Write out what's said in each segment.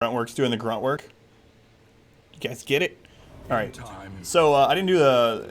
Grunt work's doing the grunt work. You guys get it? Alright. So, I didn't do the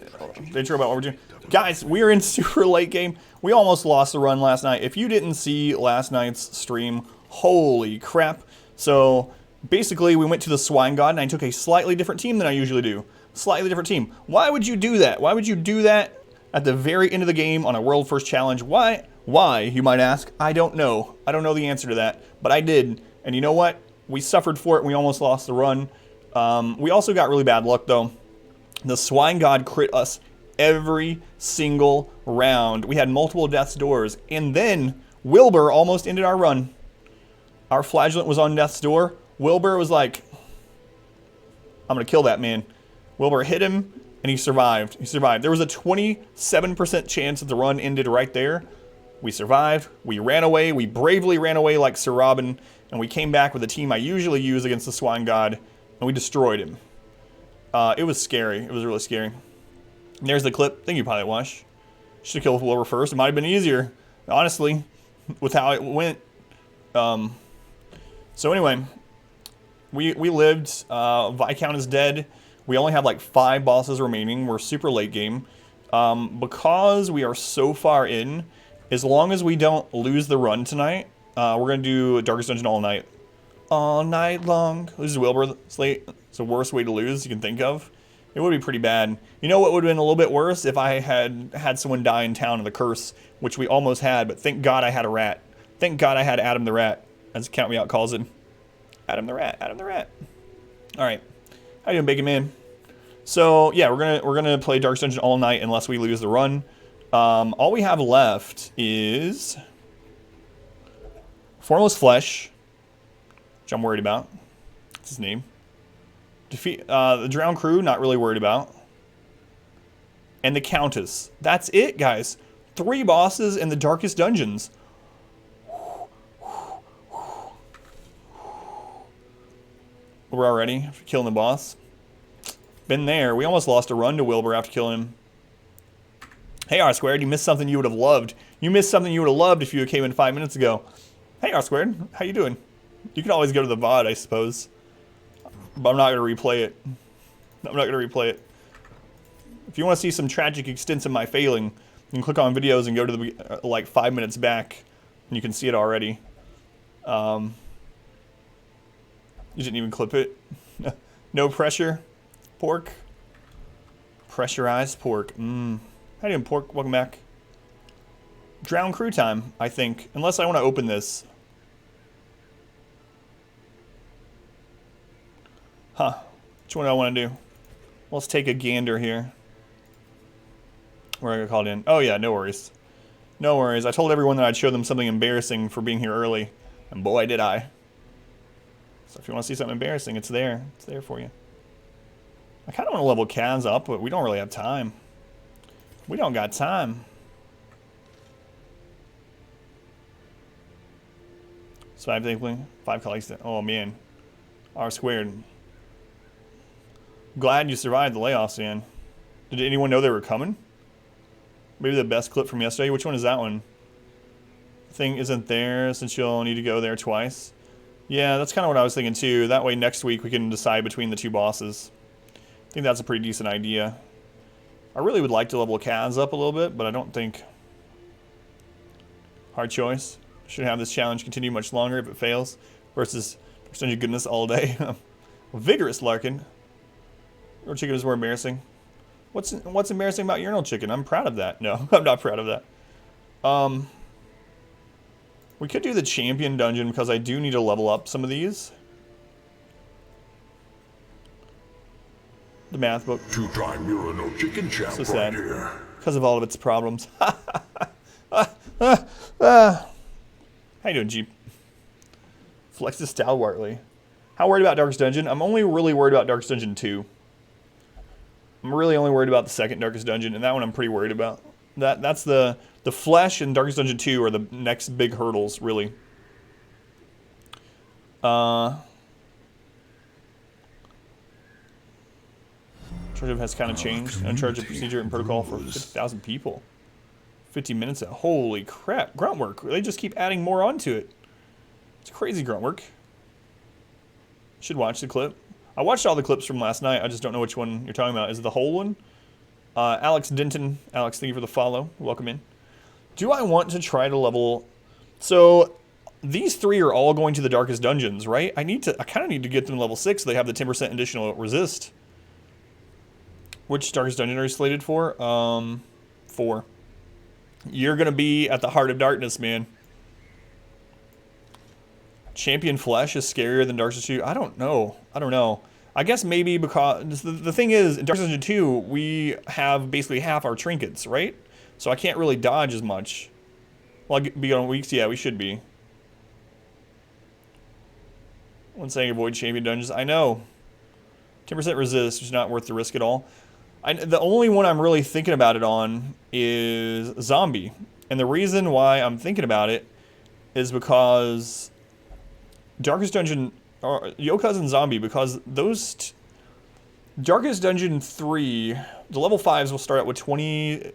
intro about what we're doing. Guys, we're in super late game. We almost lost the run last night. If you didn't see last night's stream, holy crap. So, basically, we went to the Swine God, and I took a slightly different team than I usually do. Slightly different team. Why would you do that? Why would you do that at the very end of the game on a World First Challenge? Why? Why, you might ask? I don't know. I don't know the answer to that. But I did. And you know what? We suffered for it, and we almost lost the run. We also got really bad luck, though. The Swine God crit us every single round. We had multiple death's doors. And then Wilbur almost ended our run. Our Flagellant was on death's door. Wilbur was like, I'm going to kill that man. Wilbur hit him, and he survived. He survived. There was a 27% chance that the run ended right there. We survived. We ran away. We bravely ran away like Sir Robin. And we came back with the team I usually use against the Swine God. And we destroyed him. It was scary. It was really scary. And there's the clip. Thank you, Pilot Wash. Should have killed Wilbur first. It might have been easier, honestly, with how it went. So anyway, we lived. Viscount is dead. We only have like 5 bosses remaining. We're super late game. Because we are so far in, as long as we don't lose the run tonight, we're going to do Darkest Dungeon all night. All night long. This is Wilbur Slate. It's the worst way to lose you can think of. It would be pretty bad. You know what would have been a little bit worse? If I had someone die in town of the curse, which we almost had, but thank God I had a rat. Thank God I had Adam the Rat, as Count Me Out calls it. Adam the Rat, Adam the Rat. Alright. How you doing, Bacon Man? So, yeah, we're gonna play Darkest Dungeon all night unless we lose the run. All we have left is Formless Flesh, which I'm worried about. That's his name. Defeat the Drowned Crew, not really worried about. And the Countess. That's it, guys. 3 bosses in the Darkest Dungeons. We're already killing the boss. Been there. We almost lost a run to Wilbur after killing him. Hey, R Squared, you missed something you would have loved. You missed something you would have loved if you came in 5 minutes ago. Hey, R Squared, how you doing? You can always go to the VOD, I suppose. But I'm not going to replay it. I'm not going to replay it. If you want to see some tragic extents of my failing, you can click on videos and go to the like 5 minutes back, and you can see it already. You didn't even clip it. No pressure. Pork. Pressurized pork. How you doing, Pork? Welcome back. Drown Crew time, I think. Unless I want to open this. Huh. Which one do I want to do? Let's take a gander here. Where I got called in. Oh yeah, no worries. No worries. I told everyone that I'd show them something embarrassing for being here early. And boy, did I. So if you want to see something embarrassing, it's there. It's there for you. I kind of want to level Kaz up, but we don't really have time. We don't got time. So I think 5 colleagues. Oh man. R squared. Glad you survived the layoffs, man. Did anyone know they were coming? Maybe the best clip from yesterday. Which one is that one? Thing isn't there since you'll need to go there twice. Yeah, that's kind of what I was thinking too. That way next week we can decide between the 2 bosses. I think that's a pretty decent idea. I really would like to level Kaz up a little bit, but I don't think... Hard choice. Should have this challenge continue much longer if it fails. Versus percentage of goodness all day. Vigorous Larkin. Urinal chicken is more embarrassing. What's embarrassing about urinal chicken? I'm proud of that. No, I'm not proud of that. We could do the champion dungeon because I do need to level up some of these. The math book. 2-time urinal chicken champ So sad. right here. Because of all of its problems. How you doing, Jeep? Flexus stalwartly. How worried about Darkest Dungeon? I'm only really worried about Darkest Dungeon 2. I'm really only worried about the second Darkest Dungeon, and that one I'm pretty worried about. That's the Flesh and Darkest Dungeon 2 are the next big hurdles, really. Charge of has kind of changed. Uncharged procedure and protocol for 50,000 people. 50 minutes of holy crap. Grunt work. They just keep adding more onto it. It's crazy grunt work. Should watch the clip. I watched all the clips from last night. I just don't know which one you're talking about. Is it the whole one? Alex Denton. Alex, thank you for the follow. Welcome in. Do I want to try to level... So, these 3 are all going to the Darkest Dungeons, right? I kind of need to get them to level 6 so they have the 10% additional resist. Which Darkest Dungeon are you slated for? 4. You're going to be at the Heart of Darkness, man. Champion Flesh is scarier than Darkest 2. I don't know. I guess maybe because... The thing is, in Darkest Dungeon 2, we have basically half our trinkets, right? So I can't really dodge as much. Well, I'll be on weeks. Yeah, we should be. One saying avoid champion dungeons. I know. 10% resist, which is not worth the risk at all. The only one I'm really thinking about it on is Zombie. And the reason why I'm thinking about it is because Darkest Dungeon, or Yoka's and Zombie, because those... Darkest Dungeon 3, the level 5s will start out with 20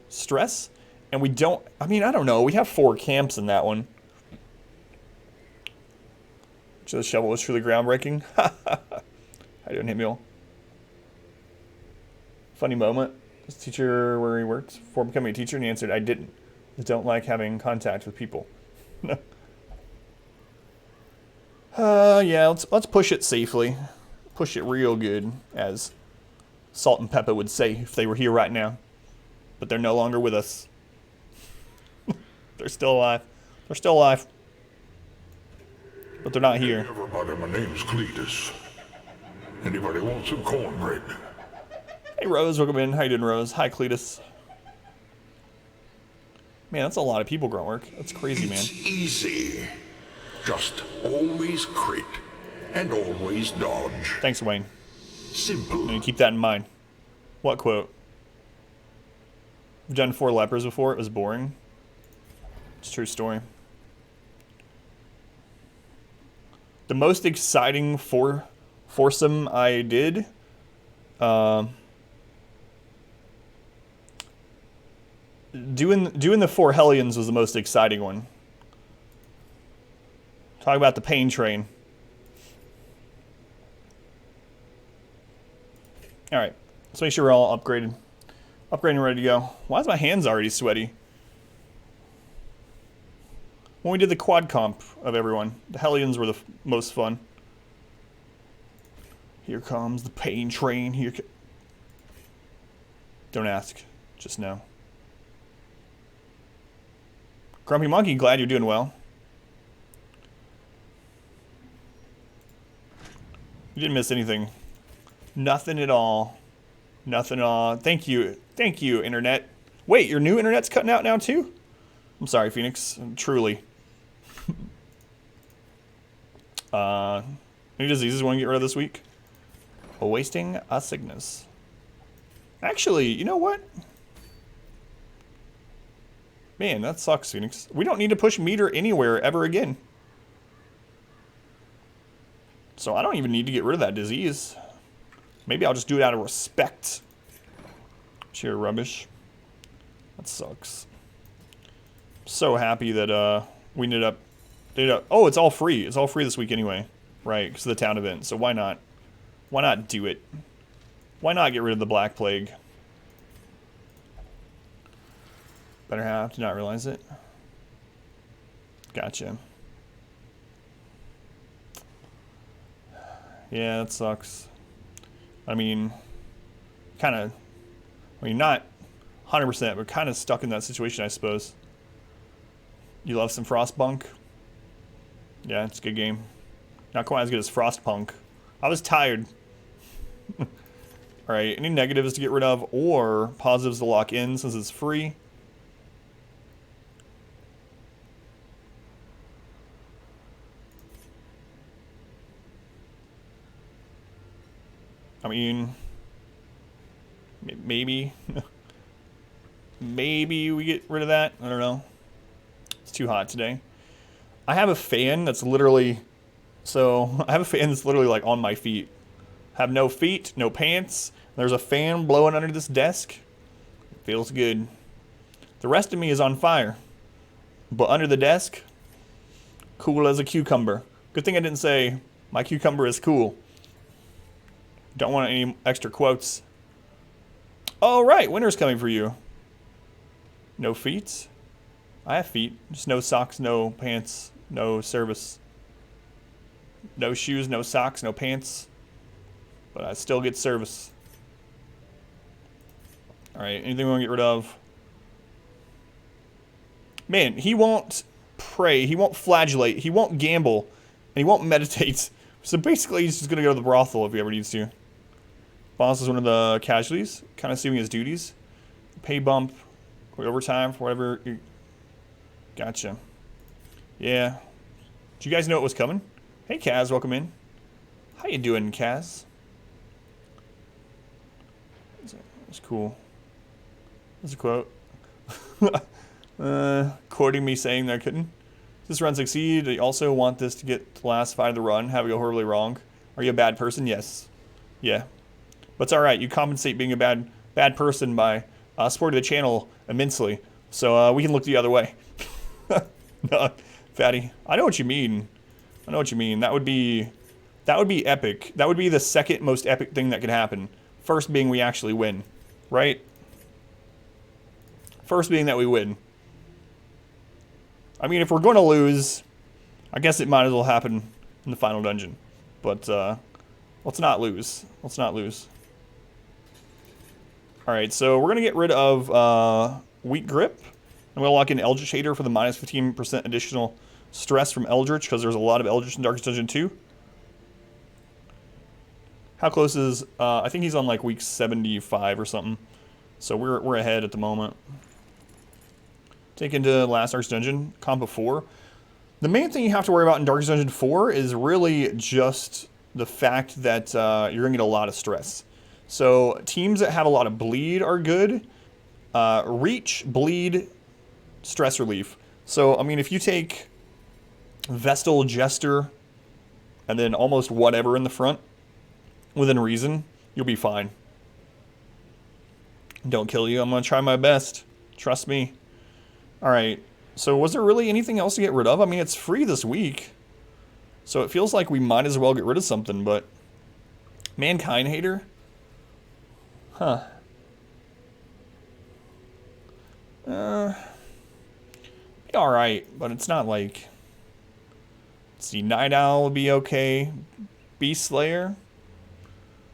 stress. And we don't... I mean, I don't know. We have 4 camps in that one. So the shovel was truly groundbreaking. How you doing, Himil? Funny moment. This teacher where he worked before becoming a teacher, and he answered, I didn't. I don't like having contact with people. Yeah, let's push it safely. Push it real good, as Salt and Pepper would say if they were here right now. But they're no longer with us. They're still alive. They're still alive. But they're not here. Everybody, my name's Cletus. Anybody want some cornbread? Hey, Rose, welcome in. How you doing, Rose? Hi, Cletus. Man, that's a lot of people grunt work. That's crazy, man. It's easy. Just always crit and always dodge. Thanks, Wayne. Simple. And keep that in mind. What quote? I've done 4 lepers before. It was boring. It's a true story. The most exciting foursome I did, doing the 4 Hellions was the most exciting one. Talk about the pain train. All right, let's make sure we're all upgraded, and ready to go. Why is my hands already sweaty? When we did the quad comp of everyone, the Hellions were the most fun. Here comes the pain train. Here. Don't ask, just know. Grumpy Monkey, glad you're doing well. You didn't miss anything. Nothing at all. Nothing at all. Thank you, internet. Wait, your new internet's cutting out now too? I'm sorry, Phoenix. Truly. Any diseases you want to get rid of this week? Wasting a sickness. Actually, you know what? Man, that sucks, Phoenix. We don't need to push meter anywhere ever again. So I don't even need to get rid of that disease. Maybe I'll just do it out of respect. Sheer rubbish. That sucks. So happy that we ended up... Oh, it's all free. It's all free this week anyway. Right, because of the town event. So why not? Why not do it? Why not get rid of the Black Plague? Better have to not realize it. Gotcha. Yeah, that sucks. I mean, not 100%, but kind of stuck in that situation, I suppose. You love some Frostpunk? Yeah, it's a good game. Not quite as good as Frostpunk. I was tired. Alright, any negatives to get rid of or positives to lock in since it's free? I mean, maybe. Maybe we get rid of that. I don't know. It's too hot today. I have a fan that's literally... So, I have a fan that's literally like on my feet. Have no feet, no pants. There's a fan blowing under this desk. It feels good. The rest of me is on fire. But under the desk, cool as a cucumber. Good thing I didn't say My cucumber is cool. Don't want any extra quotes. Oh, right. Winter's coming for you. No feet? I have feet. Just no socks, no pants, no service. No shoes, no socks, no pants. But I still get service. Alright, anything we want to get rid of? Man, he won't pray, he won't flagellate, he won't gamble, and he won't meditate. So basically, he's just going to go to the brothel if he ever needs to. Boss is one of the casualties, kind of assuming his duties. Pay bump, or overtime for whatever. Gotcha. Yeah. Did you guys know it was coming? Hey, Kaz, welcome in. How you doing, Kaz? That's cool. That's a quote. Quoting me saying that I couldn't. Does this run succeed? I also want this to get to the last fight of the run. Have it go horribly wrong. Are you a bad person? Yes. Yeah. But it's alright. You compensate being a bad person by supporting the channel immensely. So we can look the other way. No, fatty. I know what you mean. I know what you mean. That would be epic. That would be the second most epic thing that could happen. First being we actually win. Right? First being that we win. I mean, if we're going to lose, I guess it might as well happen in the final dungeon. But let's not lose. Let's not lose. Alright, so we're going to get rid of Weak Grip. I'm going to lock in Eldritch Hater for the minus 15% additional stress from Eldritch, because there's a lot of Eldritch in Darkest Dungeon 2. How close is... I think he's on like week 75 or something. So we're ahead at the moment. Take into last Darkest Dungeon, Combo 4. The main thing you have to worry about in Darkest Dungeon 4 is really just the fact that you're going to get a lot of stress. So teams that have a lot of bleed are good. Reach, bleed, stress relief. So, I mean, if you take Vestal, Jester, and then almost whatever in the front, within reason, you'll be fine. Don't kill you. I'm going to try my best. Trust me. Alright, so was there really anything else to get rid of? I mean, it's free this week. So it feels like we might as well get rid of something, but... Mankind Hater? Huh. Be alright, but it's not like... Let's see, Night Owl will be okay. Beast Slayer.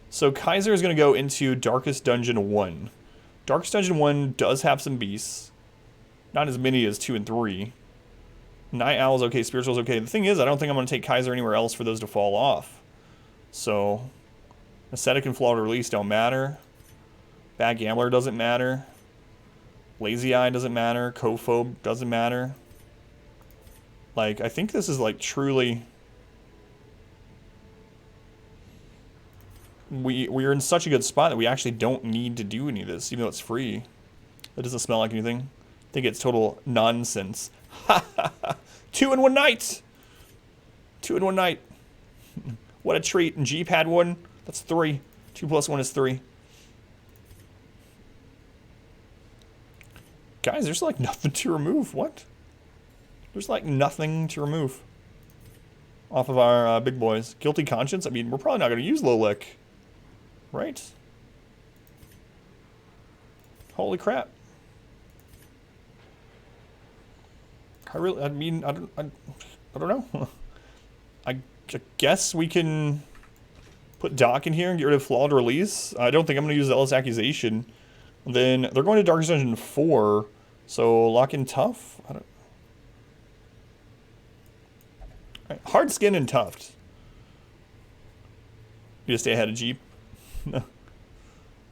So Kaiser is going to go into Darkest Dungeon 1. Darkest Dungeon 1 does have some beasts. Not as many as 2 and 3. Night Owl's okay, Spiritual's okay. The thing is, I don't think I'm going to take Kaiser anywhere else for those to fall off. So, Ascetic and Flawed Release don't matter. Bad Gambler doesn't matter. Lazy Eye doesn't matter. Cophobe doesn't matter. Like, I think this is like truly... We're in such a good spot that we actually don't need to do any of this, even though it's free. That doesn't smell like anything. I think it's total nonsense. 2 in 1 night! 2 in 1 night. What a treat. And Jeep had 1. That's 3. 2 plus 1 is 3. Guys, there's like nothing to remove. What? There's like nothing to remove off of our big boys. Guilty Conscience? I mean, we're probably not going to use Lolek. Right? Holy crap. I don't know. I guess we can put Doc in here and get rid of Flawed Release. I don't think I'm going to use Zealous Accusation. Then they're going to Darkest Dungeon 4, so lock in Tough. Right. Hard Skin and Tuft. You just stay ahead of Jeep. No.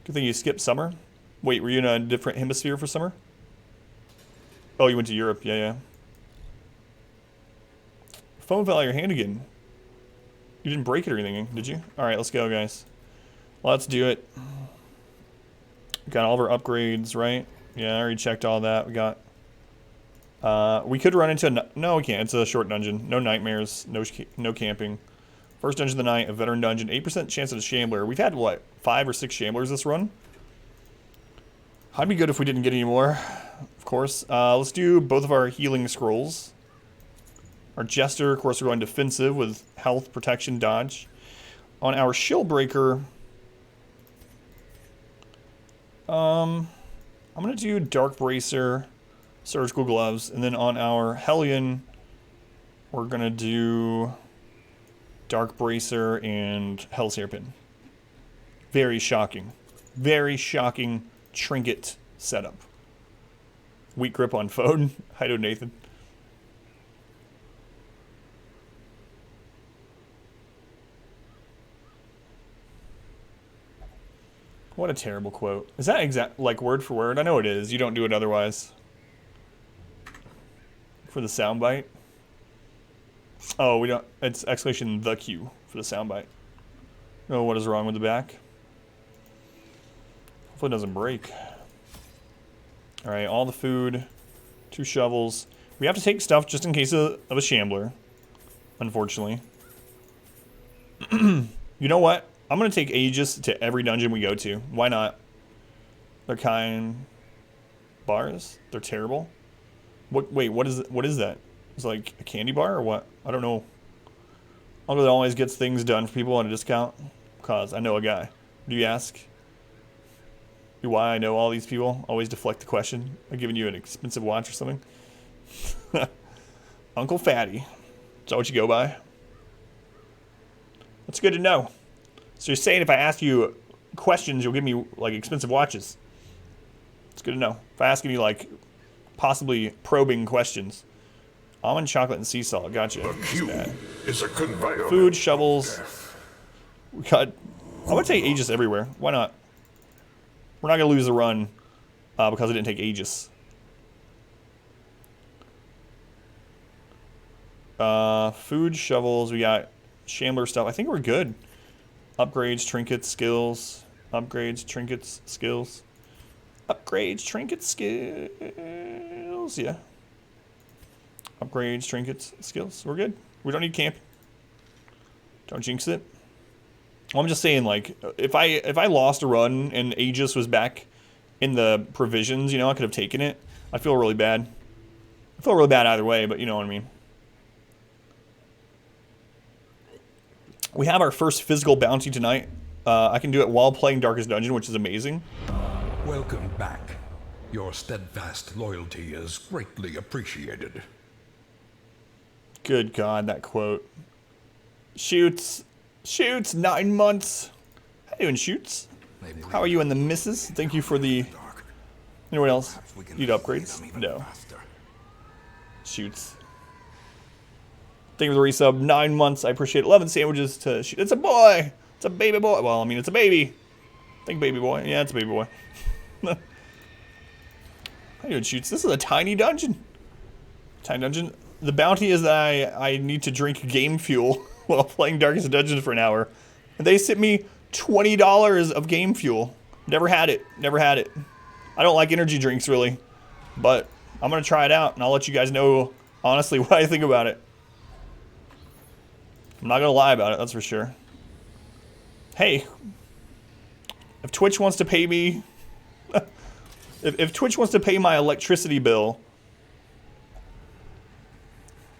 Good thing you skipped summer. Wait, were you in a different hemisphere for summer? Oh, you went to Europe. Yeah. Phone fell out of your hand again. You didn't break it or anything, did you? Alright, let's go, guys. Let's do it. Got all of our upgrades, right? Yeah, I already checked all that. We got... we could run into a... No, we can't. It's a short dungeon. No nightmares. No camping. First dungeon of the night, a veteran dungeon. 8% chance of a Shambler. We've had, what, 5 or 6 Shamblers this run? I'd be good if we didn't get any more, of course. Let's do both of our healing scrolls. Our Jester, of course, we're going defensive with health, protection, dodge. On our Shield Breaker, I'm going to do Dark Bracer, Surgical Gloves, and then on our Hellion, we're going to do Dark Bracer and Hell's Hairpin. Very shocking. Very shocking trinket setup. Weak grip on phone. Hi to Nathan. What a terrible quote. Is that exact, like word for word? I know it is. You don't do it otherwise. For the soundbite. Oh, we don't. It's exclamation the Q for the soundbite. Oh, what is wrong with the back? Hopefully it doesn't break. Alright, all the food. 2 shovels. We have to take stuff just in case of a shambler. Unfortunately. You know what? I'm going to take Aegis to every dungeon we go to. Why not? They're kind... Bars? They're terrible? Wait, what is that? It's like a candy bar or what? I don't know. Uncle that always gets things done for people at a discount. Cause I know a guy. Do you ask? Why I know all these people? Always deflect the question. I'm giving you an expensive watch or something. Uncle Fatty. Is that what you go by? That's good to know. So you're saying if I ask you questions, you'll give me like expensive watches. It's good to know. If I ask you like possibly probing questions. Almond, chocolate, and sea salt. Gotcha. The Q is a conveyor. Food, shovels. We got. I'm gonna take Aegis everywhere. Why not? We're not gonna lose the run because I didn't take Aegis. Food, shovels. We got Shambler stuff. I think we're good. Upgrades, trinkets, skills. Upgrades, trinkets, skills. Upgrades, trinkets, skills. Yeah. Upgrades, trinkets, skills. We're good. We don't need camp. Don't jinx it. Well, I'm just saying, like, if I lost a run and Aegis was back in the provisions, you know, I could have taken it. I feel really bad. I feel really bad either way, but you know what I mean. We have our first physical bounty tonight. I can do it while playing Darkest Dungeon, which is amazing. Welcome back. Your steadfast loyalty is greatly appreciated. Good God, that quote. Shoots. 9 months. How you doing, Shoots? How are you and the missus? Thank you for the... Anyone else need upgrades? No. Shoots. Thank you for the resub. 9 months. I appreciate it. 11 sandwiches to shoot. It's a boy. It's a baby boy. Well, I mean, it's a baby. I think baby boy. Yeah, it's a baby boy. How you doing, Shoots? This is a tiny dungeon. Tiny dungeon. The bounty is that I need to drink game fuel while playing Darkest Dungeon for an hour. And they sent me $20 of game fuel. Never had it. Never had it. I don't like energy drinks, really. But I'm going to try it out, and I'll let you guys know, honestly, what I think about it. I'm not going to lie about it, that's for sure. Hey. If Twitch wants to pay me... if Twitch wants to pay my electricity bill...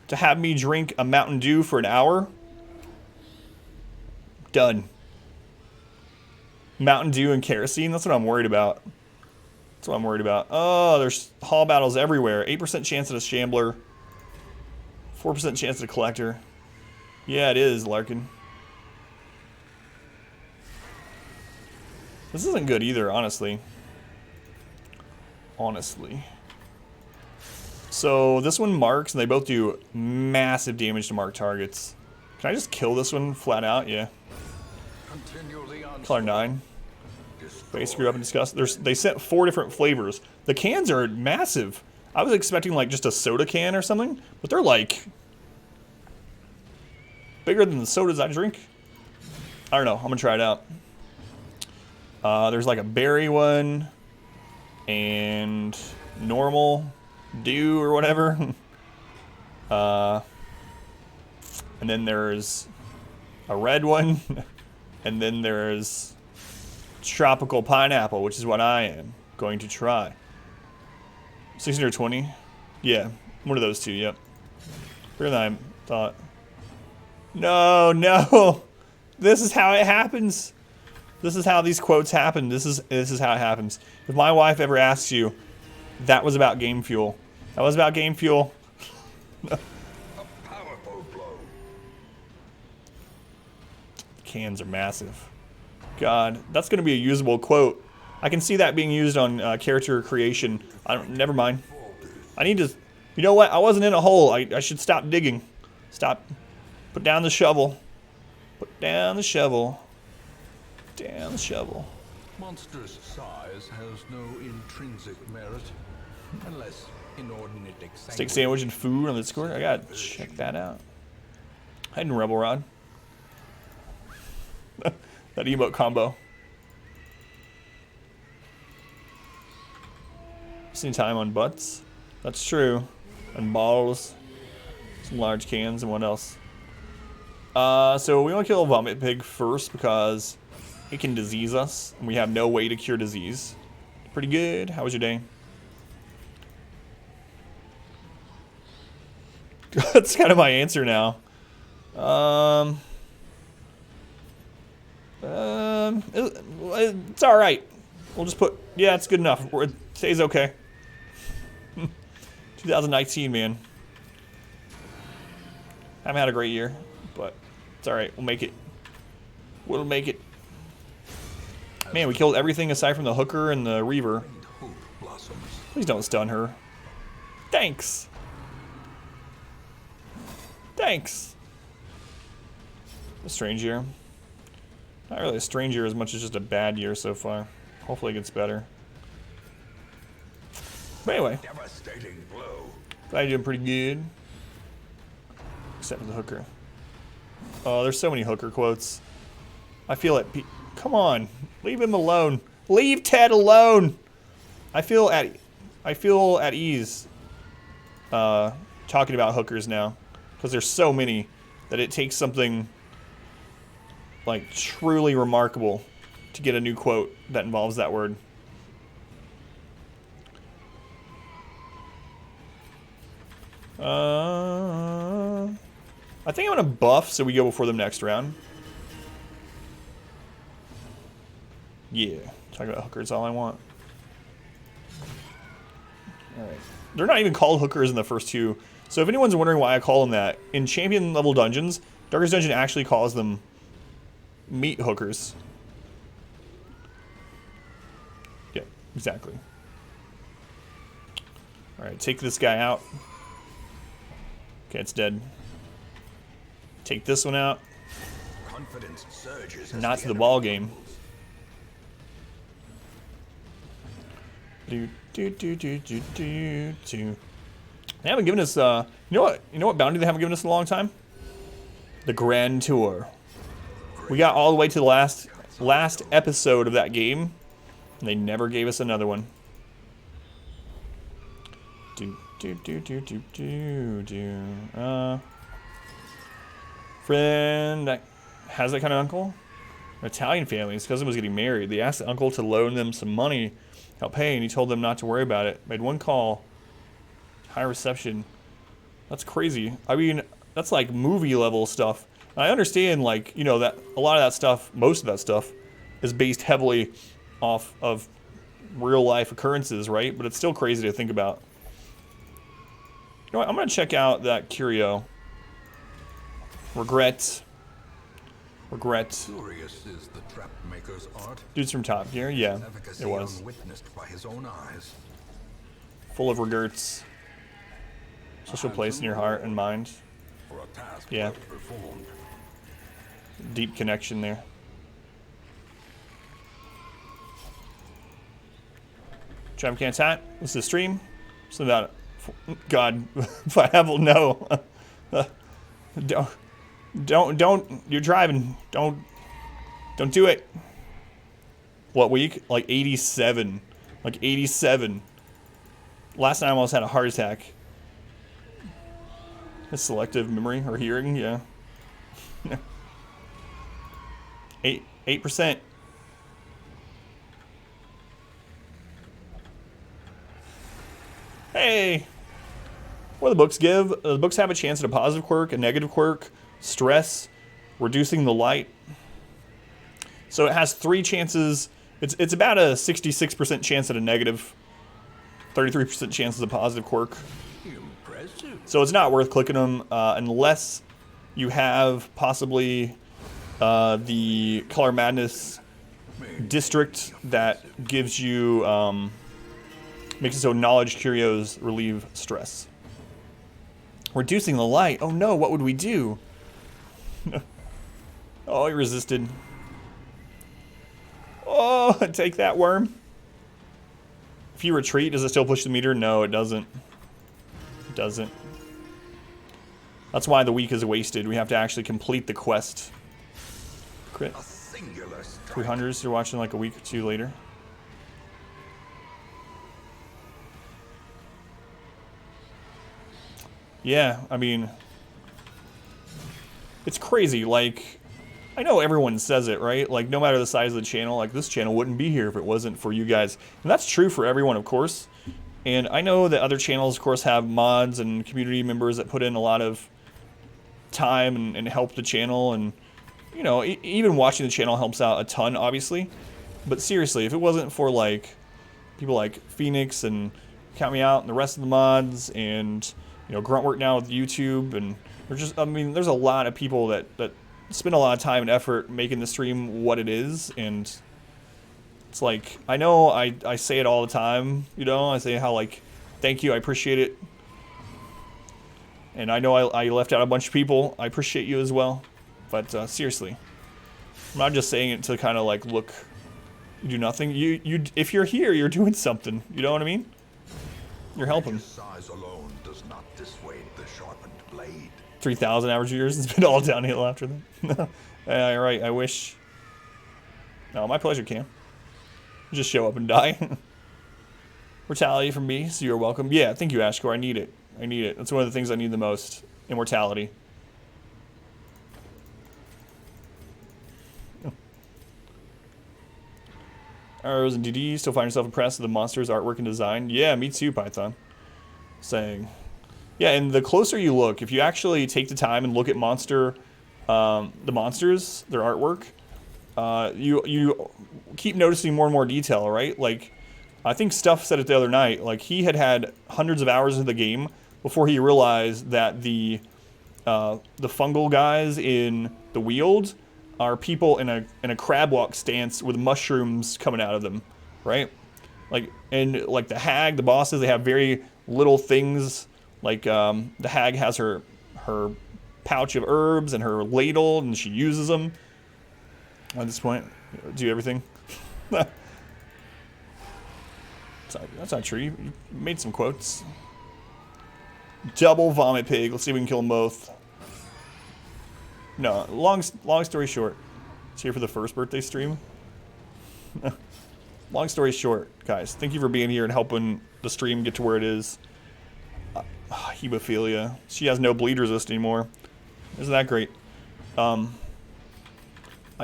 to have me drink a Mountain Dew for an hour... Done. Mountain Dew and kerosene, that's what I'm worried about. That's what I'm worried about. Oh, there's hall battles everywhere. 8% chance at a Shambler. 4% chance at a Collector. Yeah, it is, Larkin. This isn't good either, honestly. So, this one marks, and they both do massive damage to marked targets. Can I just kill this one flat out? Yeah. Color 9. Base screw up and disgust. They sent 4 different flavors. The cans are massive. I was expecting like just a soda can or something, but they're like bigger than the sodas I drink. I don't know. I'm gonna try it out. There's like a berry one and normal dew or whatever. And then there's a red one. And then there's tropical pineapple, which is what I am going to try. 620? Yeah, one of those two, yep. Better than I thought. No, no. This is how it happens. This is how these quotes happen. This is how it happens. If my wife ever asks you, that was about game fuel. That was about game fuel. A powerful blow. Cans are massive. God, that's going to be a usable quote. I can see that being used on character creation. Never mind. I need to. You know what? I wasn't in a hole. I should stop digging. Stop. Put down the shovel. Put down the shovel. Down the shovel. Monstrous size has no intrinsic merit, unless inordinate Steak sandwich and food on the Discord. I gotta check that out. Hiding Rebel Rod. That emote combo. Wasting time on butts. That's true. And balls. Some large cans and what else? So we want to kill a vomit pig first because it can disease us, and we have no way to cure disease. Pretty good. How was your day? That's kind of my answer now. It's all right. We'll just put, yeah, it's good enough. It stays okay. 2019, man. Haven't had a great year, but it's all right. We'll make it. We'll make it. Man, we killed everything aside from the hooker and the reaver. Please don't stun her. Thanks. Thanks. A strange year. Not really a strange year as much as just a bad year so far. Hopefully it gets better. But anyway. Devastating blow. Glad you're doing pretty good. Except for the hooker. Oh, there's so many hooker quotes. I feel it. Come on. Leave him alone. Leave Ted alone. I feel at ease talking about hookers now. Because there's so many that it takes something like truly remarkable to get a new quote that involves that word. I think I'm gonna buff so we go before the next round. Yeah, talking about hookers all I want. Alright. They're not even called hookers in the first two. So if anyone's wondering why I call them that, in champion level dungeons, Darkest Dungeon actually calls them meat hookers. Yeah, exactly. Alright, take this guy out. Okay, it's dead. Take this one out. Confidence surges. Not to the ball game. Do. They haven't given us you know what bounty they haven't given us in a long time? The Grand Tour. We got all the way to the last episode of that game, and they never gave us another one. Friend that has that kind of uncle? An Italian family. His cousin was getting married. They asked the uncle to loan them some money, help pay, and he told them not to worry about it. Made one call. High reception. That's crazy. I mean, that's like movie level stuff. And I understand, like, you know, that a lot of that stuff, most of that stuff, is based heavily off of real life occurrences, right? But it's still crazy to think about. You know what? I'm gonna check out that curio. Regret. Curious is the trap maker's art. Dude's from Top Gear, yeah, it was. Unwitnessed by his own eyes. Full of regrets. Special place in your heart and mind. For a task Yeah. well performed. Deep connection there. Tramcan's hat. This is a stream. Something about it. God, if I have, no. Don't. You're driving. Don't do it. What week? Like 87. Like 87. Last night I almost had a heart attack. A selective memory or hearing, yeah. 8%. Hey. What do the books give? The books have a chance at a positive quirk, a negative quirk, stress, reducing the light. So it has 3 chances. It's about a 66% chance at a negative, 33% chance at a positive quirk. Impressive. So it's not worth clicking them unless you have possibly the Color Madness district that gives you, makes it so knowledge curios relieve stress. Reducing the light. Oh no, what would we do? Oh, he resisted. Oh, take that, worm. If you retreat, does it still push the meter? No, it doesn't. It doesn't. That's why the week is wasted. We have to actually complete the quest. Crit. 300s, you're watching like a week or 2 later. Yeah, I mean, it's crazy. Like, I know everyone says it, right? Like, no matter the size of the channel, like, this channel wouldn't be here if it wasn't for you guys. And that's true for everyone, of course. And I know that other channels, of course, have mods and community members that put in a lot of time and help the channel. And, you know, even watching the channel helps out a ton, obviously. But seriously, if it wasn't for, like, people like Phoenix and Count Me Out and the rest of the mods and, you know, Gruntwork now with YouTube, and there's just, I mean, there's a lot of people that spend a lot of time and effort making the stream what it is. And it's like, I know I say it all the time, you know, I say how, like, thank you, I appreciate it. And I know I left out a bunch of people. I appreciate you as well. But seriously, I'm not just saying it to kind of like, look, you do nothing. You if you're here, you're doing something. You know what I mean? You're helping. Size alone does not dissuade the sharpened blade. 3,000 average viewers. It's been all downhill after that. Yeah, right. I wish. No, my pleasure, Cam. Just show up and die. Mortality from me, so you're welcome. Yeah, thank you, Ashcore. I need it. I need it. That's one of the things I need the most. Immortality. Arrows and DD, still find yourself impressed with the monster's artwork and design? Yeah, me too, Python. Saying. Yeah, and the closer you look, if you actually take the time and look at the monsters, their artwork, you keep noticing more and more detail, right? Like, I think Stuff said it the other night, like, he had hundreds of hours in the game before he realized that the fungal guys in the Weald are people in a crab walk stance with mushrooms coming out of them, right? Like, and like the hag, the bosses, they have very little things. Like, the hag has her pouch of herbs and her ladle, and she uses them. At this point, do everything. That's not true. You made some quotes. Double vomit pig. Let's see if we can kill them both. No, long story short. It's here for the first birthday stream. Long story short, guys. Thank you for being here and helping the stream get to where it is. Hemophilia. She has no bleed resist anymore. Isn't that great? I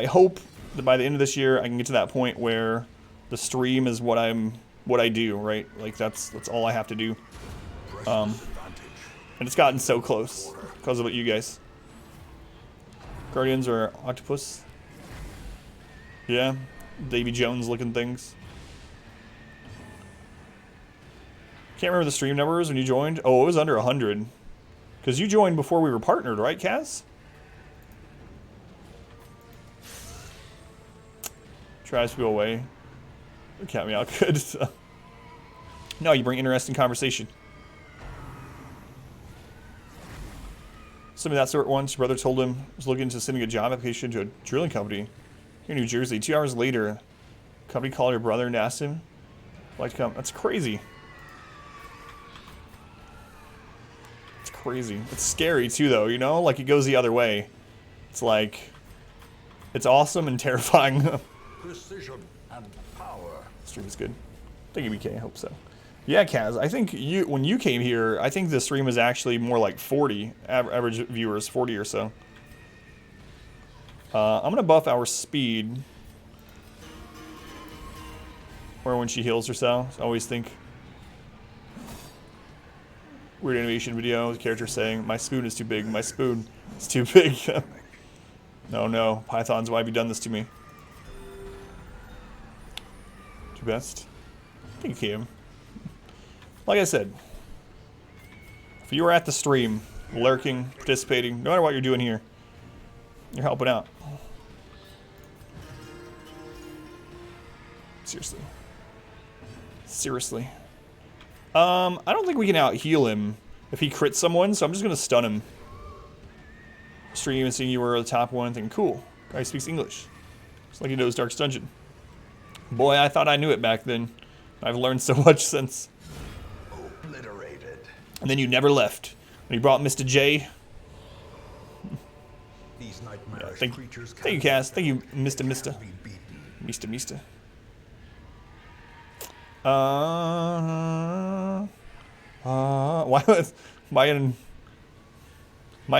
hope that by the end of this year I can get to that point where the stream is what I do, right? Like that's all I have to do. And it's gotten so close because of you guys. Guardians or octopus? Yeah, Davy Jones looking things. Can't remember the stream numbers when you joined. Oh, it was under 100. Because you joined before we were partnered, right, Kaz? Tries to go away. Count me out good. No, you bring interesting conversation. Something of that sort once. Your brother told him he was looking into sending a job application to a drilling company here in New Jersey. 2 hours later, company called your brother and asked him, like to come. That's crazy. It's crazy. It's scary too, though, you know? Like, it goes the other way. It's like, it's awesome and terrifying. Precision and power. Stream is good. Thank you, BK. I hope so. Yeah, Kaz, I think when you came here, I think the stream was actually more like 40 average viewers, 40 or so. I'm gonna buff our speed. Or when she heals herself, I always think. Weird animation video. The character saying, "My spoon is too big. My spoon is too big." No, no. Pythons, why have you done this to me? Do best. Thank you. Like I said, if you were at the stream, lurking, participating, no matter what you're doing here, you're helping out. Seriously. Seriously. I don't think we can out-heal him if he crits someone, so I'm just going to stun him. Stream and seeing you were the top one, thinking, cool, guy speaks English. It's like he knows Dark's Dungeon. Boy, I thought I knew it back then. I've learned so much since. Obliterated. And then you never left. When you brought Mr. J. These nightmarish Thank you, Cass. Thank you, Mr. Mr. Why was am I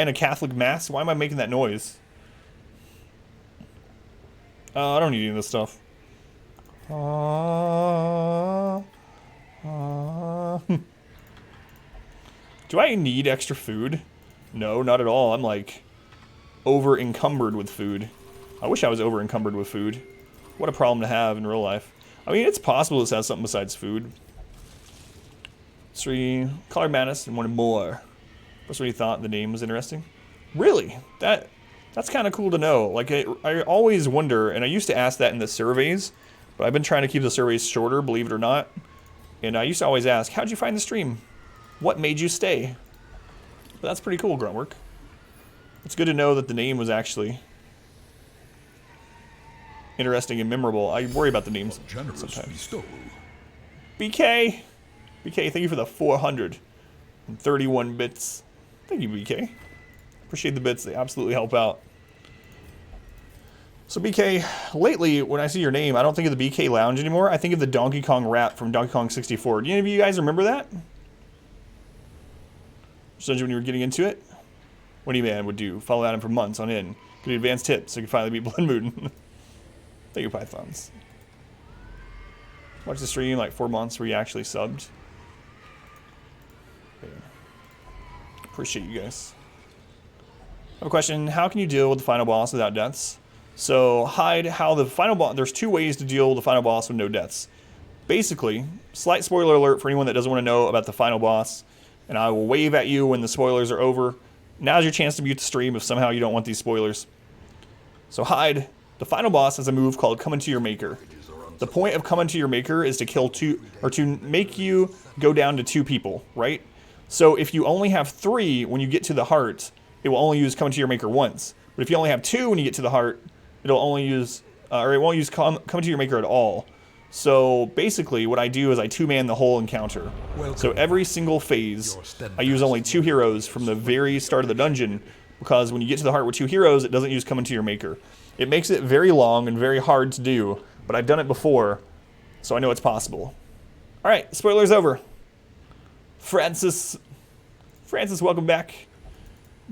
in a Catholic mass? Why am I making that noise? I don't need any of this stuff. Do I need extra food? No, not at all. I'm like over encumbered with food. I wish I was over encumbered with food. What a problem to have in real life. I mean, it's possible this has something besides food. 3 Color Madness and 1 more. That's what you thought the name was interesting. Really? That's kind of cool to know. Like I always wonder, and I used to ask that in the surveys, but I've been trying to keep the surveys shorter, believe it or not. And I used to always ask, how'd you find the stream? What made you stay? But that's pretty cool, Gruntwork. It's good to know that the name was actually interesting and memorable. I worry about the names sometimes. BK! BK, thank you for the 431 bits. Thank you, BK. Appreciate the bits. They absolutely help out. So BK, lately, when I see your name, I don't think of the BK Lounge anymore. I think of the Donkey Kong rap from Donkey Kong 64. Do any of you guys remember that? When you were getting into it? What any man would do. Follow Adam for months on end. Get advanced tips so you can finally beat Bloodmoon. Thank you, Pythons. Watch the stream like 4 months where you actually subbed. Okay. Appreciate you guys. I have a question. How can you deal with the final boss without deaths? So, hide how the final boss... There's 2 ways to deal with the final boss with no deaths. Basically, slight spoiler alert for anyone that doesn't want to know about the final boss, and I will wave at you when the spoilers are over. Now's your chance to mute the stream if somehow you don't want these spoilers. So hide. The final boss has a move called Come Into Your Maker. The point of Come Into Your Maker is to kill 2, or to make you go down to 2 people, right? So if you only have 3 when you get to the heart, it will only use Come Into Your Maker once. But if you only have 2 when you get to the heart, it'll only use, or it won't use Come Into Your Maker at all. So basically what I do is I 2-man the whole encounter. So every single phase, I use only 2 heroes from the very start of the dungeon, because when you get to the heart with 2 heroes, it doesn't use Come Into Your Maker. It makes it very long and very hard to do, but I've done it before, so I know it's possible. Alright, spoilers over. Francis, welcome back.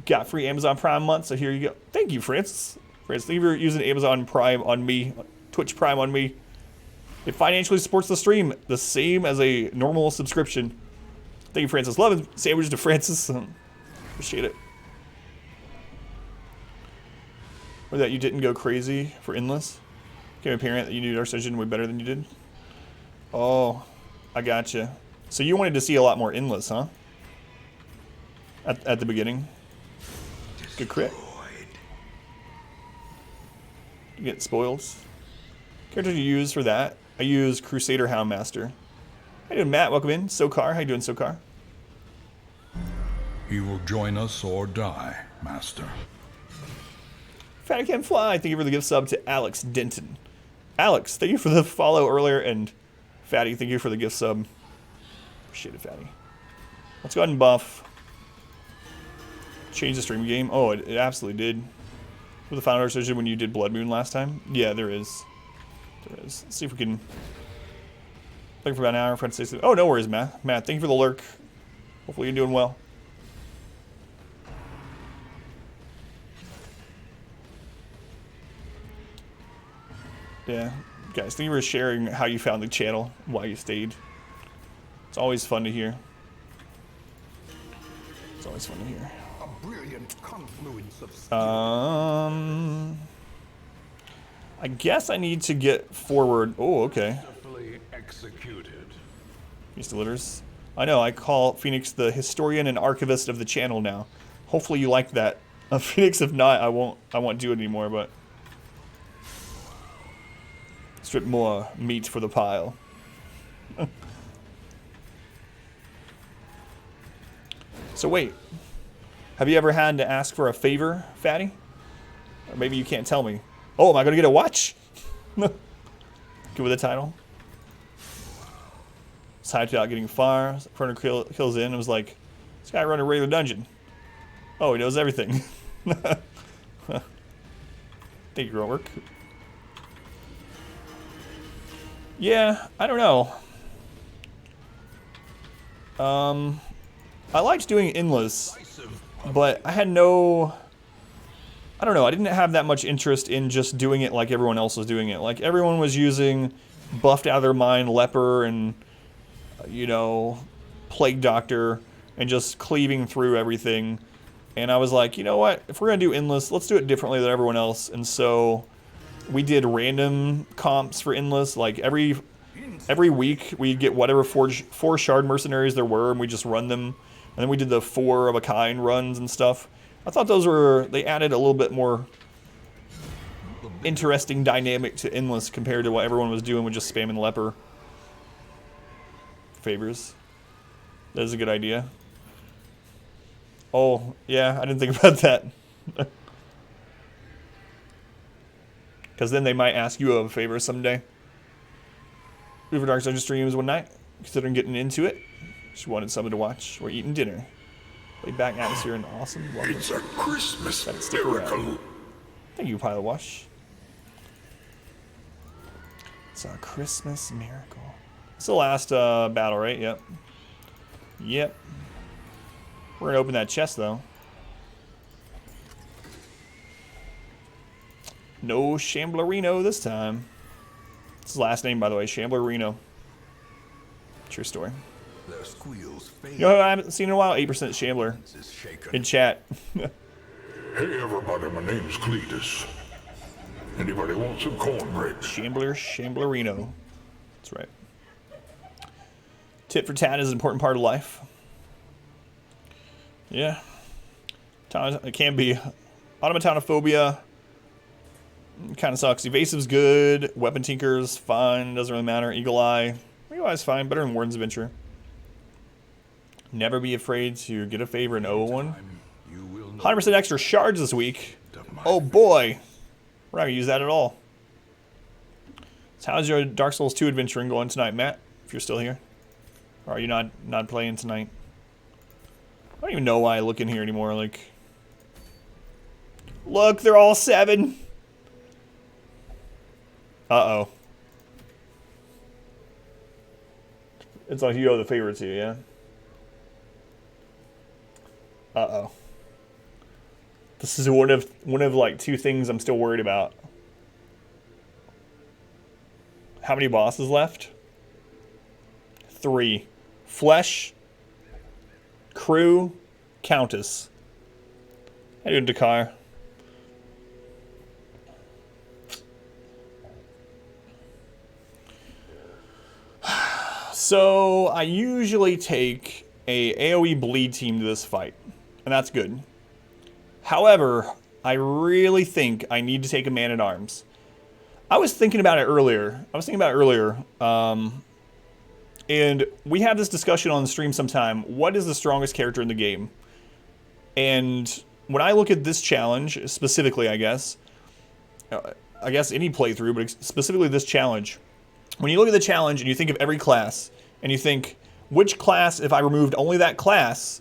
Got free Amazon Prime month, so here you go. Thank you, Francis. Francis, thank you for using Amazon Prime on me, Twitch Prime on me. It financially supports the stream, the same as a normal subscription. Thank you, Francis. Love and sandwiches to Francis. Appreciate it. Or that you didn't go crazy for Endless. Became apparent that you knew Dark's Dungeon way better than you did. Oh, I gotcha. So you wanted to see a lot more Endless, huh? At the beginning. Good crit. You get spoiled. Character you use for that? I use Crusader Houndmaster. How you doing, Matt? Welcome in. Sokar, how you doing, Sokar? He will join us or die, Master. Fatty Can Fly, thank you for the gift sub to Alex Denton. Alex, thank you for the follow earlier, and Fatty, thank you for the gift sub. Appreciate it, Fatty. Let's go ahead and buff. Change the stream game. Oh, it absolutely did. With the final decision when you did Bloodmoon last time? Yeah, there is. There is. Let's see if we can... Thank you for about an hour. Friend says, oh, no worries, Matt. Matt, thank you for the lurk. Hopefully you're doing well. Yeah. Guys, thank you for sharing how you found the channel, why you stayed. It's always fun to hear. always fun to hear. A brilliant confluence of I guess I need to get forward. Oh, okay. Executed. Beast Litters. I know, I call Phoenix the historian and archivist of the channel now. Hopefully you like that. Phoenix, if not, I won't do it anymore, but strip more meat for the pile. So wait, have you ever had to ask for a favor, Fatty? Or maybe you can't tell me. Oh, am I gonna get a watch? Good with the title. It's hyped about getting far. Furner kills in and was like, this guy run a regular dungeon. Oh, he knows everything. Thank you, Growwork. Yeah, I don't know. I liked doing endless, but I had no... I don't know, I didn't have that much interest in just doing it like everyone else was doing it. Like, everyone was using buffed out of their mind Leper and, you know, Plague Doctor and just cleaving through everything. And I was like, you know what, if we're going to do endless, let's do it differently than everyone else. And so we did random comps for endless. Like, every week we'd get whatever four shard mercenaries there were, and we just run them. And then we did the 4 of a kind runs and stuff. I thought those were, they added a little bit more interesting dynamic to endless compared to what everyone was doing with just spamming Leper. Favors. That is a good idea. Oh, yeah, I didn't think about that. Because then they might ask you a favor someday. We have Dark Dungeon streams one night, considering getting into it. She wanted something to watch. We're eating dinner. Laid back atmosphere and awesome. Welcome. It's a Christmas Stick miracle. around. Thank you, Pilot Wash. It's a Christmas miracle. It's the last battle, right? Yep. Yep. We're gonna open that chest though. No Shamblerino this time. It's his last name, by the way, Shamblerino. True story. their squeals fade. You know what I haven't seen in a while? 8% Shambler Is shaken. in chat. Hey everybody, my name's Cletus. Anybody want some cornbread? Shamblerino. That's right. Tit for tat is an important part of life. Yeah. It can be. Automatonophobia kind of sucks. Evasive's good. Weapon Tinker's fine. Doesn't really matter. Eagle Eye. Eagle Eye's fine. Better than Warden's Adventure. Never be afraid to get a favor in 001. 100% extra shards this week. Oh boy. We're not going to use that at all. So how's your Dark Souls 2 adventuring going tonight, Matt? If you're still here. Or are you not playing tonight? I don't even know why I look in here anymore. Like, look, they're all 7. Uh-oh. It's like you owe the favor to, yeah? Uh-oh. This is one of like 2 things I'm still worried about. How many bosses left? 3. Flesh, Crew, Countess. How you doing, Dakar? So I usually take a AoE bleed team to this fight, and that's good. However, I really think I need to take a man-at-arms. I was thinking about it earlier. And we had this discussion on the stream sometime. What is the strongest character in the game? And when I look at this challenge, specifically, I guess any playthrough, but specifically this challenge, when you look at the challenge and you think of every class, and you think, which class, if I removed only that class,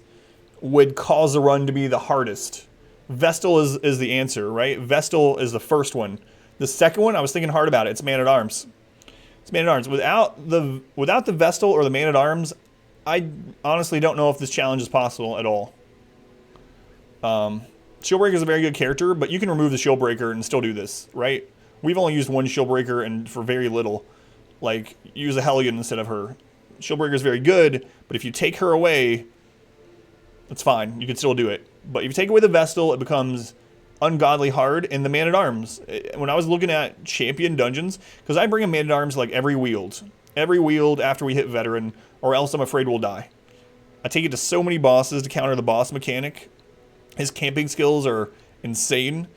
would cause the run to be the hardest? Vestal is the answer, right? Vestal is the first one. The second one, I was thinking hard about it. It's Man-at-Arms. It's Man-at-Arms. Without the Vestal or the Man-at-Arms, I honestly don't know if this challenge is possible at all. Shieldbreaker is a very good character, but you can remove the Shieldbreaker and still do this, right? We've only used one Shieldbreaker and for very little. Like, use a Hellion instead of her. Shieldbreaker is very good, but if you take her away, It's fine. You can still do it. But if you take away the Vestal, it becomes ungodly hard. And the Man-at-Arms, when I was looking at champion dungeons, because I bring a Man-at-Arms like every wield after we hit Veteran, or else I'm afraid we'll die. I take it to so many bosses to counter the boss mechanic. His camping skills are insane.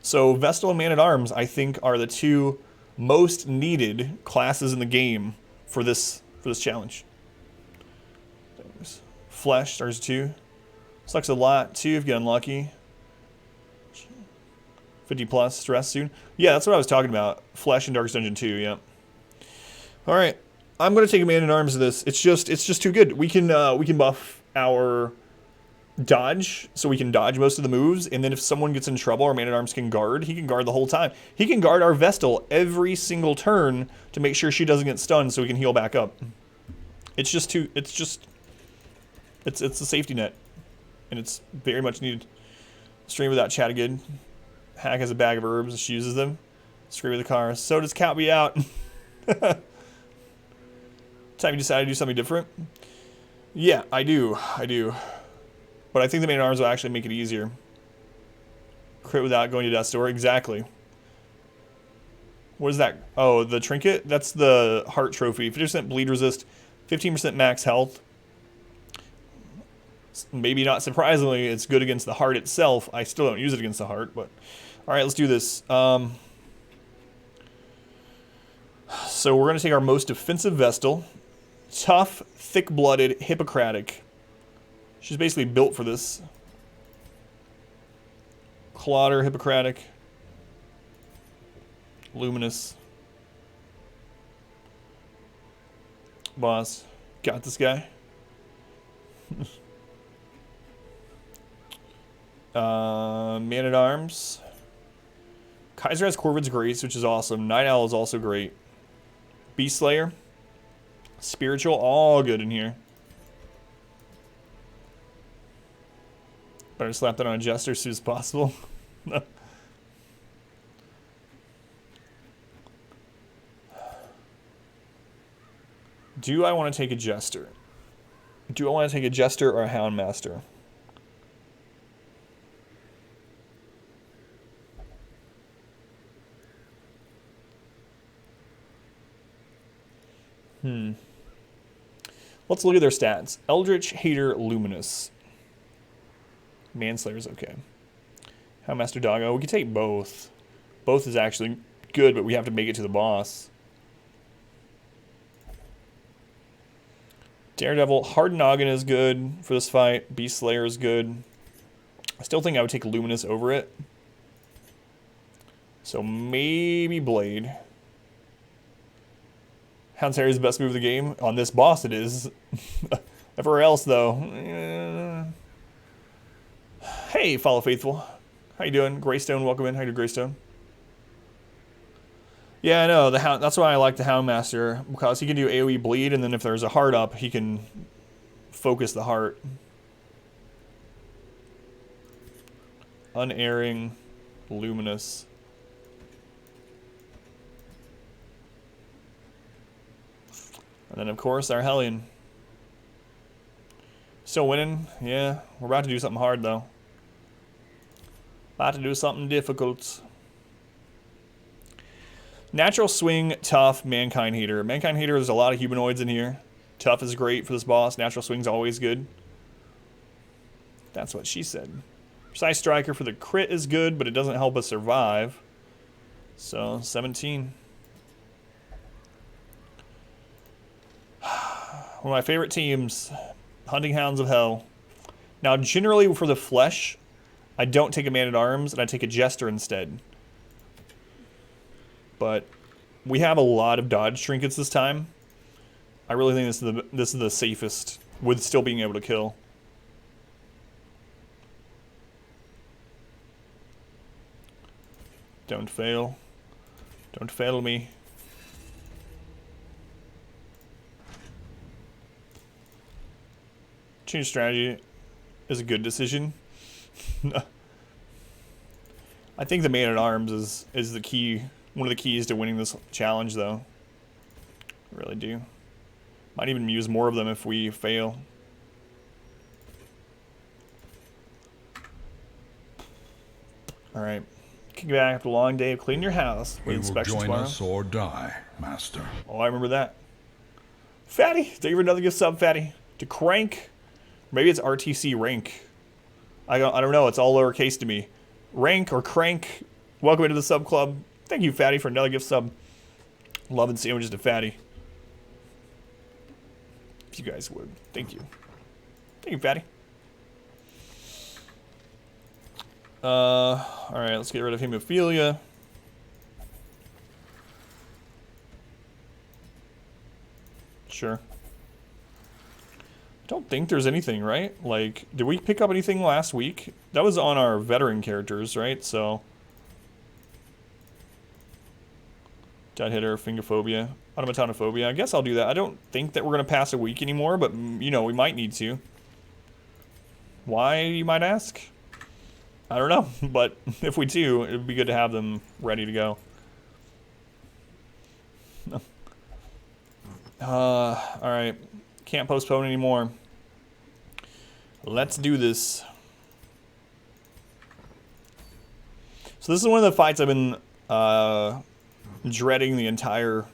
So Vestal and Man-at-Arms, I think, are the two most needed classes in the game for this challenge. Flesh stars 2. Sucks a lot too if you get unlucky. 50 plus stress soon. Yeah, that's what I was talking about. Flesh and Darkest Dungeon 2, yeah. Alright. I'm gonna take a Man-at-Arms of this. It's just too good. We can buff our dodge, so we can dodge most of the moves, and then if someone gets in trouble, our Man-at-Arms can guard. He can guard the whole time. He can guard our Vestal every single turn to make sure she doesn't get stunned so we can heal back up. It's a safety net. And it's very much needed. Stream without chat again. Hack has a bag of herbs and she uses them. Scream with the car. So does Count Me Out. Time you decide to do something different? Yeah, I do. But I think the Man-at-Arms will actually make it easier. Crit without going to Death's Door. Exactly. What is that? Oh, the trinket? That's the heart trophy. 50% bleed resist. 15% max health. Maybe not surprisingly, it's good against the heart itself. I still don't use it against the heart, but... Alright, let's do this. So we're going to take our most defensive Vestal. Tough, thick-blooded, Hippocratic. She's basically built for this. Clotter, Hippocratic. Luminous. Boss. Got this guy. Man-at-Arms. Kaiser has Corvid's Grace, which is awesome. Night Owl is also great. Beast Slayer. Spiritual, all good in here. Better slap that on a Jester as soon as possible. Do I want to take a Jester? Do I want to take a Jester or a Houndmaster? Let's look at their stats. Eldritch, Hater, Luminous. Manslayer's okay. Houndmaster Doggo. We can take both. Both is actually good, but we have to make it to the boss. Daredevil. Hard Noggin is good for this fight. Beast Slayer is good. I still think I would take Luminous over it. So maybe Blade. Hound's Hair is the best move of the game. On this boss it is. Everywhere else though. Hey, Follow Faithful. How you doing? Greystone, welcome in. How you doing, Greystone? Yeah, I know. That's why I like the Houndmaster, because he can do AoE bleed, and then if there's a heart up, he can focus the heart. Unerring, Luminous. And then, of course, our Hellion. Still winning? Yeah. We're about to do something hard, though. About to do something difficult. Natural Swing, Tough, Mankind Hater. Mankind Hater, there's a lot of humanoids in here. Tough is great for this boss. Natural Swing's always good. That's what she said. Precise Striker for the crit is good, but it doesn't help us survive. So, 17. One of my favorite teams, Hunting Hounds of Hell. Now, generally for the flesh, I don't take a Man-at-Arms, and I take a Jester instead. But we have a lot of dodge trinkets this time. I really think this is the safest, with still being able to kill. Don't fail. Don't fail me. Change strategy is a good decision. I think the Man-at-Arms is the key, one of the keys to winning this challenge, though. I really do. Might even use more of them if we fail. Alright. Kick back after a long day of cleaning your house. You will Inspection join tomorrow. us or die, Master. Oh, I remember that. Fatty! Thank you for another gift sub, Fatty. To Crank. Maybe it's RTC Rank. I don't know. It's all lowercase to me. Rank or Crank. Welcome into the sub club. Thank you, Fatty, for another gift sub. Loving sandwiches to Fatty. If you guys would. Thank you. Thank you, Fatty. Alright, let's get rid of hemophilia. Sure. I don't think there's anything, right? Like, did we pick up anything last week? That was on our veteran characters, right? So, dead hitter, fingerphobia, automatonophobia. I guess I'll do that. I don't think that we're going to pass a week anymore, but, you know, we might need to. Why, you might ask? I don't know, but if we do, it would be good to have them ready to go. Alright. Can't postpone anymore. Let's do this. So this is one of the fights I've been dreading the entire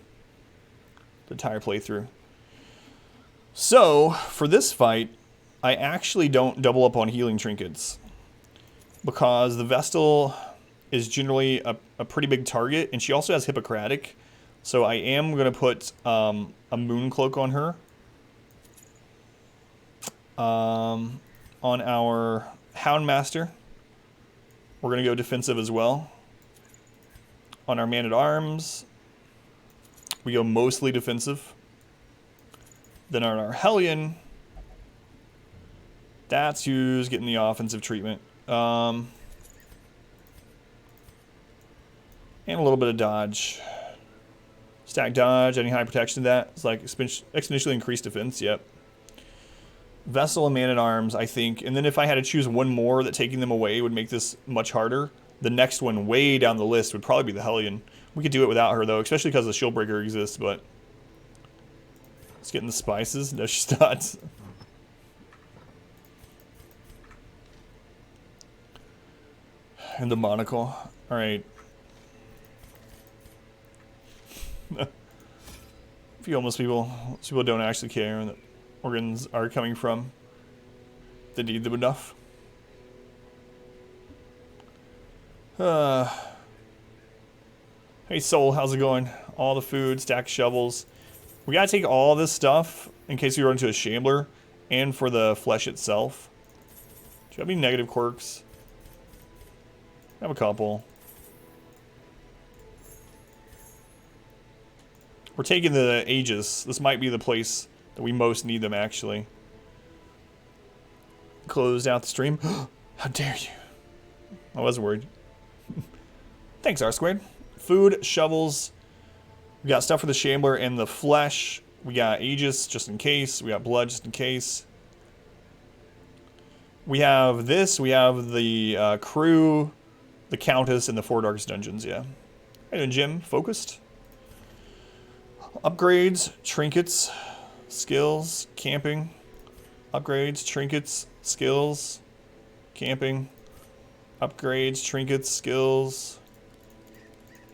playthrough. So, for this fight, I actually don't double up on healing trinkets. Because the Vestal is generally a pretty big target, and she also has Hippocratic. So I am going to put a Moon Cloak on her. On our Houndmaster, we're going to go defensive as well. On our Man-at-Arms, we go mostly defensive. Then on our Hellion, that's who's getting the offensive treatment. And a little bit of dodge. Stack dodge, any high protection to that. It's like exponentially increased defense, yep. Vessel and Man-at-Arms, I think. And then if I had to choose one more that taking them away would make this much harder, the next one way down the list would probably be the Hellion. We could do it without her, though, especially because the Shieldbreaker exists, but... Let's get in the spices. No, she's not. And the monocle. Alright. Feel most people don't actually care that organs are coming from. They need them enough. Hey Soul, how's it going? All the food, stack shovels. We gotta take all this stuff in case we run into a Shambler and for the flesh itself. Do you have any negative quirks? I have a couple. We're taking the Aegis. This might be the place that we most need them, actually. Closed out the stream. How dare you? I was worried. Thanks, R-Squared. Food, shovels. We got stuff for the Shambler and the flesh. We got Aegis, just in case. We got blood, just in case. We have this. We have the crew, the Countess, and the 4 Darkest Dungeons, yeah. How you doing, Jim? Focused? Upgrades, trinkets, skills, camping. Upgrades, trinkets, skills, camping. Upgrades, trinkets, skills.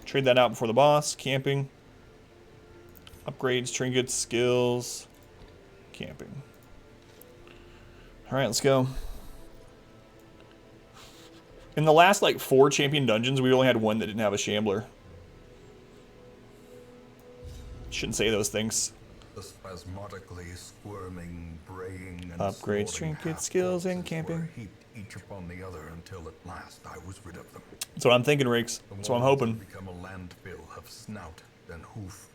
Trade that out before the boss, camping. Upgrades, trinkets, skills, camping. Alright, let's go. In the last, like, 4 champion dungeons, we only had one that didn't have a Shambler. Shouldn't say those things. The spasmodically squirming, braying, and Upgrades, trinkets, skills, and camping. Heaped each upon the other until at last I was rid of them. That's what I'm thinking, Rakes. That's what I'm hoping. Become a landfill of snout and hoof,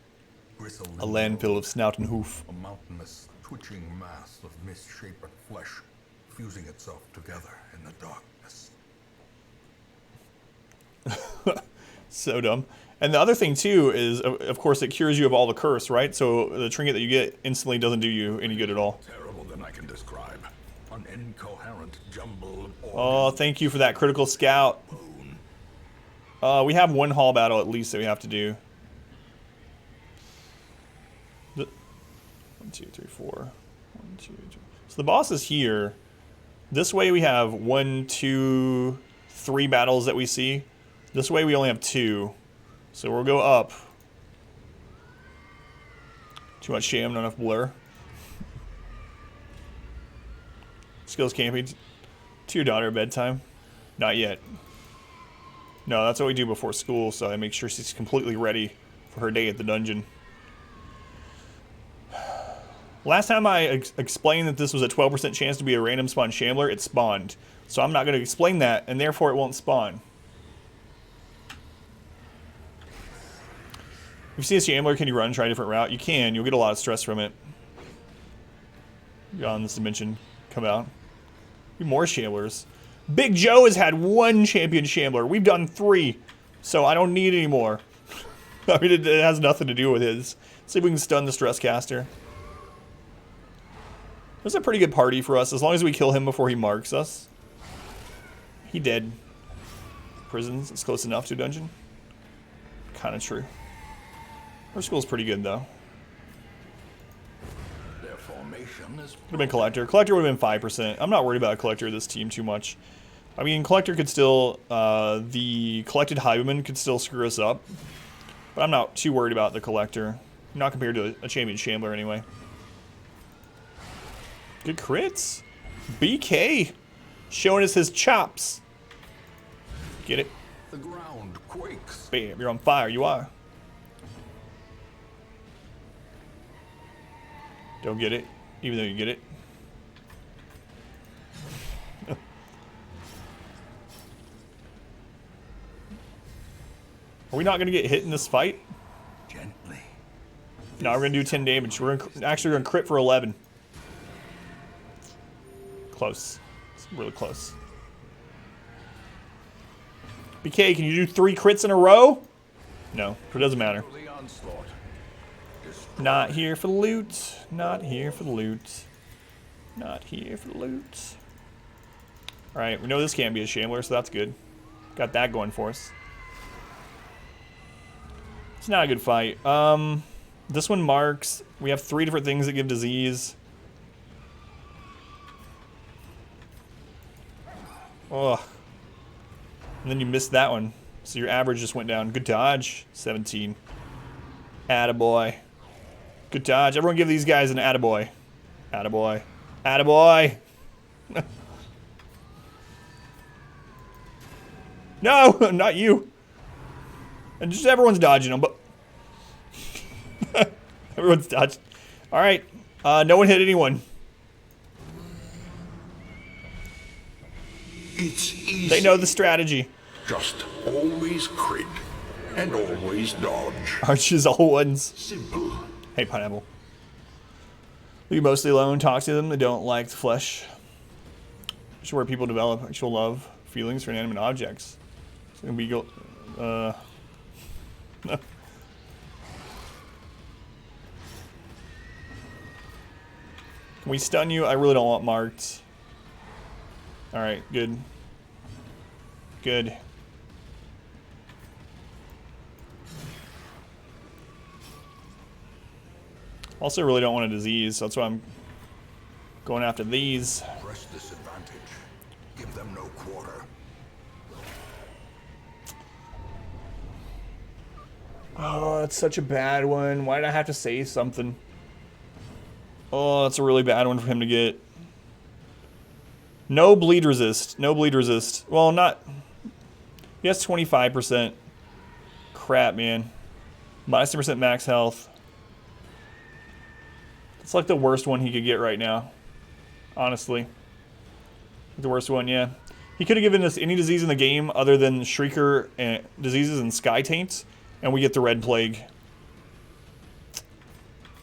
bristle. A landfill of snout and hoof. A mountainous, twitching mass of misshapen flesh, fusing itself together in the darkness. So dumb. And the other thing, too, is, of course, it cures you of all the curse, right? So the trinket that you get instantly doesn't do you any good at all. Terrible than I can describe. An incoherent jumble of Oh, thank you for that critical scout. We have one hall battle at least that we have to do. 1, 2, 3, 4. 1, 2, 3. So the boss is here. This way we have 1, 2, 3 battles that we see. This way we only have 2. So we'll go up. Too much sham, not enough blur. Skills camping. To your daughter at bedtime. Not yet. No, that's what we do before school, so I make sure she's completely ready for her day at the dungeon. Last time I explained that this was a 12% chance to be a random spawn Shambler, it spawned. So I'm not going to explain that, and therefore it won't spawn. If you see a Shambler, can you run and try a different route? You can. You'll get a lot of stress from it. On this dimension, come out. More Shamblers. Big Joe has had 1 champion Shambler. We've done 3, so I don't need any more. I mean, it has nothing to do with his. See if we can stun the stress caster. This is a pretty good party for us, as long as we kill him before he marks us. He dead. Prisons, it's close enough to dungeon. Kind of true. Our school's pretty good, though. Their formation is... Would have been Collector. Collector would have been 5%. I'm not worried about a Collector of this team too much. I mean, Collector could still... the Collected Highwayman could still screw us up. But I'm not too worried about the Collector. Not compared to a champion Shambler, anyway. Good crits. BK. Showing us his chops. Get it? The ground quakes. Bam, you're on fire. You are. Don't get it, even though you get it. Are we not going to get hit in this fight? Gently. No, we're going to do 10 damage. We're actually going to crit for 11. Close. It's really close. BK, can you do 3 crits in a row? No, it doesn't matter. Not here for the loot. Not here for the loot. Not here for the loot. Alright, we know this can't be a Shambler, so that's good. Got that going for us. It's not a good fight. This one marks. We have 3 different things that give disease. Ugh. And then you missed that one. So your average just went down. Good dodge. 17. Attaboy. Good dodge. Everyone give these guys an attaboy. Attaboy. Attaboy. No, not you. And just everyone's dodging them, but... everyone's dodged. Alright. No one hit anyone. It's easy. They know the strategy. Just always crit and always dodge. Arches all ones. Simple. Hey, Pineapple. Leave mostly alone. Talk to them. They don't like the flesh. This is where people develop actual love, feelings for inanimate objects. It's gonna be go. Can we stun you? I really don't want marked. All right, good. Good. Also, really don't want a disease, so that's why I'm going after these. Press this advantage. Give them no quarter. Oh, that's such a bad one. Why did I have to say something? Oh, that's a really bad one for him to get. No bleed resist. No bleed resist. Well, not... He has 25%. Crap, man. Minus 10% max health. It's like the worst one he could get right now. Honestly. The worst one, yeah. He could have given us any disease in the game other than Shrieker and diseases and Sky Taints, and we get the Red Plague.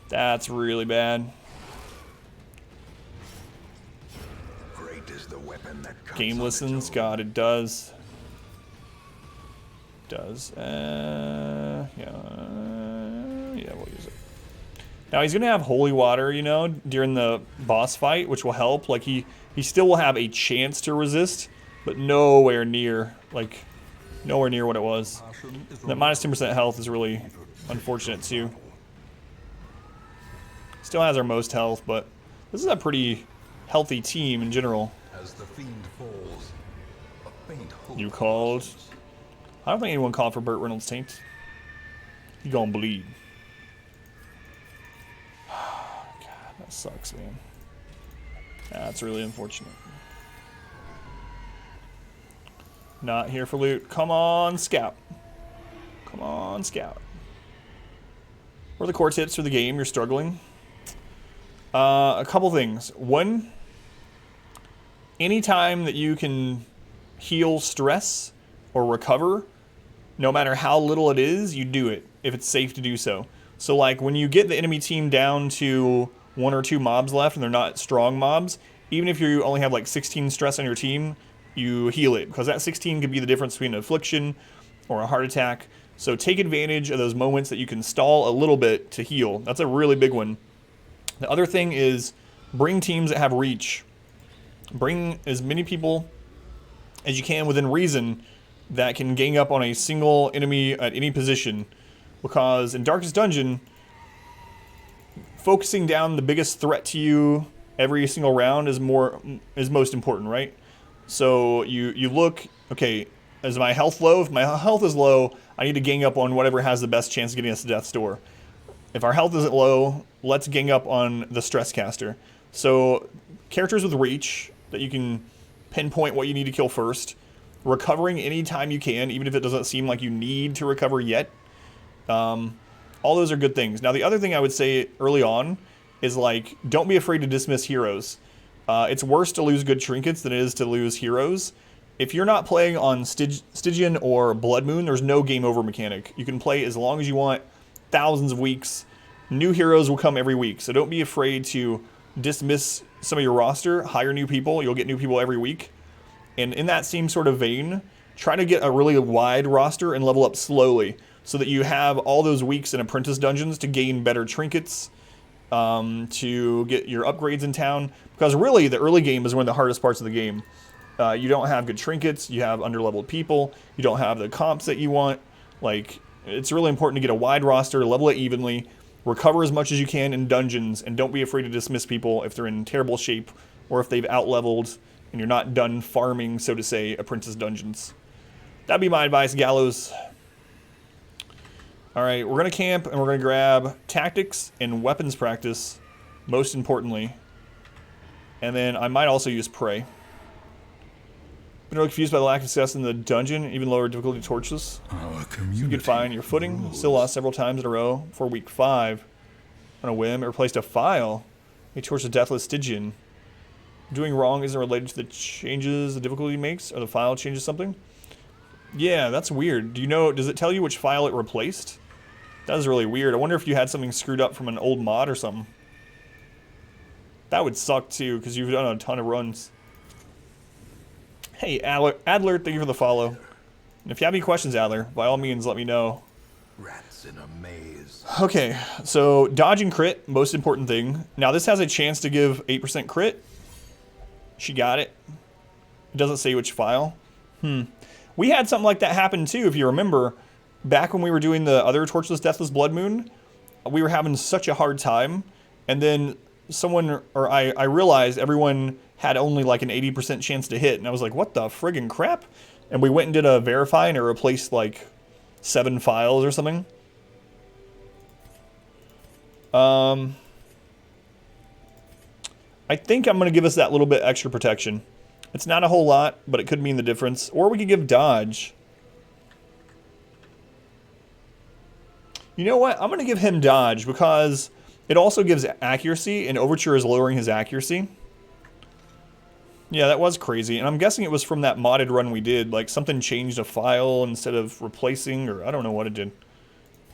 That's really bad. Great is the weapon that cuts Game on listens. its own. God, it does. Does. Yeah, we'll use it. Now he's gonna have holy water, you know, during the boss fight, which will help. Like he still will have a chance to resist, but nowhere near, like, nowhere near what it was. That minus 10% health is really unfortunate too. Still has our most health, but this is a pretty healthy team in general. As the fiend falls, a faint hope. You called. I don't think anyone called for Burt Reynolds' taint. He gonna bleed. God, that sucks, man. That's really unfortunate. Not here for loot. Come on, scout. Come on, scout. What are the core tips for the game? You're struggling. A couple things. One, anytime that you can heal stress or recover, no matter how little it is, you do it if it's safe to do so. So like when you get the enemy team down to 1 or 2 mobs left and they're not strong mobs, even if you only have like 16 stress on your team, you heal it, because that 16 could be the difference between an affliction or a heart attack. So take advantage of those moments that you can stall a little bit to heal. That's a really big one. The other thing is bring teams that have reach. Bring as many people as you can within reason that can gang up on a single enemy at any position, because in Darkest Dungeon, focusing down the biggest threat to you every single round is most important, right? So you look, okay, is my health low? If my health is low, I need to gang up on whatever has the best chance of getting us to death's door. If our health isn't low, let's gang up on the stress caster. So characters with reach that you can pinpoint what you need to kill first. Recovering anytime you can, even if it doesn't seem like you need to recover yet. All those are good things. Now the other thing I would say early on is like, don't be afraid to dismiss heroes. It's worse to lose good trinkets than it is to lose heroes. If you're not playing on Stygian or Bloodmoon, there's no game over mechanic. You can play as long as you want, thousands of weeks. New heroes will come every week, so don't be afraid to dismiss some of your roster, hire new people. You'll get new people every week. And in that same sort of vein, try to get a really wide roster and level up slowly so that you have all those weeks in apprentice dungeons to gain better trinkets, to get your upgrades in town. Because really, the early game is one of the hardest parts of the game. You don't have good trinkets, you have underleveled people, you don't have the comps that you want. Like, it's really important to get a wide roster, level it evenly, recover as much as you can in dungeons, and don't be afraid to dismiss people if they're in terrible shape or if they've out-leveled and you're not done farming, so to say, apprentice dungeons. That'd be my advice, Gallows. Alright, we're going to camp and we're going to grab tactics and weapons practice, most importantly. And then I might also use Prey. Been really confused by the lack of success in the dungeon, even lower difficulty Torchless. You could find your footing. Still lost several times in a row for week 5. On a whim, it replaced a file. A Torchless Deathless Stygian. Doing wrong isn't related to the changes the difficulty makes, or the file changes something? Yeah, that's weird. Do you know, does it tell you which file it replaced? That is really weird. I wonder if you had something screwed up from an old mod or something. That would suck too, because you've done a ton of runs. Hey, Adler, thank you for the follow. And if you have any questions, Adler, by all means, let me know. Rats in a maze. Okay, so dodge and crit, most important thing. Now, this has a chance to give 8% crit. She got it. It doesn't say which file. We had something like that happen too, if you remember. Back when we were doing the other Torchless Deathless Bloodmoon, we were having such a hard time. And then I realized everyone had only like an 80% chance to hit. And I was like, what the friggin' crap? And we went and did a verify and it replaced like 7 files or something. I think I'm going to give us that little bit extra protection. It's not a whole lot, but it could mean the difference. Or we could give dodge. You know what? I'm going to give him dodge because it also gives accuracy, and Overture is lowering his accuracy. Yeah, that was crazy. And I'm guessing it was from that modded run we did. Like, something changed a file instead of replacing, or I don't know what it did.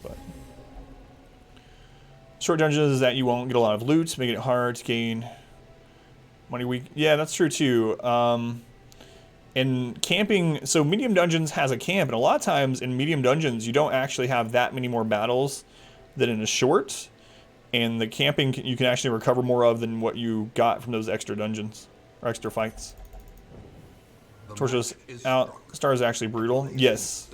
But short dungeons is that you won't get a lot of loot, making it hard to gain money week. Yeah, that's true too. And camping, so medium dungeons has a camp, and a lot of times in medium dungeons, you don't actually have that many more battles than in a short. And the camping, you can actually recover more of than what you got from those extra dungeons, or extra fights. Torchless out, Star is actually brutal. Yes.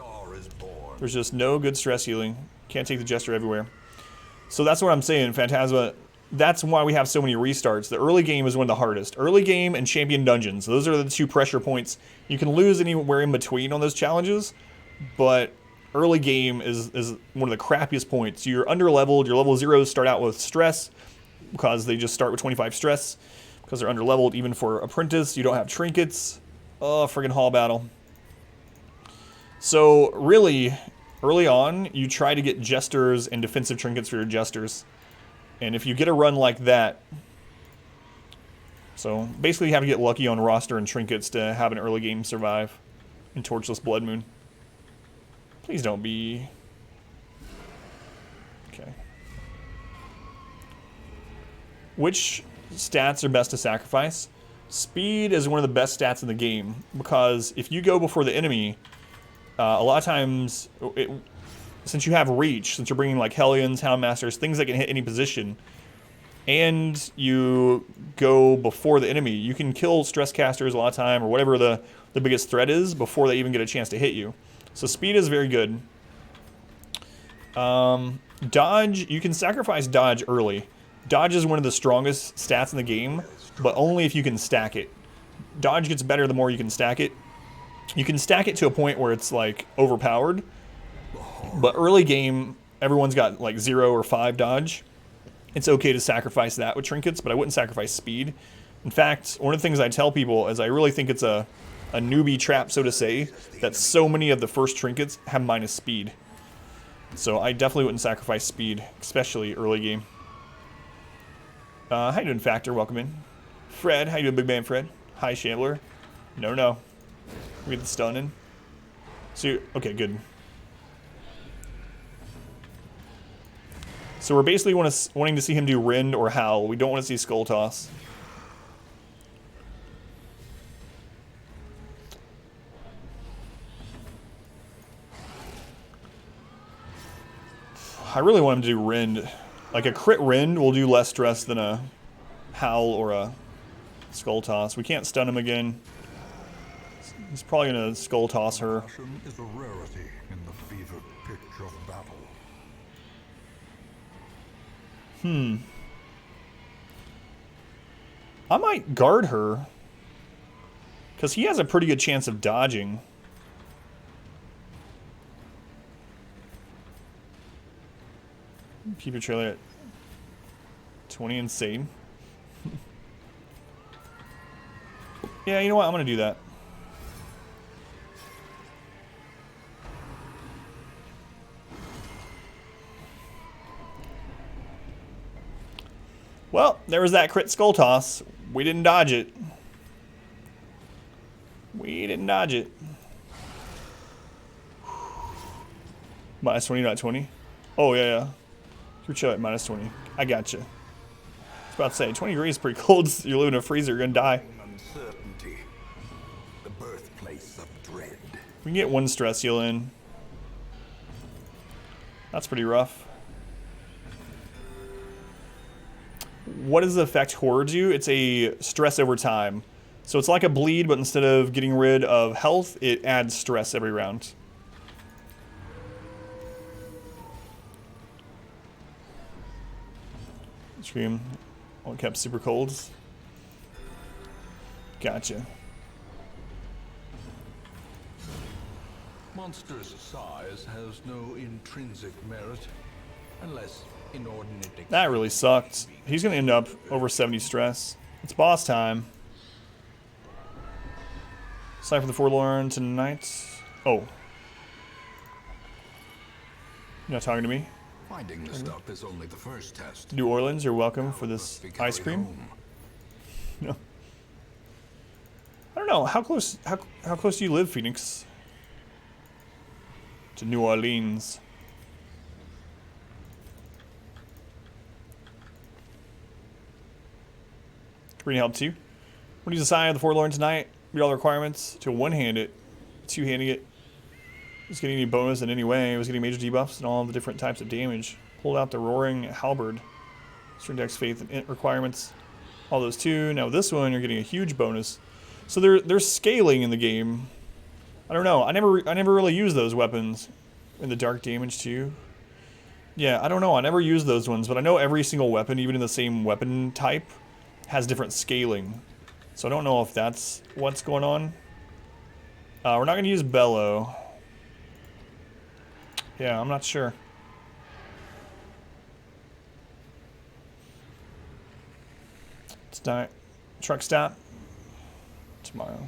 There's just no good stress healing. Can't take the Jester everywhere. So that's what I'm saying. Phantasma that's why we have so many restarts. The early game is one of the hardest. Early game and champion dungeons. Those are the two pressure points. You can lose anywhere in between on those challenges, but early game is one of the crappiest points. You're underleveled. Your level 0s start out with stress because they just start with 25 stress because they're underleveled. Even for apprentice, you don't have trinkets. Oh, friggin' hall battle. So really, early on, you try to get jesters and defensive trinkets for your jesters. And if you get a run like that, so basically you have to get lucky on roster and trinkets to have an early game survive in Torchless Bloodmoon. Please don't be... Okay. Which stats are best to sacrifice? Speed is one of the best stats in the game, because if you go before the enemy, a lot of times, since you have reach, since you're bringing like Hellions, Houndmasters, things that can hit any position, and you go before the enemy, you can kill stress casters a lot of time, or whatever the biggest threat is, before they even get a chance to hit you. So speed is very good. Dodge, you can sacrifice dodge early. Dodge is one of the strongest stats in the game, but only if you can stack it. Dodge gets better the more you can stack it. You can stack it to a point where it's like overpowered, but early game, everyone's got like 0 or 5 dodge. It's okay to sacrifice that with trinkets, but I wouldn't sacrifice speed. In fact, one of the things I tell people is I really think it's a newbie trap, so to say, that so many of the first trinkets have minus speed. So I definitely wouldn't sacrifice speed, especially early game. How you doing, Factor? Welcome in. Fred, how you doing, Big Man Fred? Hi, Shambler. No. We get the stun in. So, okay, good. So we're basically wanting to see him do Rend or Howl. We don't want to see Skull Toss. I really want him to do Rend. Like a crit Rend will do less stress than a Howl or a Skull Toss. We can't stun him again. He's probably going to Skull Toss her. Is a rarity in the fever pitch of battle. I might guard her, because he has a pretty good chance of dodging. Keep your trailer at 20 insane. Yeah, you know what? I'm going to do that. Well, there was that crit Skull Toss. We didn't dodge it. We didn't dodge it. Minus 20, not 20. Oh, yeah. You're chill at minus 20. I got you. I was about to say, 20 degrees is pretty cold. You're living in a freezer, you're going to die. Uncertainty. The birthplace of dread. We can get one stress heal in. That's pretty rough. What does the effect Horror do? It's a stress over time. So it's like a bleed, but instead of getting rid of health, it adds stress every round. Scream. All kept super colds. Gotcha. Monster's size has no intrinsic merit, unless inordinate. That really sucked. He's going to end up over 70 stress. It's boss time. Sign for the Forlorn tonight. Oh. You're not talking to me? Finding the stuff is only the first test. New Orleans, you're welcome for this ice cream. No. I don't know. How close do you live, Phoenix? To New Orleans. Green help too. When you decide the Forlorn tonight, read all the requirements to one-hand it, two-handing it. Was getting any bonus in any way. Was getting major debuffs and all the different types of damage. Pulled out the Roaring Halberd. String Dex, Faith, and Int requirements. All those too. Now this one, you're getting a huge bonus. So they're scaling in the game. I don't know. I never really use those weapons. In the dark damage too. Yeah, I don't know. I never use those ones, but I know every single weapon, even in the same weapon type, has different scaling. So I don't know if that's what's going on. We're not going to use Bellow. Yeah, I'm not sure. It's not truck stop tomorrow.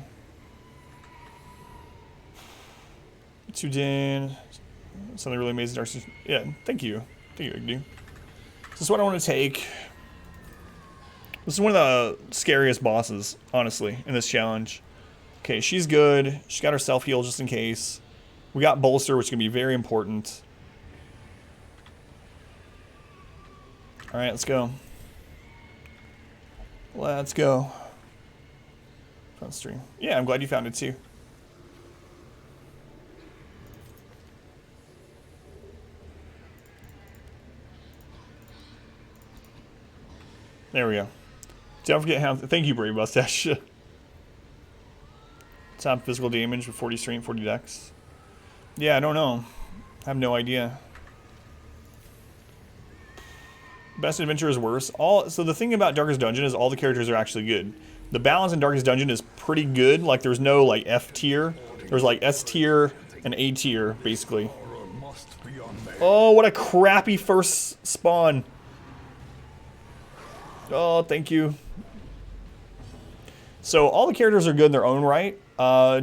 2 din. Something really amazing. Dark. Yeah, thank you. Thank you, Iggy. This is what I want to take. This is one of the scariest bosses, honestly, in this challenge. Okay, she's good. She got her self-heal just in case. We got bolster, which is going to be very important. Alright, let's go. Let's go. Front stream. Yeah, I'm glad you found it too. There we go. Don't forget how... Thank you, Brave Mustache. Top physical damage with 40 strength, 40 dex. Yeah, I don't know. I have no idea. Best adventure is worse. So the thing about Darkest Dungeon is all the characters are actually good. The balance in Darkest Dungeon is pretty good. Like, there's no, like, F tier. There's, like, S tier and A tier, basically. Oh, what a crappy first spawn. Oh, thank you. So all the characters are good in their own right.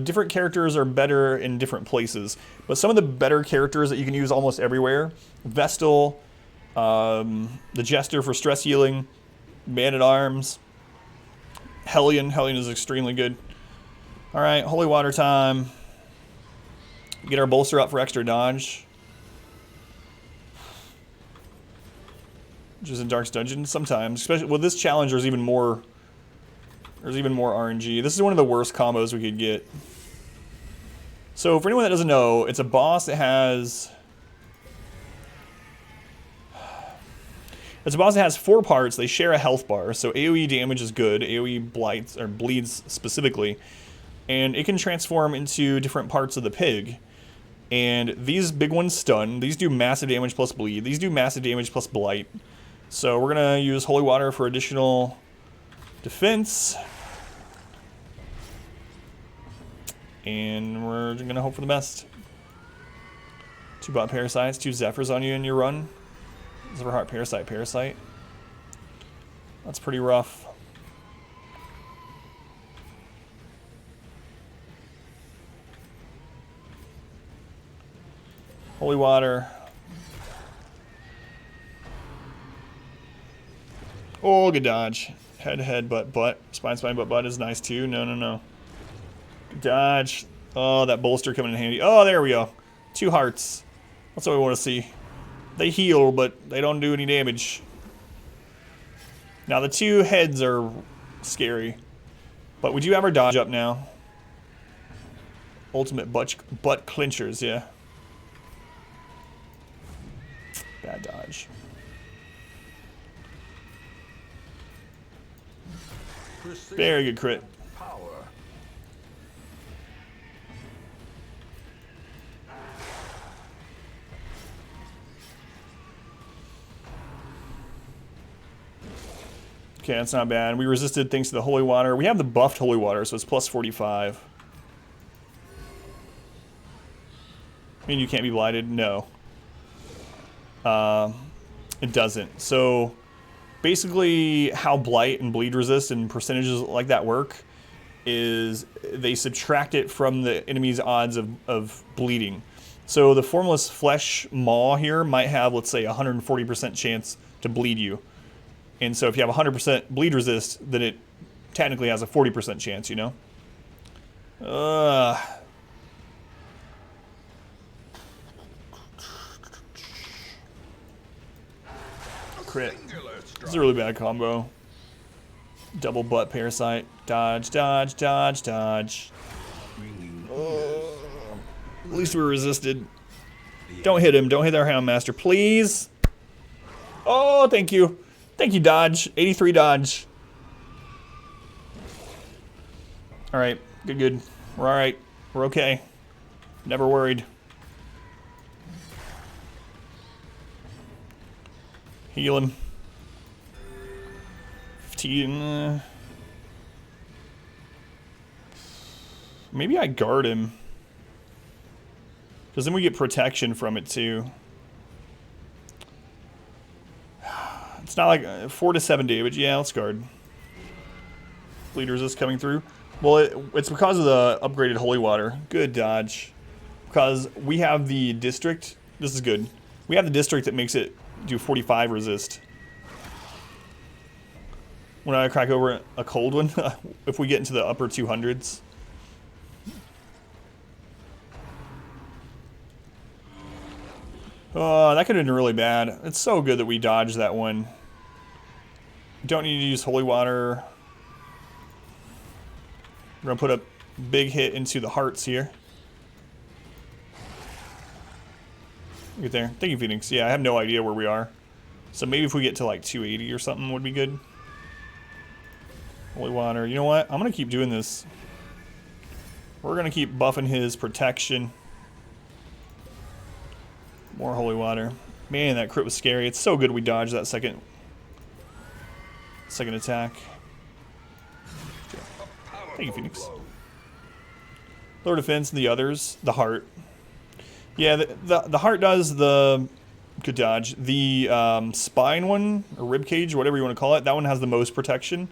Different characters are better in different places. But some of the better characters that you can use almost everywhere. Vestal, the Jester for stress healing, Man-at-Arms, Hellion. Hellion is extremely good. Alright, Holy Water time. Get our bolster up for extra dodge. Which is in Darkest Dungeon sometimes. Especially with this challenge, there's even more RNG. This is one of the worst combos we could get. So for anyone that doesn't know, it's a boss that has... It's a boss that has 4 parts. They share a health bar. So AoE damage is good. AoE blights, or bleeds specifically. And it can transform into different parts of the pig. And these big ones stun. These do massive damage plus bleed. These do massive damage plus blight. So we're going to use Holy Water for additional defense. And we're going to hope for the best. 2 bot parasites, 2 Zephyrs on you in your run. Zephyr Heart Parasite. That's pretty rough. Holy Water. Oh, good dodge. Head, butt. Spine, butt is nice too. No. Good dodge. Oh, that bolster coming in handy. Oh, there we go. 2 hearts. That's what we want to see. They heal, but they don't do any damage. Now, the 2 heads are scary. But we do have our dodge up now. Ultimate butt clinchers, yeah. Bad dodge. Very good crit. Okay, that's not bad. We resisted thanks to the Holy Water. We have the buffed Holy Water, so it's plus 45. I mean, you can't be blighted? No. It doesn't. So, basically, how blight and bleed resist and percentages like that work is they subtract it from the enemy's odds of bleeding. So, the Formless Flesh Maw here might have, let's say, a 140% chance to bleed you. And so if you have 100% bleed resist, then it technically has a 40% chance, you know? Crit. This is a really bad combo. Double butt parasite. Dodge. At least we resisted. Don't hit him. Don't hit our Houndmaster, please. Oh, thank you. Thank you, dodge. 83 dodge. Alright, good. We're alright. We're okay. Never worried. Healing. 15. Maybe I guard him. Because then we get protection from it too. It's not like 4 to 7 damage. Yeah, let's guard. Bleed resist coming through. Well, it's because of the upgraded holy water. Good dodge. Because we have the district. This is good. We have the district that makes it do 45 resist. When I crack over a cold one, if we get into the upper 200s. Oh, that could have been really bad. It's so good that we dodged that one. Don't need to use holy water. We're gonna put a big hit into the hearts here. Get there. Thank you, Phoenix. Yeah, I have no idea where we are. So maybe if we get to like 280 or something would be good. Holy water. You know what? I'm gonna keep doing this. We're gonna keep buffing his protection. More holy water. Man, that crit was scary. It's so good we dodged that second attack. Thank you, Phoenix. Lower defense and the others. The heart. Yeah, the heart does the good dodge. The spine one, or rib cage, or whatever you want to call it, that one has the most protection.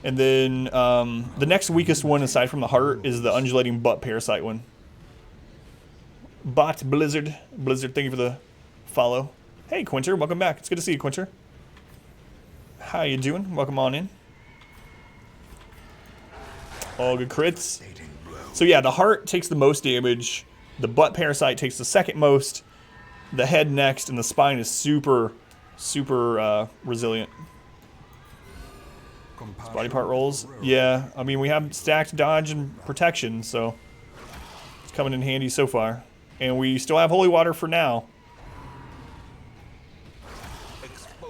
And then the next weakest one aside from the heart is the undulating butt parasite one. Bot Blizzard. Blizzard, thank you for the follow. Hey, Quinter, welcome back. It's good to see you, Quinter. How you doing? Welcome on in. All good crits. So yeah, the heart takes the most damage. The butt parasite takes the second most. The head next, and the spine is super, super resilient. Body part rolls. Yeah, I mean, we have stacked dodge and protection, so it's coming in handy so far. And we still have holy water for now.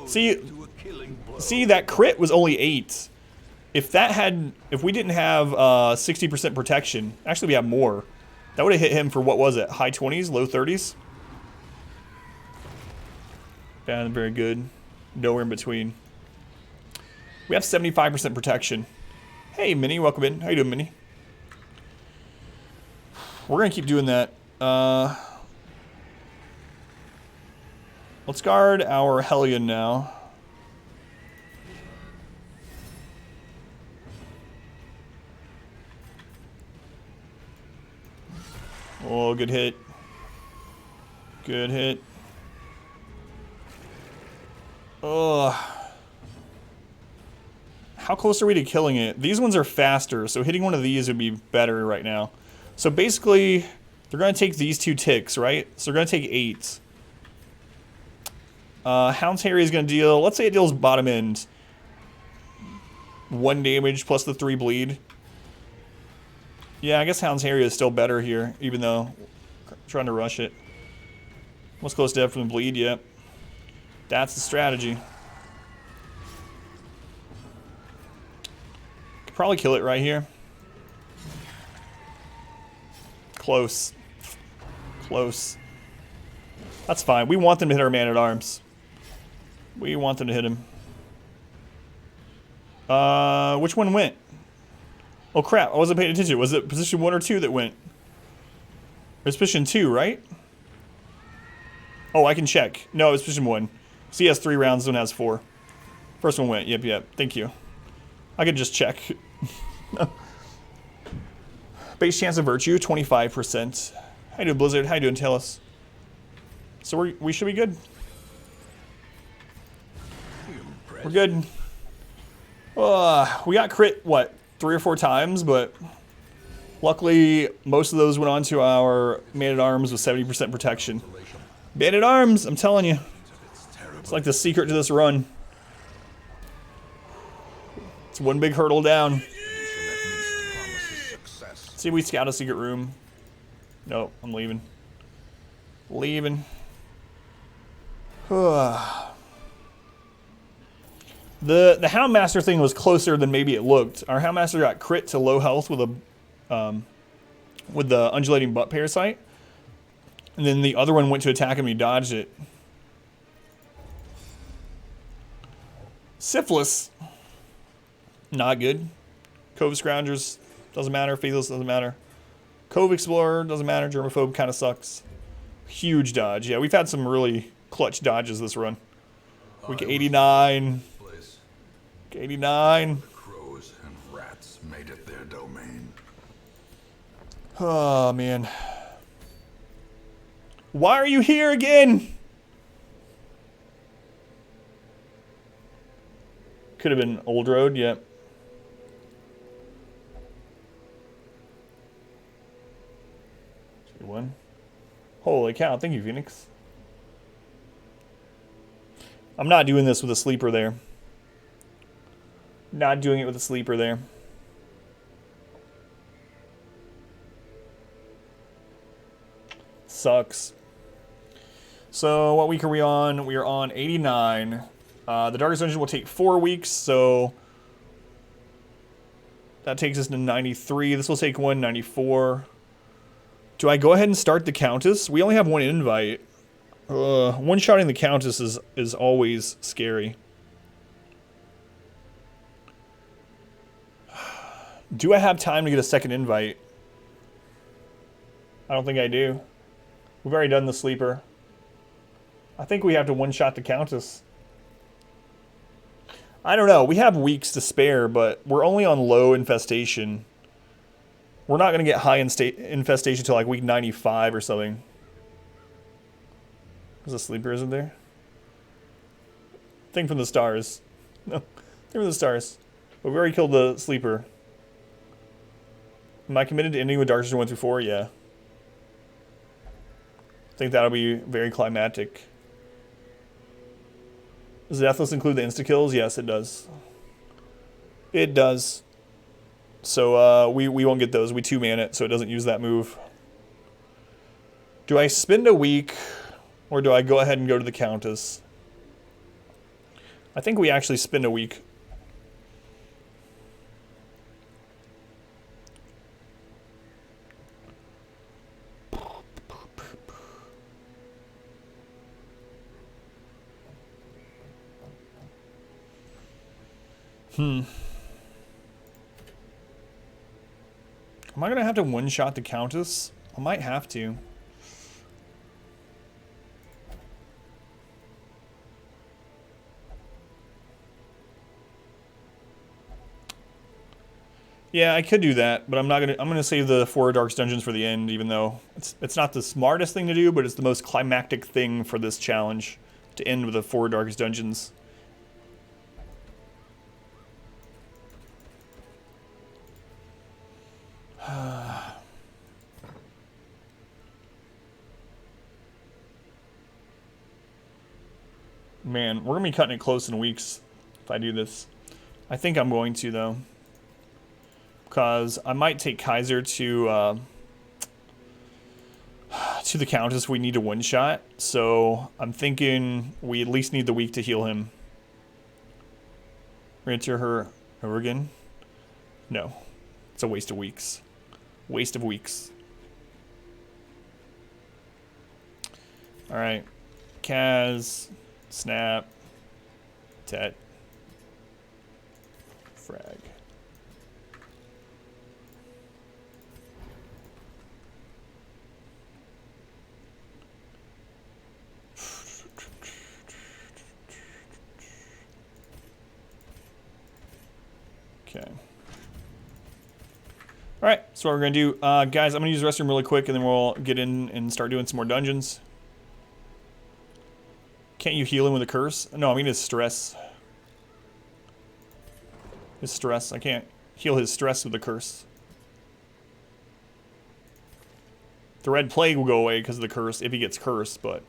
See, that crit was only 8. If we didn't have 60% protection, actually we have more. That would have hit him for, what was it, high 20s, low 30s? Bad, very good. Nowhere in between. We have 75% protection. Hey, Minnie, welcome in. How you doing, Minnie? We're going to keep doing that. Let's guard our Hellion now. Oh, good hit. Good hit. Ugh. How close are we to killing it? These ones are faster, so hitting one of these would be better right now. So basically, they're going to take these 2 ticks, right? So they're going to take 8. Hound's Harry is going to deal, let's say it deals bottom end. 1 damage plus the 3 bleed. Yeah, I guess Hound's Harry is still better here, even though I'm trying to rush it. Most close to death from the bleed, yep. That's the strategy. Could probably kill it right here. Close. Close. That's fine. We want them to hit our man-at-arms. We want them to hit him. Which one went? Oh crap, I wasn't paying attention. Was it position 1 or 2 that went? It was position 2, right? Oh, I can check. No, it was position 1. So he has 3 rounds, this one has 4. First one went. Yep, yep. Thank you. I could just check. Base chance of virtue, 25%. How you doing, Blizzard? How you doing, tell us? So we should be good. We're good. We got crit, what, 3 or 4 times, but luckily most of those went on to our man-at-arms with 70% protection. Man-at-arms, I'm telling you. It's like the secret to this run. It's one big hurdle down. See if we scout a secret room. Nope, I'm leaving. Leaving. The Houndmaster thing was closer than maybe it looked. Our Houndmaster got crit to low health with the undulating butt parasite. And then the other one went to attack him and he dodged it. Syphilis. Not good. Cove Scroungers. Doesn't matter. Faithless doesn't matter. Cove Explorer. Doesn't matter. Germaphobe kind of sucks. Huge dodge. Yeah, we've had some really clutch dodges this run. Week 89. Week 89. Crows and rats made it their domain. Oh, man. Why are you here again? Could have been Old Road, yep. One. Holy cow, thank you, Phoenix. I'm not doing this with a sleeper there. Not doing it with a sleeper there. Sucks. So, what week are we on? We are on 89. The Darkest Dungeon will take 4 weeks, so that takes us to 93. This will take 194. Do I go ahead and start the Countess? We only have one invite. One-shotting the Countess is always scary. Do I have time to get a second invite? I don't think I do. We've already done the sleeper. I think we have to one-shot the Countess. I don't know. We have weeks to spare, but we're only on low infestation. We're not going to get high infestation until like week 95 or something. There's a sleeper, isn't there? Thing from the stars. No, thing from the stars. But we already killed the sleeper. Am I committed to ending with Darkest 1 through 4? Yeah. I think that'll be very climactic. Does Deathless include the insta-kills? Yes, it does. It does. So we won't get those. We 2-man it, so it doesn't use that move. Do I spend a week, or do I go ahead and go to the Countess? I think we actually spend a week. Am I going to have to one-shot the Countess? I might have to. Yeah, I could do that, but I'm not gonna. I'm gonna save the 4 Darkest Dungeons for the end, even though it's not the smartest thing to do, but it's the most climactic thing for this challenge to end with the 4 Darkest Dungeons. Man, we're gonna be cutting it close in weeks if I do this. I think I'm going to, though, because I might take Kaiser to the Countess. We need a one-shot, so I'm thinking we at least need the week to heal him. Enter her again? No, it's a waste of weeks. Waste of weeks. All right, Kaz. Snap. Tet. Frag. Okay. Alright, so what we're going to do, guys, I'm going to use the restroom really quick, and then we'll get in and start doing some more dungeons. Can't you heal him with a curse? No, I mean his stress. His stress. I can't heal his stress with a curse. The red plague will go away because of the curse if he gets cursed, but...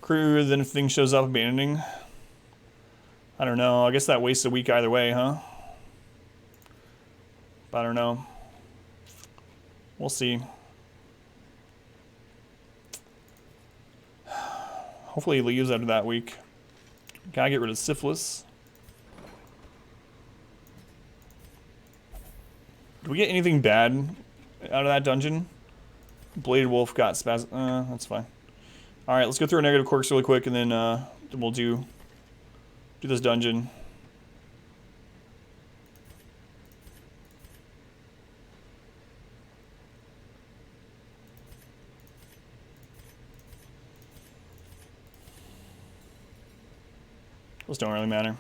Crew, then if thing shows up, abandoning. I don't know. I guess that wastes a week either way, huh? I don't know. We'll see. Hopefully he leaves after that week. Gotta get rid of Syphilis. Do we get anything bad out of that dungeon. Bladed Wolf got spaz. That's fine. All right, let's go through our negative quirks really quick, and then we'll do this dungeon. Those don't really matter.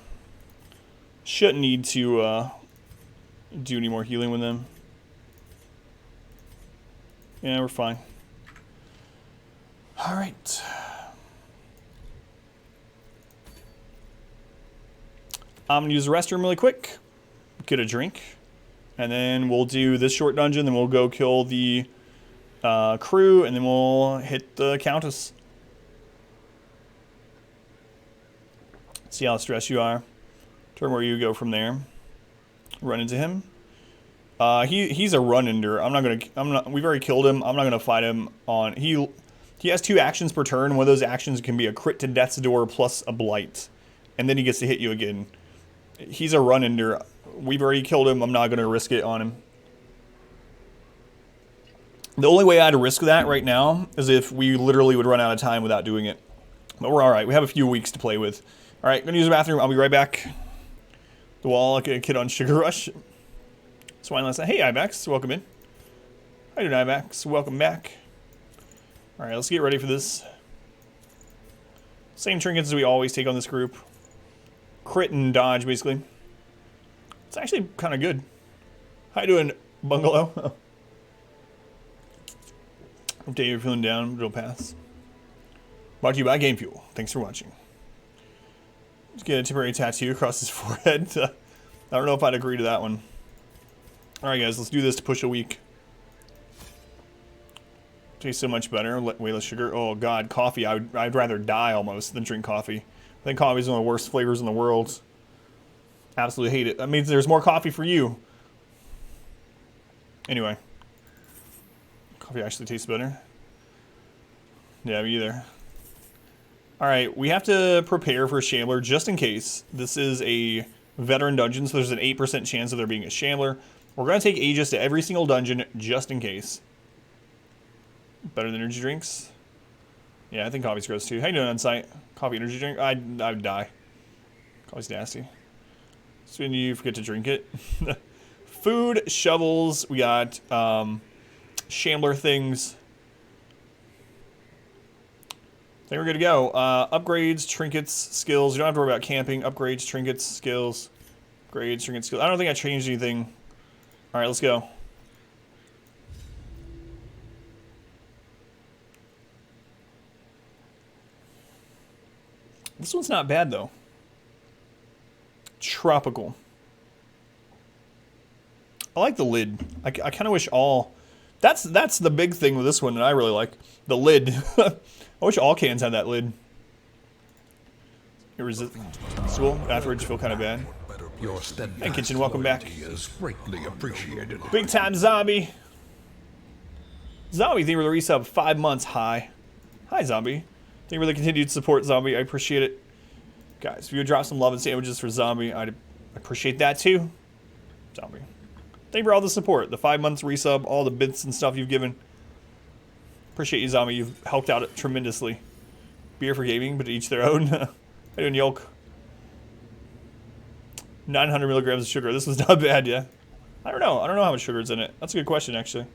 Shouldn't need to do any more healing with them. Yeah, we're fine. All right. I'm gonna use the restroom really quick, get a drink, and then we'll do this short dungeon. Then we'll go kill the crew, and then we'll hit the Countess. See how stressed you are. Turn where you go from there. Run into him. He's a run-ender. We've already killed him. I'm not gonna fight him on. He has 2 actions per turn. One of those actions can be a crit to Death's Door plus a blight, and then he gets to hit you again. He's a run-ender. We've already killed him. I'm not gonna risk it on him. The only way I'd risk that right now is if we literally would run out of time without doing it. But we're all right. We have a few weeks to play with. All right, gonna use the bathroom. I'll be right back. The wall like a kid on Sugar Rush. Swine last night. Hey, Ibex, welcome in. How you doing, Ibex? Welcome back. All right, let's get ready for this. Same trinkets as we always take on this group. Crit and dodge, basically. It's actually kind of good. How you doing, Bungalow? Update, you're feeling down, it'll pass. Brought to you by Game Fuel. Thanks for watching. Just get a temporary tattoo across his forehead. I don't know if I'd agree to that one. Alright guys, let's do this to push a week. Tastes so much better, way less sugar. Oh god, coffee. I'd rather die almost than drink coffee. I think coffee is one of the worst flavors in the world. Absolutely hate it. That means there's more coffee for you. Anyway. Coffee actually tastes better. Yeah, me either. Alright, we have to prepare for a Shambler just in case. This is a veteran dungeon, so there's an 8% chance of there being a Shambler. We're going to take Aegis to every single dungeon just in case. Better than energy drinks? Yeah, I think coffee's gross too. How you doing on site? Coffee energy drink? I'd die. Coffee's nasty. So when you forget to drink it. Food, shovels, we got Shambler things. I think we're good to go. Upgrades, trinkets, skills. You don't have to worry about camping. Upgrades, trinkets, skills. Upgrades, trinkets, skills. I don't think I changed anything. Alright, let's go. This one's not bad, though. Tropical. I like the lid. I kind of wish all... That's the big thing with this one that I really like. The lid. I wish all cans had that lid. Irresistible. Afterwards, you feel kind of bad. Your Hey, Kitchen, welcome back. is greatly appreciated. Big time Zombie. Zombie, thank you for the resub. 5 months. Hi. Hi, Zombie. Thank you for the continued support, Zombie. I appreciate it. Guys, if you would drop some love and sandwiches for Zombie, I'd appreciate that too. Zombie. Thank you for all the support. The 5 months resub, all the bits and stuff you've given. Appreciate you, Zombie. You've helped out tremendously. Beer for gaming, but each their own. How you doing, Yolk? 900 milligrams of sugar. This was not bad, yeah. I don't know. I don't know how much sugar is in it. That's a good question, actually.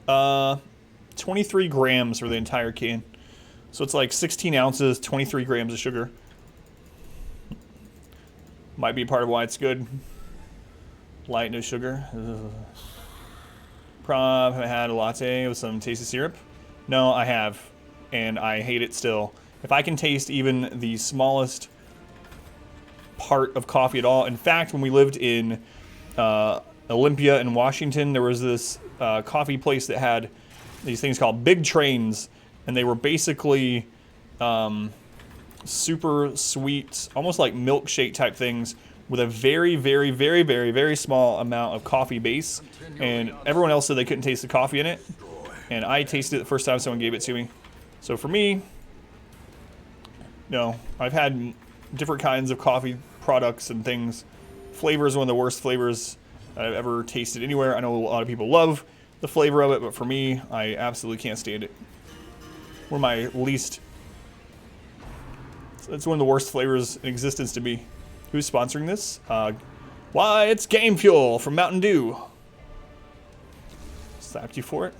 Uh, 23 grams for the entire can. So it's like 16 ounces, 23 grams of sugar. Might be part of why it's good. Light, no sugar. Have I had a latte with some tasty syrup? No, I have. And I hate it still. If I can taste even the smallest part of coffee at all. In fact, when we lived in Olympia in Washington, there was this coffee place that had these things called big trains. And they were basically super sweet, almost like milkshake type things with a very, very, very, very, very small amount of coffee base. And everyone else said they couldn't taste the coffee in it. And I tasted it the first time someone gave it to me. So for me, no, I've had different kinds of coffee products and things. flavor is one of the worst flavors that I've ever tasted anywhere. I know a lot of people love the flavor of it, but for me, I absolutely can't stand it. One of my least... It's one of the worst flavors in existence to me. Who's sponsoring this? Why, it's Game Fuel from Mountain Dew. Slapped you for it.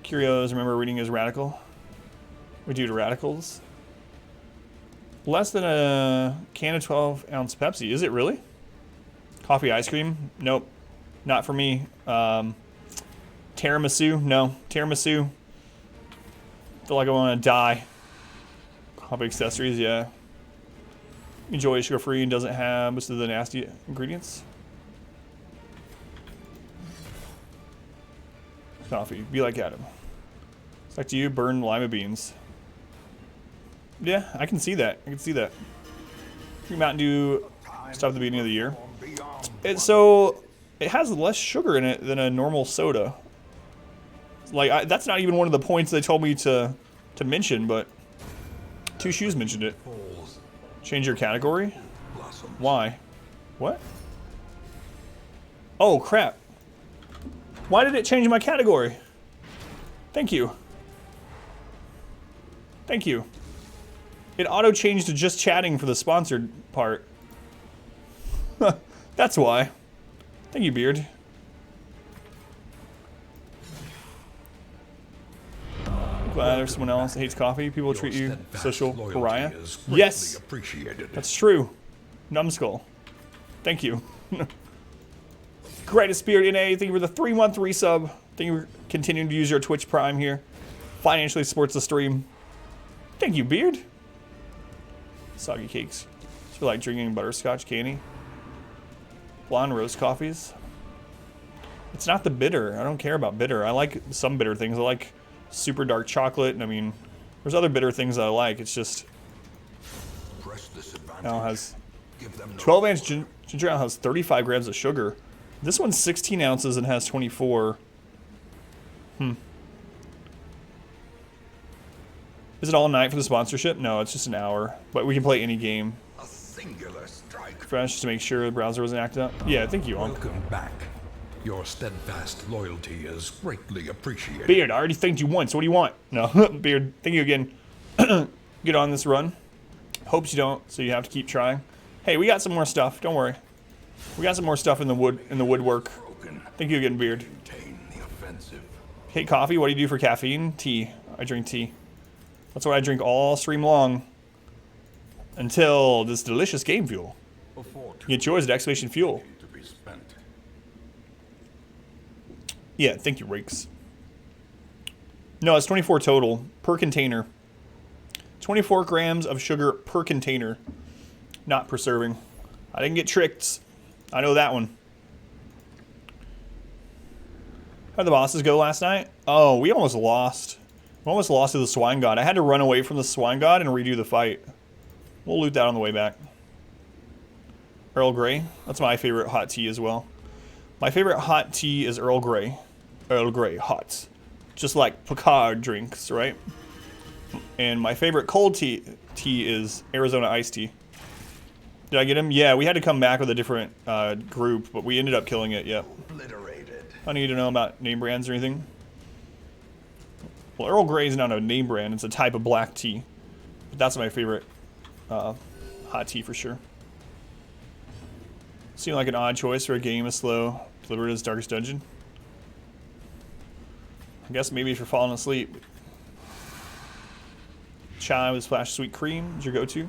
Curios, remember reading his radical? We do to radicals. Less than a can of 12-ounce Pepsi. Is it really? Coffee ice cream? Nope. Not for me. Tiramisu? No. Tiramisu. Feel like I want to die. Coffee accessories? Yeah. Enjoy sugar-free and doesn't have most of the nasty ingredients. Coffee. Be like Adam. It's like to you, burn lima beans. Yeah, I can see that. I can see that. Mountain Dew stuff at the beginning of the year. So it has less sugar in it than a normal soda. Like that's not even one of the points they told me to mention, but Two Shoes mentioned it. Change your category? Why? What? Oh crap. Why did it change my category? Thank you. Thank you. It auto-changed to just chatting for the sponsored part. That's why. Thank you, Beard. Glad there's someone else that hates coffee. People treat you social pariah. Yes, that's true. Numbskull. Thank you. Greatest Spirit NA, thank you for the 3-month resub. Thank you for continuing to use your Twitch Prime here. Financially supports the stream. Thank you, Beard. Soggy cakes. Just feel like drinking butterscotch candy. Blonde roast coffees. It's not the bitter. I don't care about bitter. I like some bitter things. I like super dark chocolate, and I mean, there's other bitter things that I like. It's just now it has 12-ounce ginger ale has 35 grams of sugar. This one's 16 ounces and has 24. Is it all night for the sponsorship? No, it's just an hour. But we can play any game. A singular strike. Fresh, just to make sure the browser wasn't acting up. Yeah, thank you, Onk. Welcome back. Your steadfast loyalty is greatly appreciated. Beard, I already thanked you once. What do you want? No, Beard, thank you again. Get on this run. Hopes you don't, so you have to keep trying. Hey, we got some more stuff. Don't worry. We got some more stuff in the woodwork. Thank you again, Beard. Hate coffee. What do you do for caffeine? Tea. I drink tea. That's what I drink all stream long. Until this delicious Game Fuel. Get yours at Exclamation Fuel. Yeah, thank you, Rakes. No, it's 24 total per container. 24 grams of sugar per container. Not per serving. I didn't get tricked. I know that one. How'd the bosses go last night? Oh, we almost lost. We almost lost to the Swine God. I had to run away from the Swine God and redo the fight. We'll loot that on the way back. Earl Grey. That's my favorite hot tea as well. My favorite hot tea is Earl Grey. Earl Grey hot. Just like Picard drinks, right? And my favorite cold tea is Arizona iced tea. Did I get him? Yeah, we had to come back with a different group, but we ended up killing it, yep. I need to know about name brands or anything. Well, Earl Grey is not a name brand. It's a type of black tea. But that's my favorite hot tea for sure. Seemed like an odd choice for a game as slow delivered as Darkest Dungeon. I guess maybe if you're falling asleep. Chai with splash sweet cream is your go-to.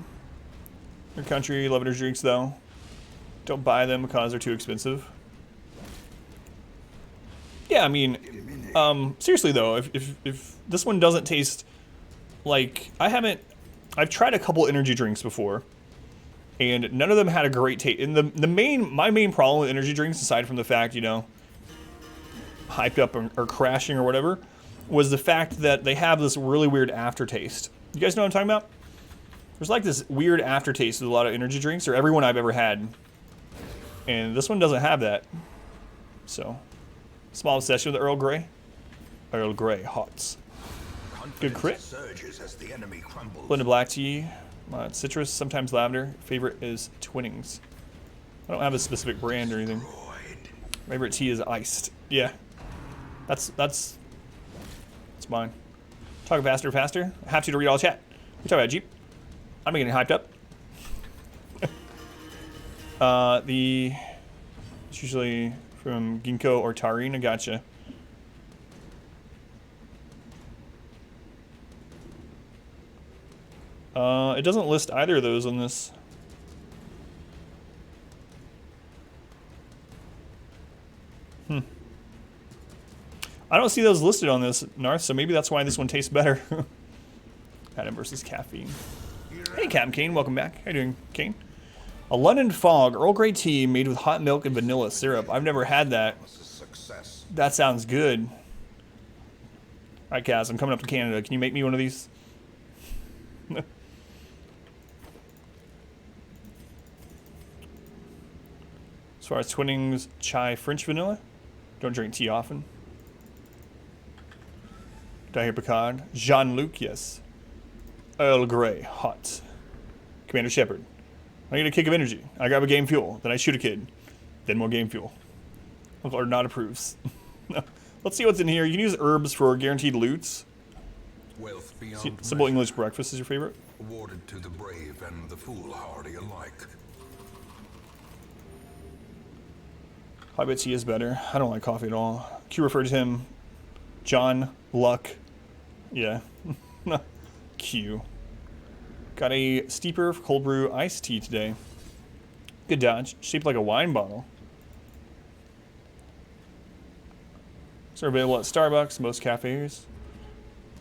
Your country, Levanor's drinks though. Don't buy them because they're too expensive. Yeah, I mean, seriously though, if this one doesn't taste like, I've tried a couple energy drinks before, and none of them had a great taste. And my main problem with energy drinks, aside from the fact, you know, hyped up or crashing or whatever, was the fact that they have this really weird aftertaste. You guys know what I'm talking about? There's like this weird aftertaste with a lot of energy drinks, or every one I've ever had. And this one doesn't have that. So, small obsession with Earl Grey. Earl Grey hots. Good crit. Blended black tea. Citrus, sometimes lavender. Favorite is Twinnings. I don't have a specific brand or anything. My favorite tea is iced. Yeah. That's mine. Talk faster, faster. I have to read all the chat. We talk about Jeep. I'm getting hyped up. It's usually from Ginkgo or Taurine. I gotcha. It doesn't list either of those on this. I don't see those listed on this, Narth, so maybe that's why this one tastes better. Adam versus caffeine. Hey, Captain Kane, welcome back. How you doing, Kane? A London Fog Earl Grey tea made with hot milk and vanilla syrup. I've never had that. That sounds good. All right, Kaz, I'm coming up to Canada. Can you make me one of these? As far as Twinings, chai, French vanilla. Don't drink tea often. Did I hear Picard? Jean-Luc, yes. Earl Grey, hot. Commander Shepard. I need a kick of energy. I grab a game fuel. Then I shoot a kid. Then more game fuel. Or not approves. Let's see what's in here. You can use herbs for guaranteed loots. Wealth beyond Simple English breakfast is your favorite? awarded to the brave and the foolhardy alike. I bet tea is better. I don't like coffee at all. Q referred to him. John Luck. Yeah. Q. Got a steeper cold brew iced tea today. Good dodge. Shaped like a wine bottle. These are available at Starbucks, most cafes.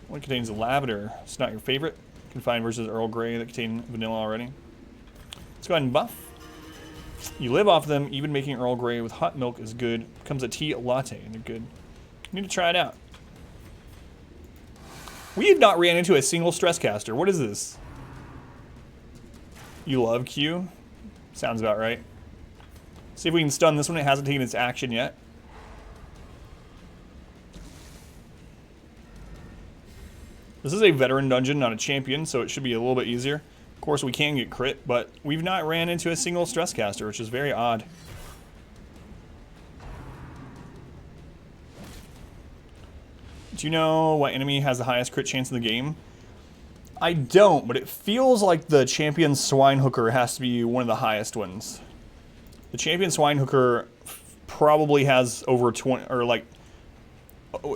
One contains lavender. It's not your favorite. You can find versus Earl Grey that contain vanilla already. Let's go ahead and buff. You live off them. Even making Earl Grey with hot milk is good. Becomes a tea latte, and they're good. You need to try it out. We have not ran into a single stress caster. What is this? You love Q? Sounds about right. See if we can stun this one. It hasn't taken its action yet. This is a veteran dungeon, not a champion, so it should be a little bit easier. Of course, we can get crit, but we've not ran into a single stress caster, which is very odd. Do you know what enemy has the highest crit chance in the game? I don't, but it feels like the champion Swinehooker has to be one of the highest ones. The champion Swinehooker probably has over 20, or like,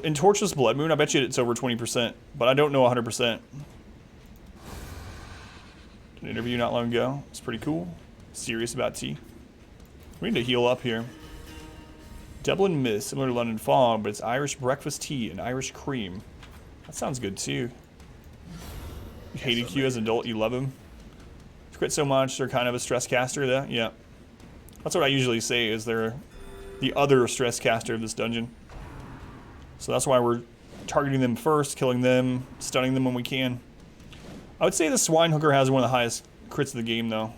in Torchless Bloodmoon, I bet you it's over 20%, but I don't know 100%. An interview not long ago. It's pretty cool. Serious about tea. We need to heal up here. Dublin Mist, similar to London Fog, but it's Irish breakfast tea and Irish cream. That sounds good too. You hated Q as an adult, you love him. Crit so much, they're kind of a stress caster, though. Yeah. That's what I usually say, is they're the other stress caster of this dungeon. So that's why we're targeting them first, killing them, stunning them when we can. I would say the Swinehooker has one of the highest crits of the game, though.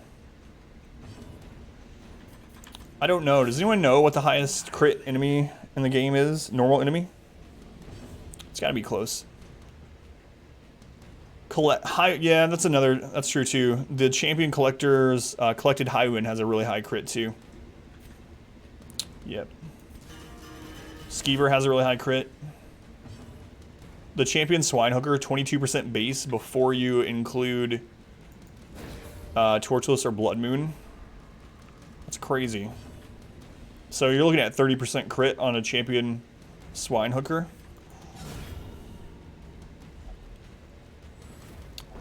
I don't know. Does anyone know what the highest crit enemy in the game is? Normal enemy? It's got to be close. Yeah, that's another. That's true too. The champion collector's collected Highwind has a really high crit too. Yep. Skeever has a really high crit. The champion Swinehooker, 22% base before you include Torchless or Bloodmoon. That's crazy. So you're looking at 30% crit on a champion Swinehooker.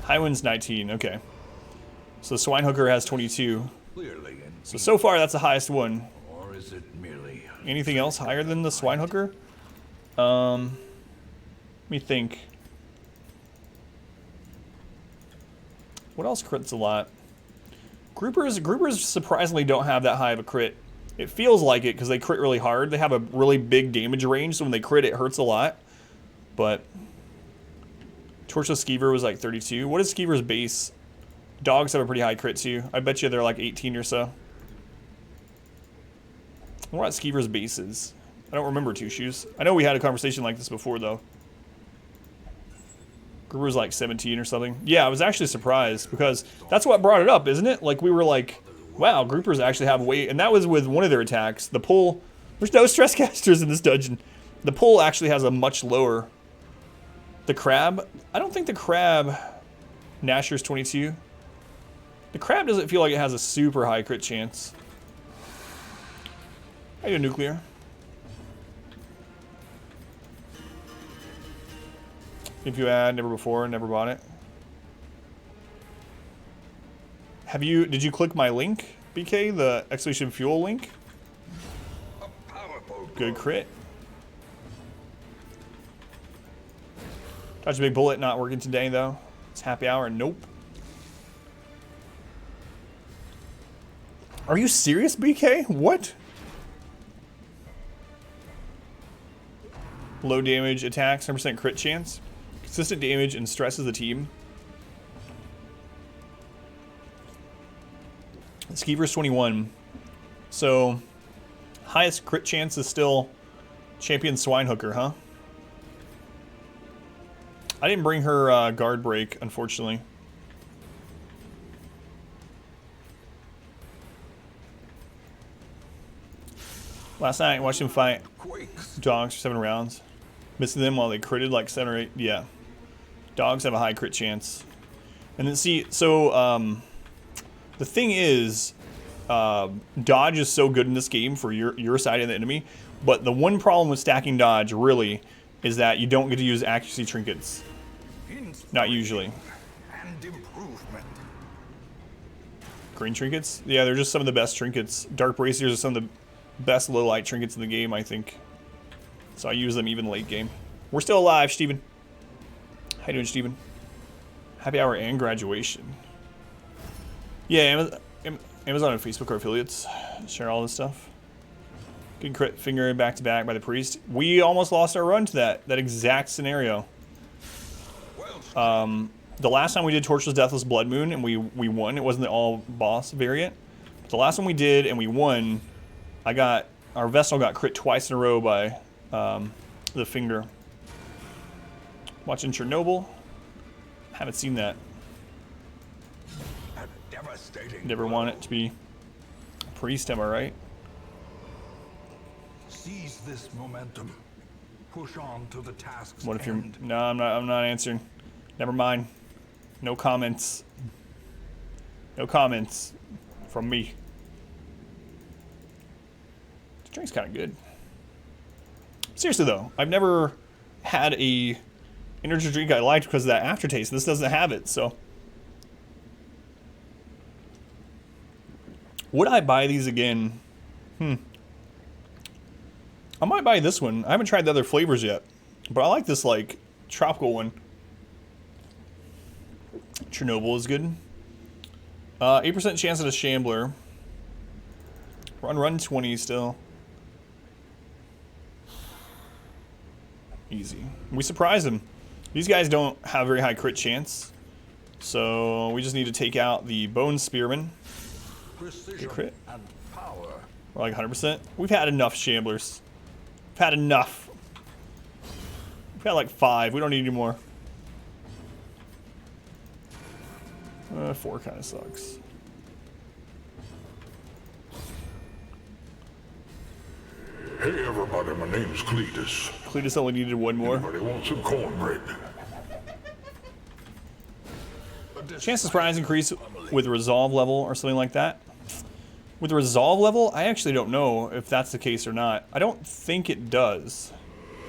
Highwind's 19, okay. So Swinehooker has 22. So far that's the highest one. Or is it merely Anything else higher than the Swinehooker? Let me think. What else crits a lot? Groupers surprisingly don't have that high of a crit. It feels like it because they crit really hard. They have a really big damage range, so when they crit it hurts a lot. But Torchless Skeever was like 32. What is Skeever's base? Dogs have a pretty high crit too. I bet you they're like 18 or so. What about Skeever's bases? I don't remember Two Shoes. I know we had a conversation like this before though. Grouper's was like 17 or something. Yeah, I was actually surprised because that's what brought it up, isn't it? Like we were like, Wow, groupers actually have weight, and that was with one of their attacks. The pull, there's no stress casters in this dungeon. The pull actually has a much lower. The crab, I don't think the crab, Nasher's 22. The crab doesn't feel like it has a super high crit chance. How you doing, Nuclear? If you had never before, never bought it. Did you click my link, BK? The Expedition Fuel link? Good crit. Dodge a big bullet, not working today though. It's happy hour, nope. Are you serious, BK? What? Low damage attacks, 100% crit chance. Consistent damage and stresses the team. Skeever's 21. So, highest crit chance is still Champion Swinehooker, huh? I didn't bring her guard break, unfortunately. Last night, I watched him fight dogs for 7 rounds. Missing them while they critted like 7 or 8. Yeah. Dogs have a high crit chance. And then see, so, the thing is, dodge is so good in this game for your side of the enemy, but the one problem with stacking dodge, really, is that you don't get to use accuracy trinkets. Not usually. And improvement. Green trinkets? Yeah, they're just some of the best trinkets. Dark bracers are some of the best low light trinkets in the game, I think. So I use them even late game. We're still alive, Steven. How you doing, Steven? Happy hour and graduation. Yeah, Amazon and Facebook are affiliates. Share all this stuff. Good crit finger back to back by the priest. We almost lost our run to that exact scenario. The last time we did Torchless Deathless Bloodmoon and we won. It wasn't the all boss variant. But the last one we did and we won, our vessel got crit twice in a row by the finger. Watching Chernobyl. Haven't seen that. Never want it to be a priest, am I right? Seize this momentum. Push on to the task's What if you're... end. No, I'm not answering. Never mind. No comments. No comments from me. This drink's kind of good. Seriously though, I've never had a energy drink I liked because of that aftertaste. This doesn't have it, so... Would I buy these again? I might buy this one. I haven't tried the other flavors yet. But I like this, like, tropical one. Chernobyl is good. 8% chance at a Shambler. Run 20 still. Easy. We surprised them. These guys don't have very high crit chance. So we just need to take out the Bone Spearman. Good crit. And power. We're like 100%. We've had enough Shamblers. We've had enough. We've had like 5. We don't need any more. 4 kind of sucks. Hey everybody, my name's Cletus. Cletus only needed 1 more. Anybody want some cornbread? Chance of surprise increase with resolve level or something like that. With the resolve level, I actually don't know if that's the case or not. I don't think it does.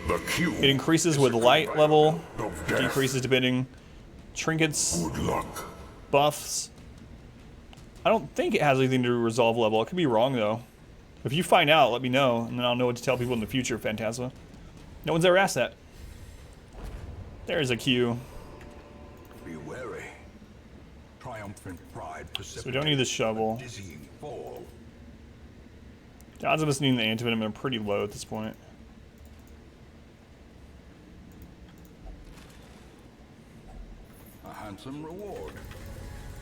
The Q. It increases with light level, of death. decreases depending. Trinkets, Good luck. buffs. I don't think it has anything to do with resolve level. I could be wrong though. If you find out, let me know, and then I'll know what to tell people in the future, Phantasma. No one's ever asked that. There's a Q. Be wary. Triumphant pride. So we don't need the shovel. Dizzying fall. The odds of us needing the antivenom are pretty low at this point. A handsome reward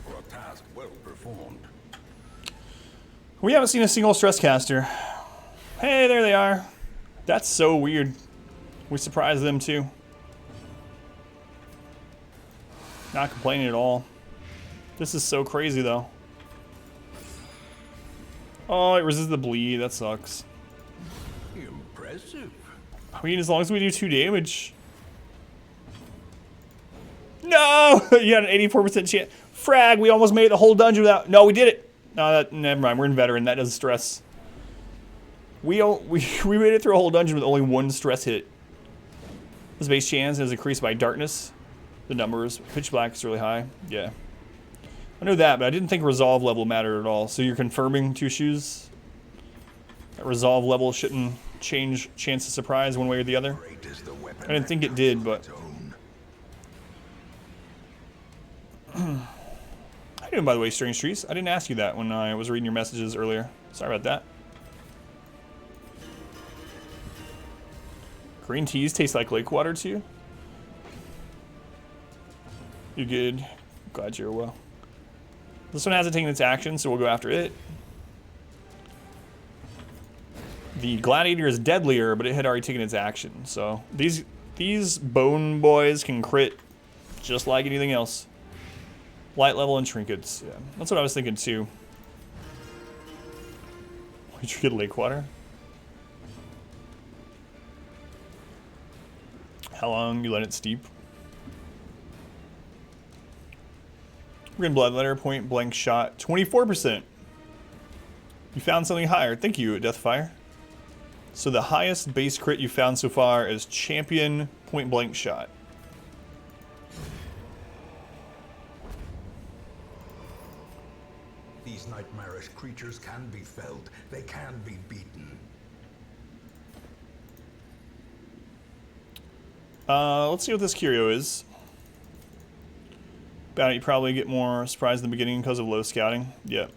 for a task well performed. We haven't seen a single stress caster. Hey, there they are. That's so weird. We surprised them too. Not complaining at all. This is so crazy though. Oh, it resists the bleed. That sucks. Impressive. I mean, as long as we do 2 damage. No! You had an 84% chance. Frag, we almost made the whole dungeon without... No, we did it. No, never mind. We're in veteran. That doesn't stress. We made it through a whole dungeon with only 1 stress hit. This base chance is increased by darkness. The numbers. Pitch black is really high. Yeah. I know that, but I didn't think resolve level mattered at all. So you're confirming 2 shoes? That resolve level shouldn't change chance of surprise one way or the other? I didn't think it did, but... How you doing, by the way, Strange Trees? I didn't ask you that when I was reading your messages earlier. Sorry about that. Green teas taste like lake water to you? You good? Glad you're well. This one hasn't taken its action, so we'll go after it. The Gladiator is deadlier, but it had already taken its action. So these bone boys can crit just like anything else. Light level and trinkets. Yeah, that's what I was thinking too. We treat lake water. How long you let it steep? Green Bloodletter, point blank shot, 24%. You found something higher. Thank you, Deathfire. So the highest base crit you found so far is champion point blank shot. These nightmarish creatures can be felled. They can be beaten. Let's see what this curio is. Bounty probably get more surprised in the beginning because of low scouting. Yep.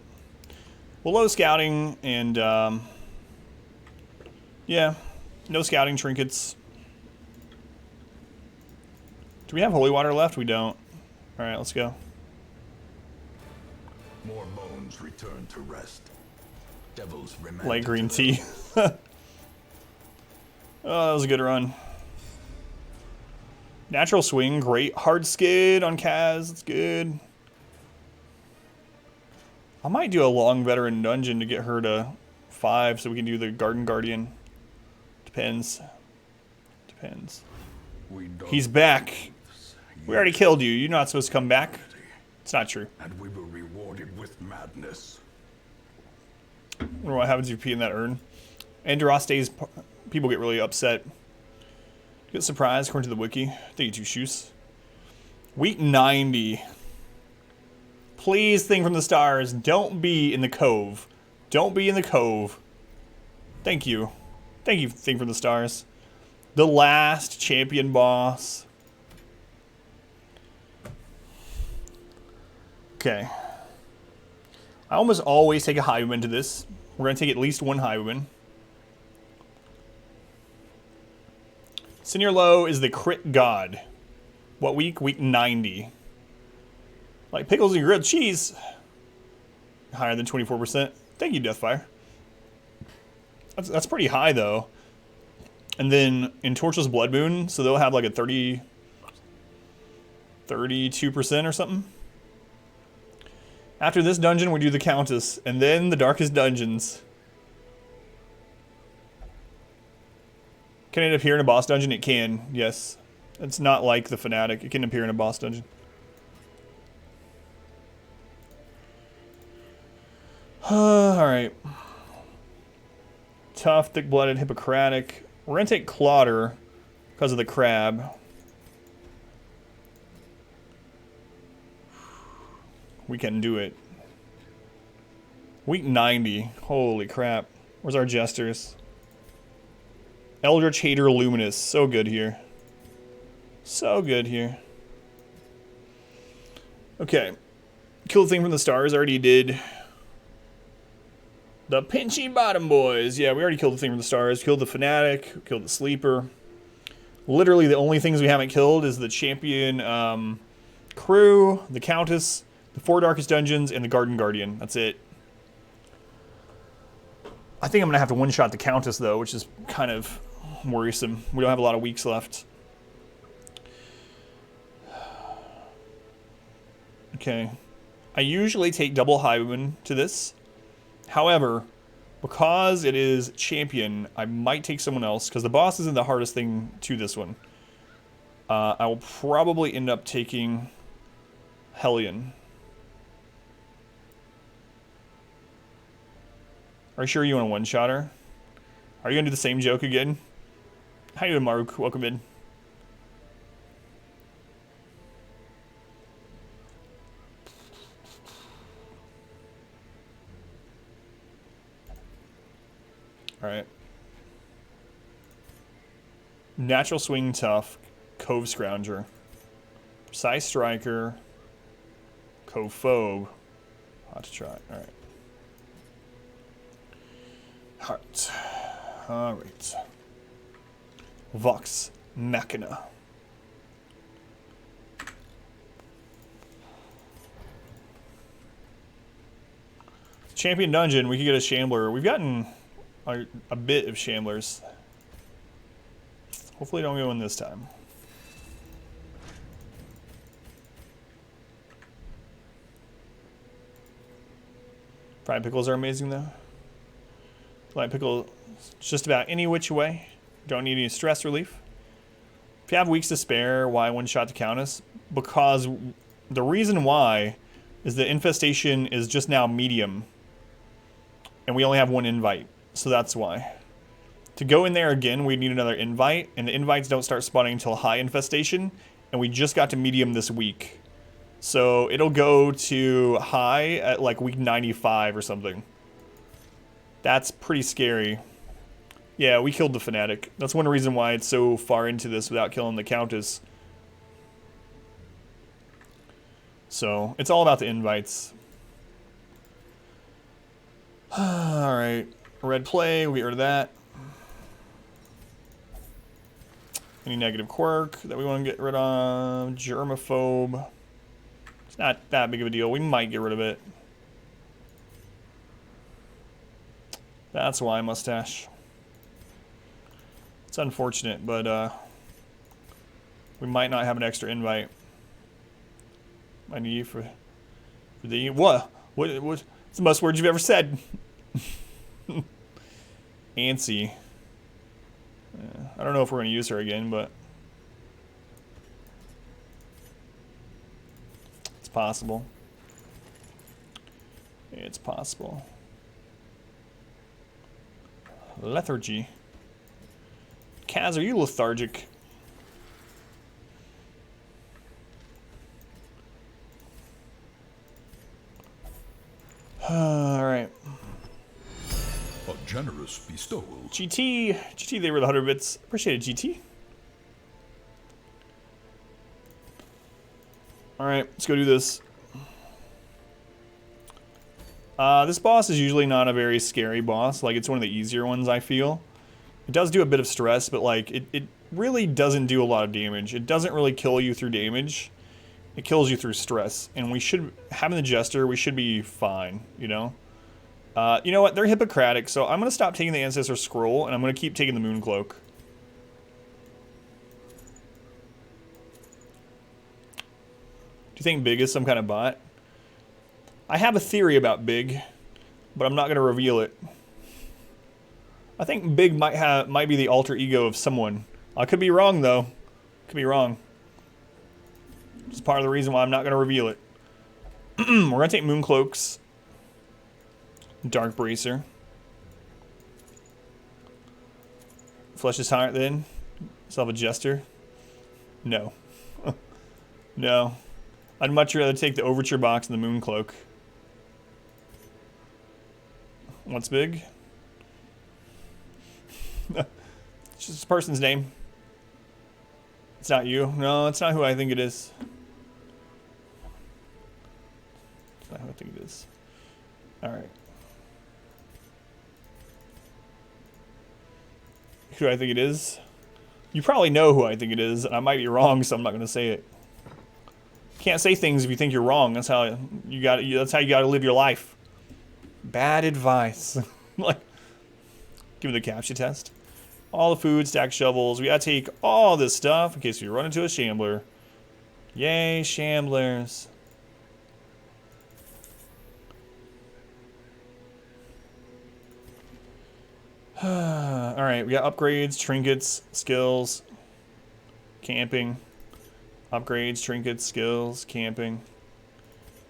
Well, low scouting and yeah, no scouting trinkets. Do we have holy water left? We don't. All right, let's go. More bones return to rest. Devils remain. Light green tea. Oh, that was a good run. Natural swing, great. Hard skid on Kaz, that's good. I might do a long veteran dungeon to get her to 5 so we can do the Garden Guardian. Depends. Depends. He's back. We already killed you. You're not supposed to come back. It's not true. And we were rewarded with madness. I wonder what happens if you pee in that urn. Enduros days, people get really upset. Get surprised according to the wiki. Thank you, 2 shoes. Week 90. Please, Thing from the Stars, don't be in the cove. Don't be in the cove. Thank you. Thank you, Thing from the Stars. The last champion boss. Okay. I almost always take a highwayman to this. We're going to take at least 1 highwayman. Senior Low is the crit god. What week? Week 90. Like pickles and grilled cheese. Higher than 24%. Thank you, Deathfire. That's pretty high, though. And then in Torchless Bloodmoon, so they'll have like a 32% or something. After this dungeon, we do the Countess, and then the Darkest Dungeons. Can it appear in a boss dungeon? It can, yes. It's not like the Fanatic. It can appear in a boss dungeon. Alright. Tough, thick-blooded, Hippocratic. We're going to take Clodder because of the crab. We can do it. Week 90. Holy crap. Where's our Jesters? Eldritch Hater Luminous. So good here. So good here. Okay. Kill the Thing from the Stars. Already did. The Pinchy Bottom Boys. Yeah, we already killed the Thing from the Stars. Killed the Fanatic. Killed the Sleeper. Literally the only things we haven't killed is the Champion Crew, the Countess, the 4 Darkest Dungeons, and the Garden Guardian. That's it. I think I'm going to have to one-shot the Countess, though, which is kind of worrisome. We don't have a lot of weeks left. Okay. I usually take double Highwayman to this. However, Because it is champion, I might take someone else, because the boss isn't the hardest thing to this one. I will probably end up taking Hellion. Are you sure you want a one-shot her? Are you going to do the same joke again? How you doing, Mark? Welcome in. Alright. Natural swing tough. Cove Scrounger. Precise striker. Cove phobe. Hot to try. Alright. Alright. Alright. Vox Machina. Champion Dungeon, we could get a Shambler. We've gotten a bit of Shamblers. Hopefully don't go in this time. Fried pickles are amazing though. Fried pickle just about any which way. Don't need any stress relief. If you have weeks to spare, why one shot to Countess? Because the reason why is the infestation is just now medium. And we only have one invite. So that's why. To go in there again, we need another invite. And the invites don't start spawning until high infestation. And we just got to medium this week. So it'll go to high at like week 95 or something. That's pretty scary. Yeah, we killed the Fanatic. That's one reason why it's so far into this without killing the Countess. So, it's all about the invites. Alright. Red play, we get rid of that. Any negative quirk that we want to get rid of? Germaphobe. It's not that big of a deal. We might get rid of it. That's why, mustache. It's unfortunate, but we might not have an extra invite. I need you for the what's the most words you've ever said? Antsy. I don't know if we're gonna use her again, but it's possible. It's possible. Lethargy. Kaz, are you lethargic? Alright. A generous bestowal. GT, they were the 100 bits. Appreciate it, GT. Alright, let's go do this. This boss is usually not a very scary boss. Like, it's one of the easier ones, I feel. It does do a bit of stress, but, like, it really doesn't do a lot of damage. It doesn't really kill you through damage. It kills you through stress. And we should, having the Jester, we should be fine, you know? You know what? They're Hippocratic, so I'm going to stop taking the Ancestor Scroll, and I'm going to keep taking the Moon Cloak. Do you think Big is some kind of bot? I have a theory about Big, but I'm not going to reveal it. I think Big might be the alter ego of someone. I could be wrong, though. Could be wrong. It's part of the reason why I'm not going to reveal it. We're going to take Moon Cloaks. Dark Bracer. Flesh is higher then. Still have a Jester. No. No. I'd much rather take the Overture Box and the Moon Cloak. What's Big? It's just a person's name. It's not you. No, it's not who I think it is. It's not who I think it is. Alright. Who I think it is? You probably know who I think it is, and I might be wrong, so I'm not going to say it. You can't say things if you think you're wrong. That's how you got. That's how you got to live your life. Bad advice. Like, give it a captcha test. All the food, stack shovels. We gotta take all this stuff in case we run into a Shambler. Yay, Shamblers. Alright, we got upgrades, trinkets, skills, camping. Upgrades, trinkets, skills, camping.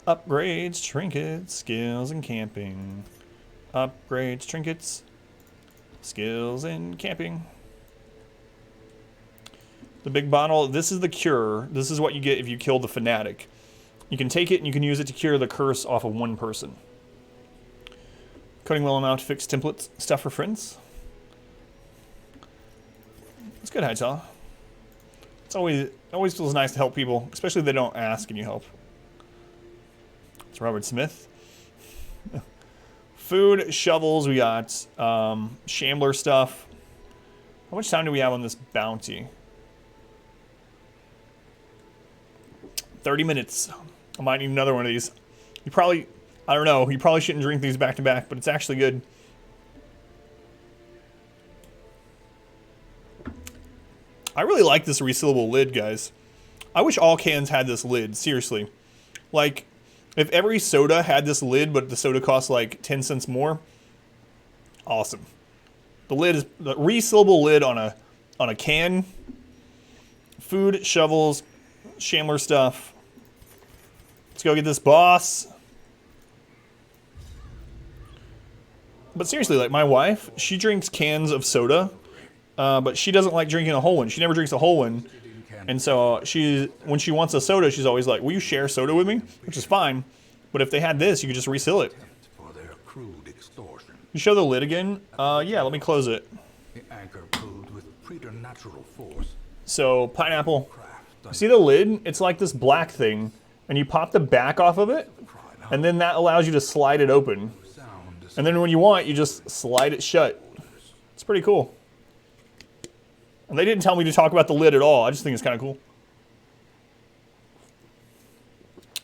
Upgrades, trinkets, skills, and camping. Upgrades, trinkets, skills, and camping. The big bottle, this is the cure. This is what you get if you kill the fanatic. You can take it and you can use it to cure the curse off of one person. Coding well amount to fix templates, stuff for friends. It's good, Hightail. It always feels nice to help people, especially if they don't ask and you help. It's Robert Smith. Food, shovels, we got Shambler stuff. How much time do we have on this bounty? 30 minutes. I might need another one of these. You probably, I don't know, you probably shouldn't drink these back to back, but it's actually good. I really like this resealable lid, guys. I wish all cans had this lid, seriously. Like, if every soda had this lid, but the soda costs like 10 cents more, awesome. The lid is the resealable lid on a can. Food, shovels, Shambler stuff. Let's go get this boss. But seriously, like my wife, she drinks cans of soda, but she doesn't like drinking a whole one. She never drinks a whole one. And so when she wants a soda, she's always like, will you share soda with me? Which is fine. But if they had this, you could just refill it. You show the lid again? Yeah, let me close it. So, pineapple. See the lid? It's like this black thing. And you pop the back off of it. And then that allows you to slide it open. And then when you want, you just slide it shut. It's pretty cool. And they didn't tell me to talk about the lid at all. I just think it's kind of cool.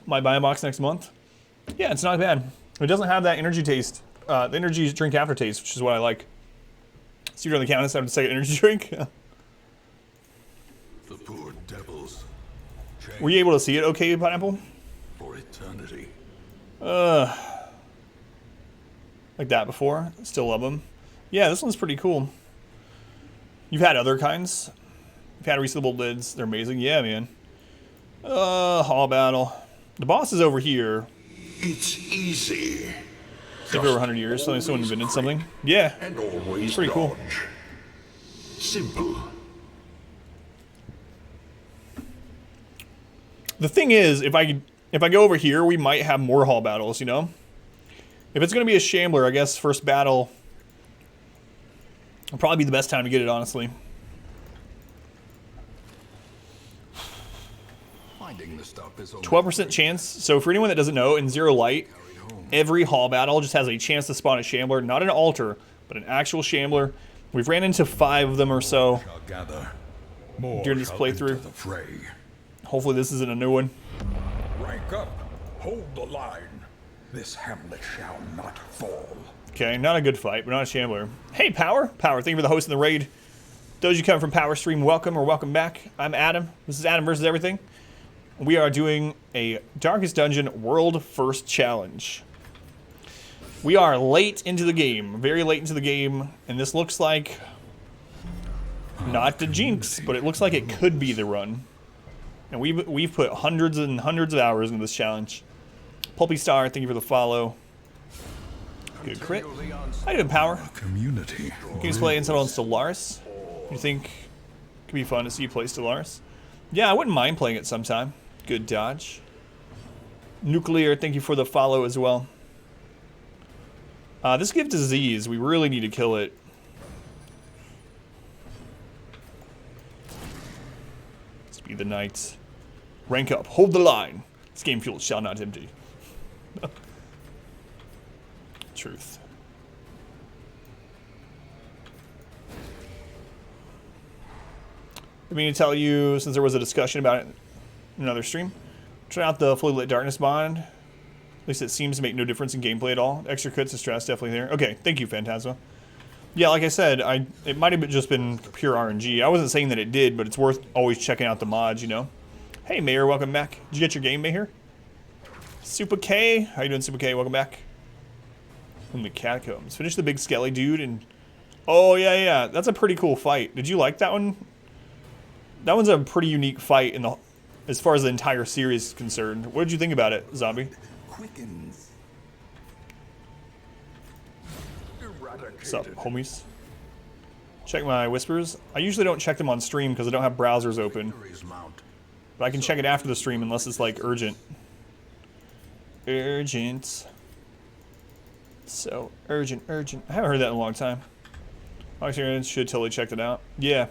Might buy a box next month. Yeah, it's not bad. It doesn't have that energy taste. The energy drink aftertaste, which is what I like. See you on the countess after the second energy drink. The poor devils. Were you able to see it okay, Pineapple? For eternity. Like that before. Still love them. Yeah, this one's pretty cool. You've had other kinds. You've had resealable lids. They're amazing. Yeah, man. Hall battle. The boss is over here. It's easy. It's like over 100 years. So someone invented something. Yeah. And always it's pretty cool. Simple. The thing is, if I go over here, we might have more hall battles, you know? If it's going to be a Shambler, I guess first battle will probably be the best time to get it, honestly. Finding the stuff is 12% chance. So for anyone that doesn't know, in Zero Light, every hall battle just has a chance to spawn a Shambler. Not an altar, but an actual Shambler. We've ran into 5 of them or so during this playthrough. Hopefully this isn't a new one. Rank up. Hold the line. This hamlet shall not fall. Okay, not a good fight, but not a Shambler. Hey, Power. Power, thank you for the host in the raid. Those of you coming from Power Stream, welcome or welcome back. I'm Adam. This is Adam versus Everything. We are doing a Darkest Dungeon World First Challenge. We are late into the game, very late into the game, and this looks like, not the jinx, but it looks like it could be the run. And we've put hundreds and hundreds of hours into this challenge. Pulpy Star, thank you for the follow. Good crit. How you doing, Power? Community. Can you play Instead on Stellaris? You think it could be fun to see you play Stellaris? Yeah, I wouldn't mind playing it sometime. Good dodge. Nuclear, thank you for the follow as well. This gives disease. We really need to kill it. Let's be the knight. Rank up. Hold the line. This game fuel shall not empty. Truth. I mean to tell you, since there was a discussion about it in another stream, try out the fully lit darkness bond. At least it seems to make no difference in gameplay at all. Extra crits and stress definitely there. Okay, thank you, Phantasma. Yeah, like I said, it might have just been pure RNG. I wasn't saying that it did, but it's worth always checking out the mods, you know. Hey, Mayor, welcome back. Did you get your game, Mayor? Super K, how you doing, Super K? Welcome back. From the catacombs. Finish the big skelly dude and Oh, yeah, yeah. That's a pretty cool fight. Did you like that one? That one's a pretty unique fight in the, as far as the entire series is concerned. What did you think about it, Zombie? Quickens. What's up, homies? Check my whispers. I usually don't check them on stream because I don't have browsers open. But I can check it after the stream unless it's like urgent. Urgent. So urgent, urgent. I haven't heard that in a long time. Actually, I should totally check it out. Yeah.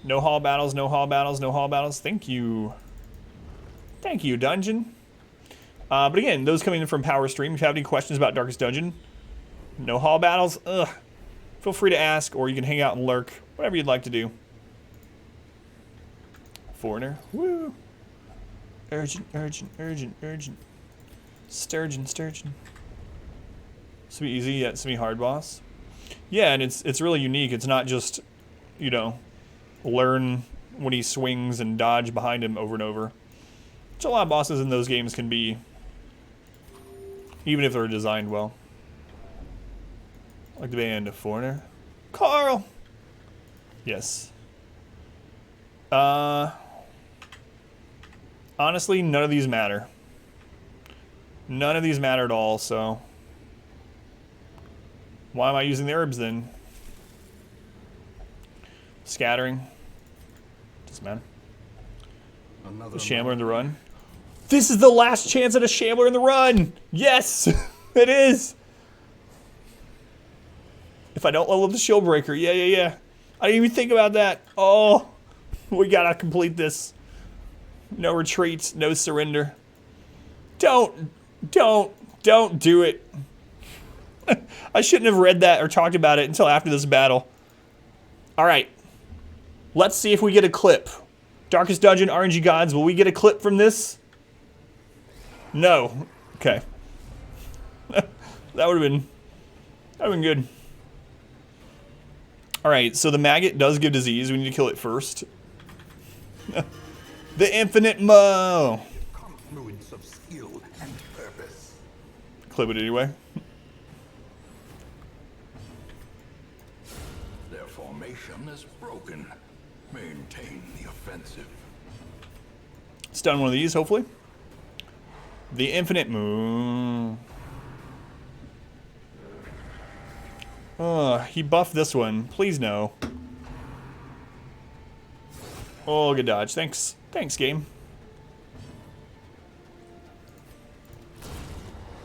No hall battles, no hall battles, no hall battles. Thank you. Thank you, Dungeon. But again, those coming in from Power Stream, if you have any questions about Darkest Dungeon, no hall battles, ugh. Feel free to ask, or you can hang out and lurk. Whatever you'd like to do. Foreigner. Woo. Urgent, urgent, urgent, urgent. Sturgeon, sturgeon. This will be easy, yeah, it's gonna be hard, boss. Yeah, and it's really unique. It's not just, you know, learn when he swings and dodge behind him over and over. Which a lot of bosses in those games can be, even if they're designed well. Like the band of Foreigner. Carl! Yes. Honestly, none of these matter. None of these matter at all, so why am I using the herbs then? Scattering. Doesn't matter. The Shambler in the run. This is the last chance at a Shambler in the run! Yes! It is! If I don't level up the Shield Breaker, yeah, yeah, yeah. I didn't even think about that. Oh, we gotta complete this. No retreat, no surrender. Don't do it. I shouldn't have read that or talked about it until after this battle. Alright. Let's see if we get a clip. Darkest Dungeon, RNG Gods, will we get a clip from this? No. Okay. That would have been good. Alright, so the maggot does give disease. We need to kill it first. The infinite Mo! Confluence of skill and purpose. Clip it anyway. Their formation is broken. Maintain the offensive. Stun one of these, hopefully. The infinite Moon. He buffed this one. Please no. Oh, good dodge. Thanks. Thanks, game.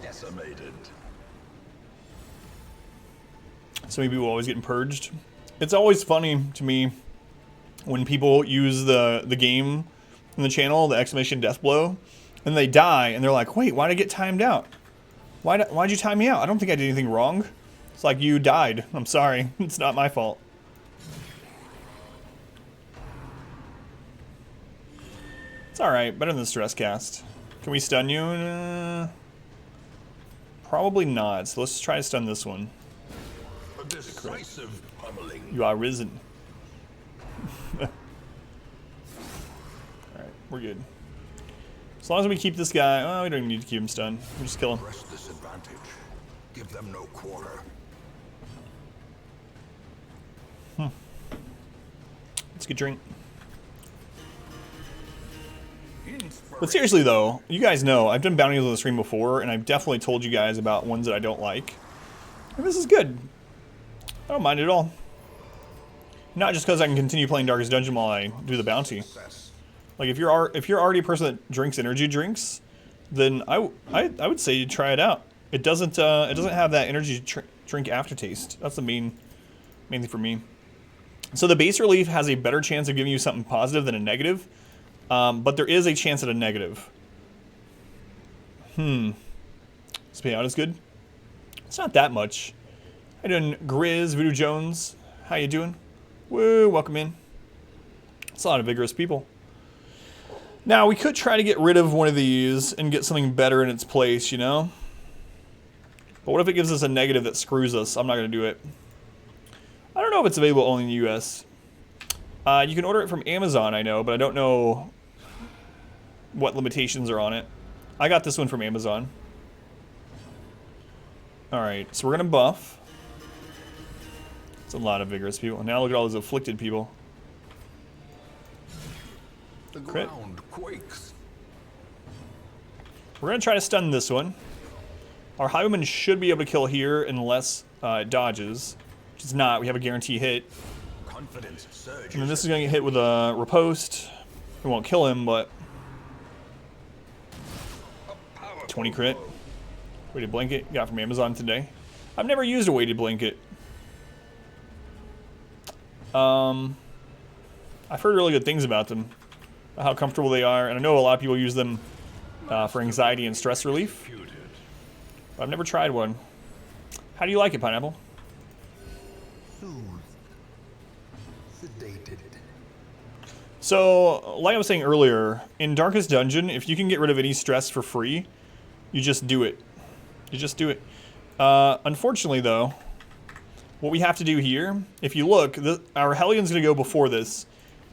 Decimated. So many people always getting purged. It's always funny to me when people use the game in the channel, the exclamation death blow, and they die, and they're like, wait, why'd I get timed out? Why'd you time me out? I don't think I did anything wrong. It's like, you died. I'm sorry. It's not my fault. It's alright. Better than the stress cast. Can we stun you? Probably not. So let's try to stun this one. A decisive pummeling. You are risen. Alright, we're good. As long as we keep this guy... Oh, we don't even need to keep him stunned. We just kill him. Press disadvantage. Give them no quarter. Let's get a drink. But seriously though, you guys know, I've done bounties on the stream before, and I've definitely told you guys about ones that I don't like. And this is good. I don't mind it at all. Not just because I can continue playing Darkest Dungeon while I do the bounty. Like if you're already a person that drinks energy drinks, then I would say you try it out. It doesn't have that energy drink aftertaste. That's the main thing for me. So the base relief has a better chance of giving you something positive than a negative, but there is a chance at a negative. This payout is good. It's not that much. How you doing, Grizz, Voodoo Jones? How you doing? Woo, welcome in. It's a lot of vigorous people. Now, we could try to get rid of one of these and get something better in its place, you know? But what if it gives us a negative that screws us? I'm not going to do it. I don't know if it's available only in the US. You can order it from Amazon, I know, but I don't know what limitations are on it. I got this one from Amazon. Alright, so we're going to buff. It's a lot of vigorous people. Now look at all those afflicted people. The Crit. ground quakes. We're going to try to stun this one. Our Highwayman should be able to kill here unless it dodges. Which it's not. We have a guarantee hit. Confidence surges. And then this is going to get hit with a riposte. It won't kill him, but 20 crit. Weighted blanket. Got from Amazon today. I've never used a weighted blanket. I've heard really good things about them. How comfortable they are. And I know a lot of people use them for anxiety and stress relief. But I've never tried one. How do you like it, Pineapple? Soothed. Sedated. So, like I was saying earlier, in Darkest Dungeon, if you can get rid of any stress for free, you just do it. You just do it. Unfortunately, though, what we have to do here, if you look, our Hellion's going to go before this,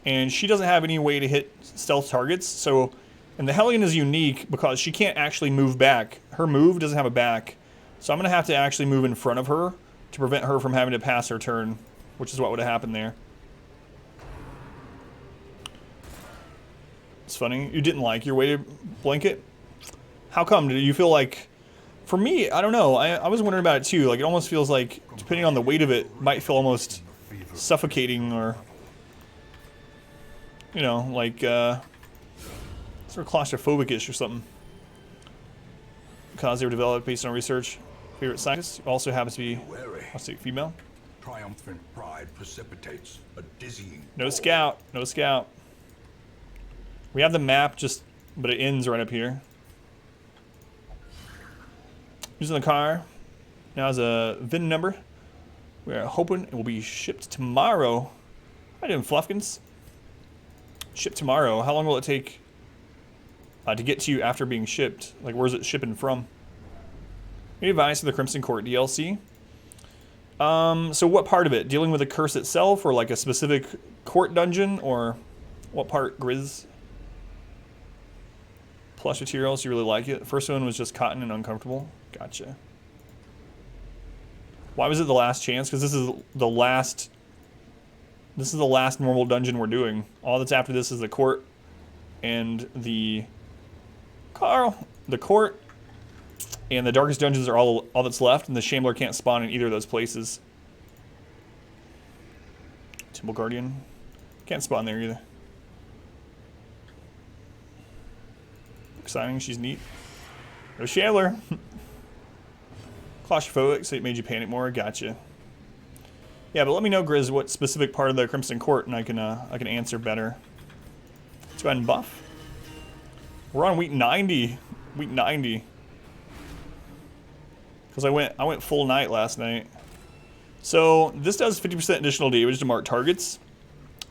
and she doesn't have any way to hit stealth targets, so, and the Hellion is unique because she can't actually move back. Her move doesn't have a back, so I'm going to have to actually move in front of her to prevent her from having to pass her turn, which is what would have happened there. It's funny. You didn't like your weighted blanket? How come? Did you feel like... For me, I don't know. I was wondering about it too. Like, it almost feels like, depending on the weight of it, might feel almost suffocating or... You know, like, sort of claustrophobic-ish or something. Because they were developed based on research. Favorite scientist also happens to be, let's see, female. Triumphant pride precipitates a dizzying. No scout. No scout. We have the map, but it ends right up here. Using the car. Now has a VIN number. We are hoping it will be shipped tomorrow. How you doing, Fluffkins? Shipped tomorrow. How long will it take to get to you after being shipped? Like, where's it shipping from? Any advice for the Crimson Court DLC? So what part of it? Dealing with the curse itself, or like a specific court dungeon, or what part, Grizz? Plush materials, you really like it. The first one was just cotton and uncomfortable. Gotcha. Why was it the last chance? Because this is the last. This is the last normal dungeon we're doing. All that's after this is the court and the court and the darkest dungeons are all that's left, and the Shambler can't spawn in either of those places. Temple Guardian can't spawn there either. Exciting, she's neat. No Shambler. Claustrophobic, so it made you panic more. Gotcha. Yeah, but let me know, Grizz, what specific part of the Crimson Court, and I can answer better. Let's go ahead and buff. We're on week 90. Week 90. Because I went full night last night. So this does 50% additional damage to mark targets,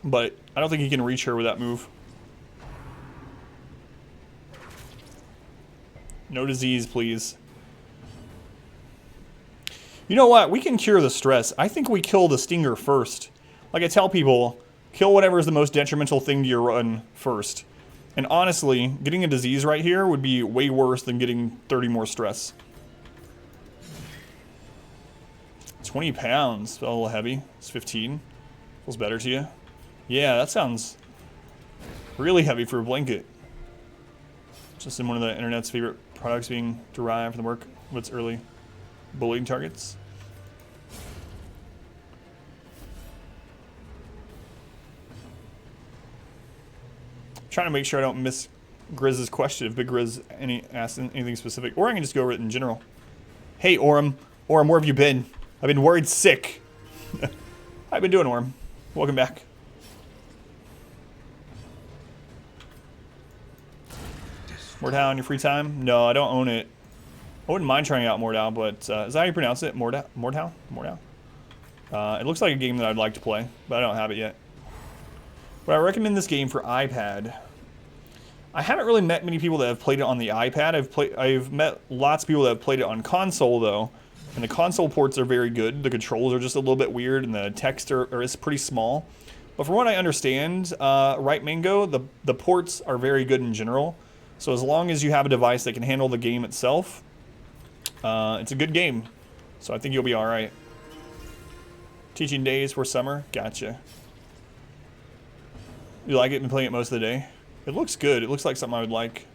but I don't think you can reach her with that move. No disease, please. You know what? We can cure the stress. I think we kill the stinger first. Like I tell people, kill whatever is the most detrimental thing to your run first. And honestly, getting a disease right here would be way worse than getting 30 more stress. 20 pounds. Felt a little heavy. It's 15. Feels better to you? Yeah, that sounds really heavy for a blanket. Just in one of the internet's favorite products being derived from the work of its early bullying targets. Trying to make sure I don't miss Grizz's question if Big Grizz asks anything specific, or I can just go over it in general. Hey, Orem, where have you been? I've been worried sick. How you been doing, Orem? Welcome back. Mordhau in your free time? No, I don't own it. I wouldn't mind trying out Mordhau, but is that how you pronounce it? Mordhau? It looks like a game that I'd like to play, but I don't have it yet. But I recommend this game for iPad. I haven't really met many people that have played it on the iPad. I've met lots of people that have played it on console, though. And the console ports are very good. The controls are just a little bit weird, and the text is pretty small. But from what I understand, right, Mango, the ports are very good in general. So as long as you have a device that can handle the game itself, it's a good game. So I think you'll be all right. Teaching days for summer. Gotcha. You like it? Been playing it most of the day? It looks good. It looks like something I would like.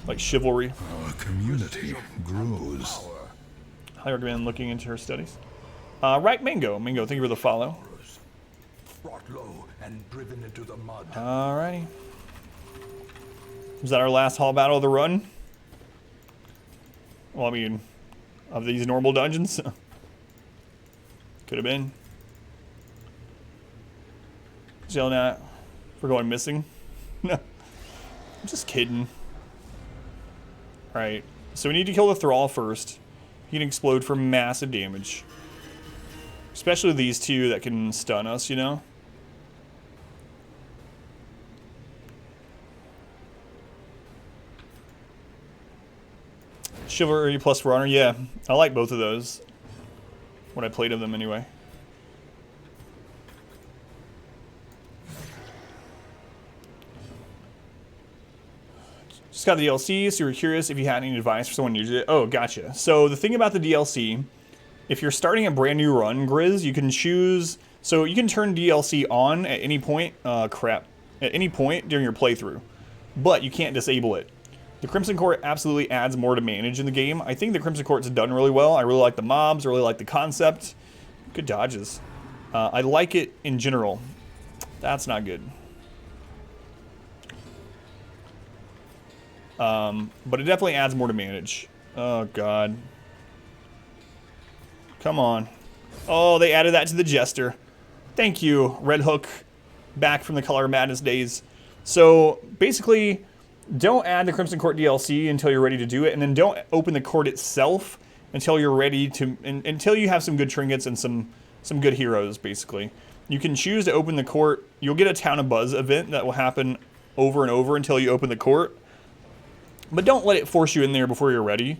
Like chivalry. Our community grows. I recommend looking into her studies. Right, Mango. Mango, thank you for the follow. Brought low and driven into the mud. Alrighty. Was that our last hall battle of the run? Well, I mean, of these normal dungeons? Could have been. Just yelling at for going missing. No. I'm just kidding. Alright. So we need to kill the Thrall first. He can explode for massive damage. Especially these two that can stun us, you know? Chivalry plus For Honor, yeah. I like both of those. When I played of them anyway. Just got the DLC, so we were curious if you had any advice for someone new to it. Oh, gotcha. So the thing about the DLC, if you're starting a brand new run, Grizz, you can choose... So you can turn DLC on at any point, at any point during your playthrough. But you can't disable it. The Crimson Court absolutely adds more to manage in the game. I think the Crimson Court's done really well. I really like the mobs, I really like the concept. Good dodges. I like it in general. That's not good. But it definitely adds more to manage. Oh, God. Come on. Oh, they added that to the Jester. Thank you, Red Hook. Back from the Color Madness days. So, basically, don't add the Crimson Court DLC until you're ready to do it. And then don't open the court itself until you're ready to... until you have some good trinkets and some good heroes, basically. You can choose to open the court. You'll get a Town of Buzz event that will happen over and over until you open the court. But don't let it force you in there before you're ready.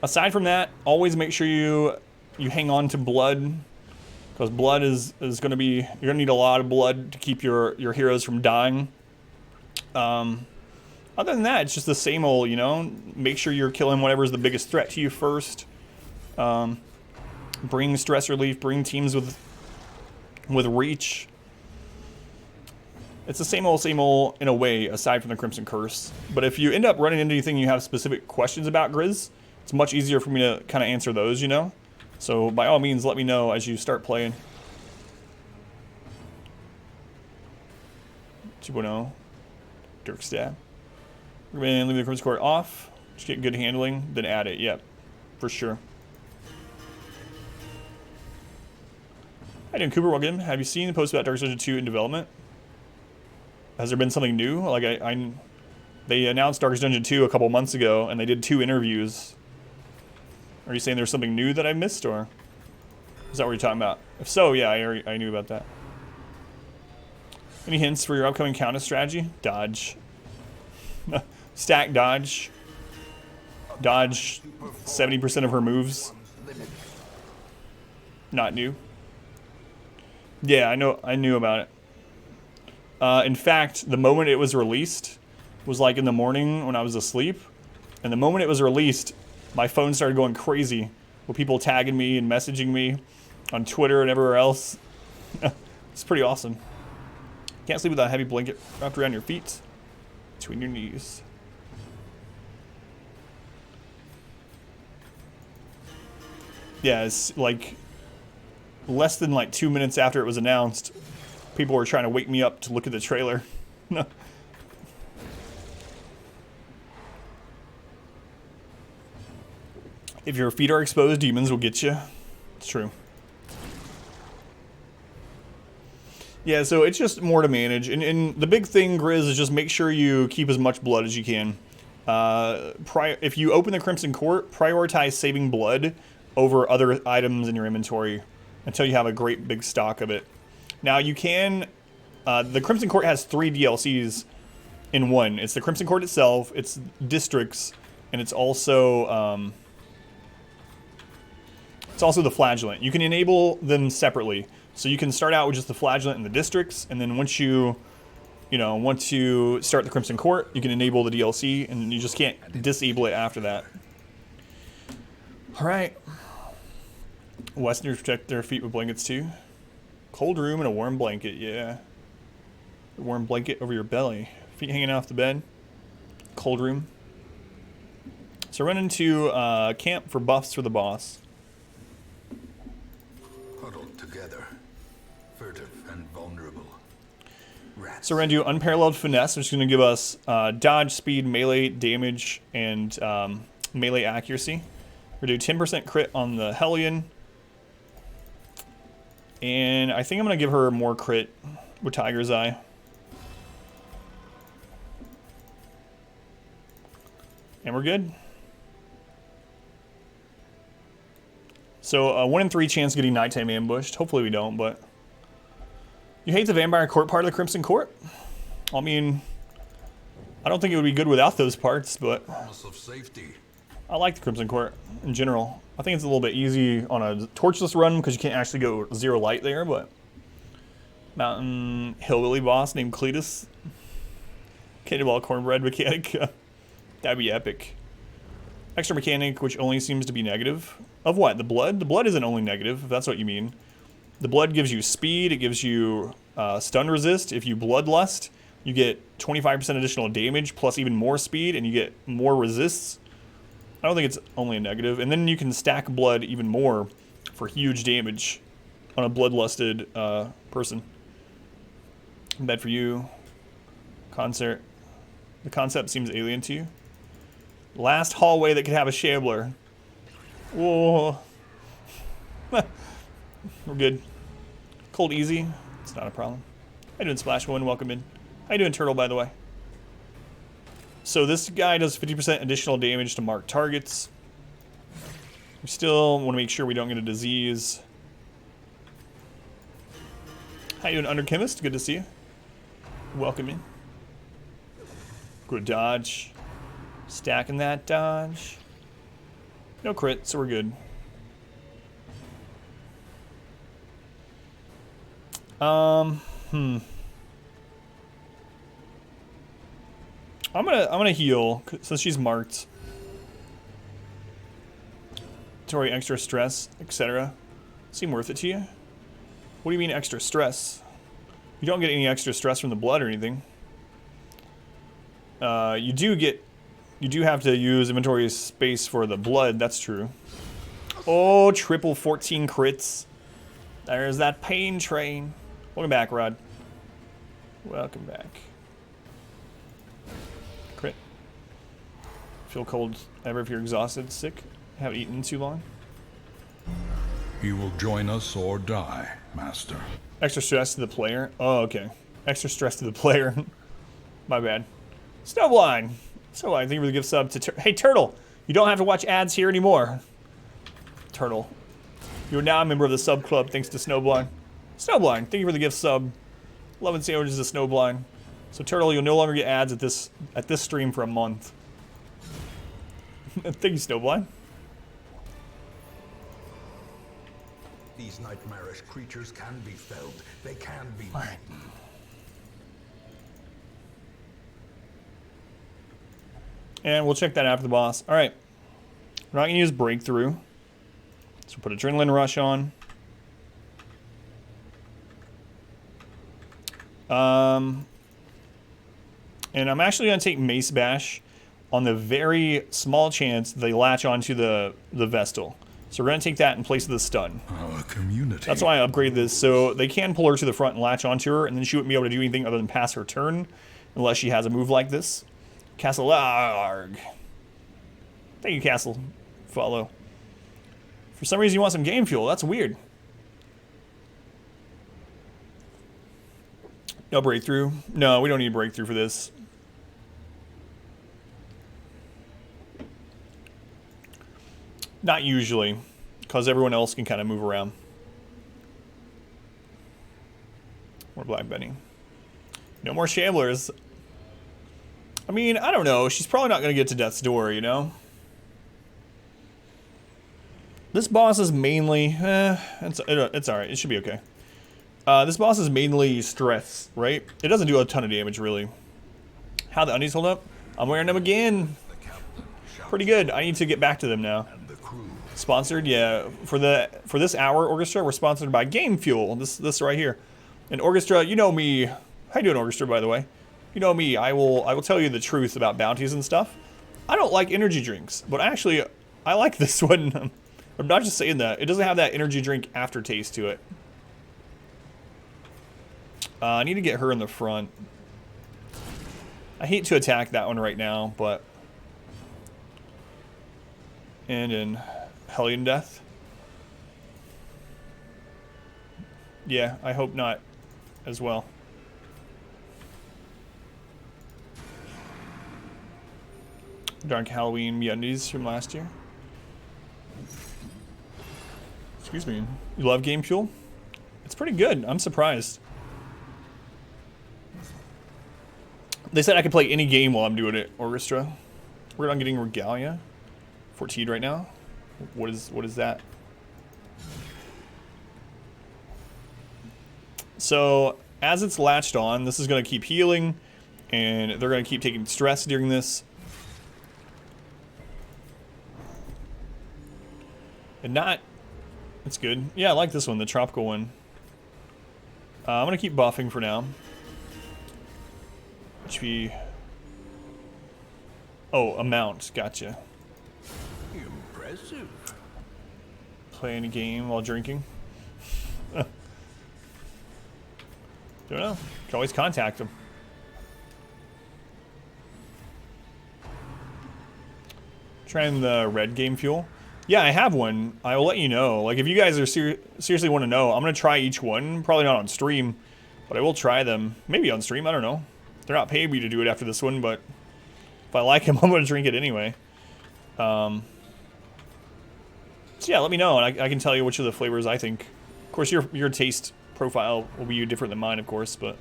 Aside from that, always make sure you hang on to blood. Because blood is going to be... You're going to need a lot of blood to keep your heroes from dying. Other than that, it's just the same old, you know? Make sure you're killing whatever's the biggest threat to you first. Bring stress relief, bring teams with reach. It's the same old in a way, aside from the Crimson Curse. But if you end up running into anything you have specific questions about, Grizz, it's much easier for me to kind of answer those, you know? So by all means, let me know as you start playing. 2.0. Dirk Stab. We're going to leave the Crimson Court off. Just get good handling, then add it. Yep, for sure. How you doing, Cooper? Welcome. Have you seen the post about Dark Dungeon 2 in development? Has there been something new? Like they announced Darkest Dungeon 2 a couple months ago, and they did 2 interviews. Are you saying there's something new that I missed, or is that what you're talking about? If so, yeah, I knew about that. Any hints for your upcoming counter strategy? Dodge. Stack dodge. Dodge 70% of her moves. Not new. Yeah, I knew about it. In fact, the moment it was released was like in the morning when I was asleep. And the moment it was released, my phone started going crazy with people tagging me and messaging me on Twitter and everywhere else. It's pretty awesome. Can't sleep without a heavy blanket wrapped around your feet, between your knees. Yeah, it's like less than like 2 minutes after it was announced, people were trying to wake me up to look at the trailer. If your feet are exposed, demons will get you. It's true. Yeah, so it's just more to manage. And the big thing, Grizz, is just make sure you keep as much blood as you can. If you open the Crimson Court, prioritize saving blood over other items in your inventory until you have a great big stock of it. Now you can... the Crimson Court has 3 DLCs in one. It's the Crimson Court itself, it's districts, and it's also the Flagellant. You can enable them separately. So you can start out with just the Flagellant and the districts, and then once you start the Crimson Court, you can enable the DLC, and you just can't disable it after that. All right. Westerners protect their feet with blankets too. Cold room and a warm blanket, yeah. A warm blanket over your belly. Feet hanging off the bed. Cold room. So run into camp for buffs for the boss. Huddled together, furtive and vulnerable. Rats. So we're going to do Unparalleled Finesse, which is going to give us dodge, speed, melee, damage, and melee accuracy. We're going to do 10% crit on the Hellion. And I think I'm going to give her more crit with Tiger's Eye. And we're good. So a 1 in 3 chance of getting nighttime ambushed. Hopefully we don't, but... You hate the Vampire Court part of the Crimson Court? I mean, I don't think it would be good without those parts, but... Promise of safety. I like the Crimson Court in general. I think it's a little bit easy on a torchless run because you can't actually go 0 light there, but... Mountain Hillbilly boss named Cletus. Candy Ball Cornbread mechanic. That'd be epic. Extra mechanic, which only seems to be negative. Of what? The blood? The blood isn't only negative, if that's what you mean. The blood gives you speed, it gives you stun resist. If you bloodlust, you get 25% additional damage, plus even more speed, and you get more resists. I don't think it's only a negative. And then you can stack blood even more for huge damage on a bloodlusted person. Bad for you. Concert. The concept seems alien to you. Last hallway that could have a Shambler. Whoa. We're good. Cold easy. It's not a problem. How you doing, Splash One? Welcome in. How you doing, Turtle, by the way? So this guy does 50% additional damage to marked targets. We still want to make sure we don't get a disease. How you doing, Underchemist? Good to see you. Welcome in. Good dodge. Stacking that dodge. No crit, so we're good. I'm gonna heal since she's marked. Tori, extra stress, etc. Seem worth it to you? What do you mean extra stress? You don't get any extra stress from the blood or anything. You do have to use inventory space for the blood, that's true. Oh, triple 14 crits. There's that pain train. Welcome back, Rod. Welcome back. Crit. Feel cold ever if you're exhausted, sick, haven't eaten too long. You will join us or die, Master. Extra stress to the player. Oh, okay. Extra stress to the player. My bad. Snowblind. Snowblind, thank you for the gift sub to Hey, Turtle. You don't have to watch ads here anymore. Turtle. You are now a member of the sub club thanks to Snowblind. Snowblind, thank you for the gift sub. 11 sandwiches to Snowblind. So Turtle, you'll no longer get ads at this stream for a month. Thank you, Snowblind. These nightmarish creatures can be felled. They can be All right. beaten. And we'll check that after the boss. All right. We're not going to use breakthrough. So put Adrenaline Rush on. And I'm actually going to take Mace Bash on the very small chance they latch onto the Vestal. So we're going to take that in place of the stun. Our community. That's why I upgraded this. So they can pull her to the front and latch onto her, and then she wouldn't be able to do anything other than pass her turn unless she has a move like this. Castle Larg. Thank you, Castle. Follow. For some reason you want some game fuel. That's weird. No breakthrough. No, we don't need breakthrough for this. Not usually, because everyone else can kind of move around. More Black Benny. No more Shamblers. I mean, I don't know. She's probably not going to get to Death's Door, you know? This boss is mainly... it's alright. It should be okay. This boss is mainly stress, right? It doesn't do a ton of damage, really. How the undies hold up? I'm wearing them again. Pretty good. I need to get back to them now. And the crew Sponsored, yeah. For this hour, Orchestra, we're sponsored by Game Fuel. This right here. And Orchestra, you know me. How you doing, Orchestra? By the way, you know me. I will tell you the truth about bounties and stuff. I don't like energy drinks, but actually, I like this one. I'm not just saying that. It doesn't have that energy drink aftertaste to it. I need to get her in the front. I hate to attack that one right now, but and in Hellion Death. Yeah, I hope not as well. Dark Halloween MeUndies from last year. Excuse me. You love Game Fuel? It's pretty good. I'm surprised. They said I could play any game while I'm doing it. Orchestra. We're on getting Regalia. 14 right now. What is that? So as it's latched on, this is going to keep healing, and they're going to keep taking stress during this. And not, it's good. Yeah, I like this one, the tropical one. I'm going to keep buffing for now. HP. Oh, amount. Gotcha. Impressive. Playing a game while drinking. Don't know. Can always contact them. Trying the red Game Fuel. Yeah, I have one. I will let you know. Like, if you guys are seriously want to know, I'm going to try each one. Probably not on stream, but I will try them. Maybe on stream. I don't know. They're not paying me to do it after this one, but if I like them, I'm going to drink it anyway. So yeah, let me know, and I can tell you which of the flavors I think. Of course, your taste profile will be different than mine, of course, but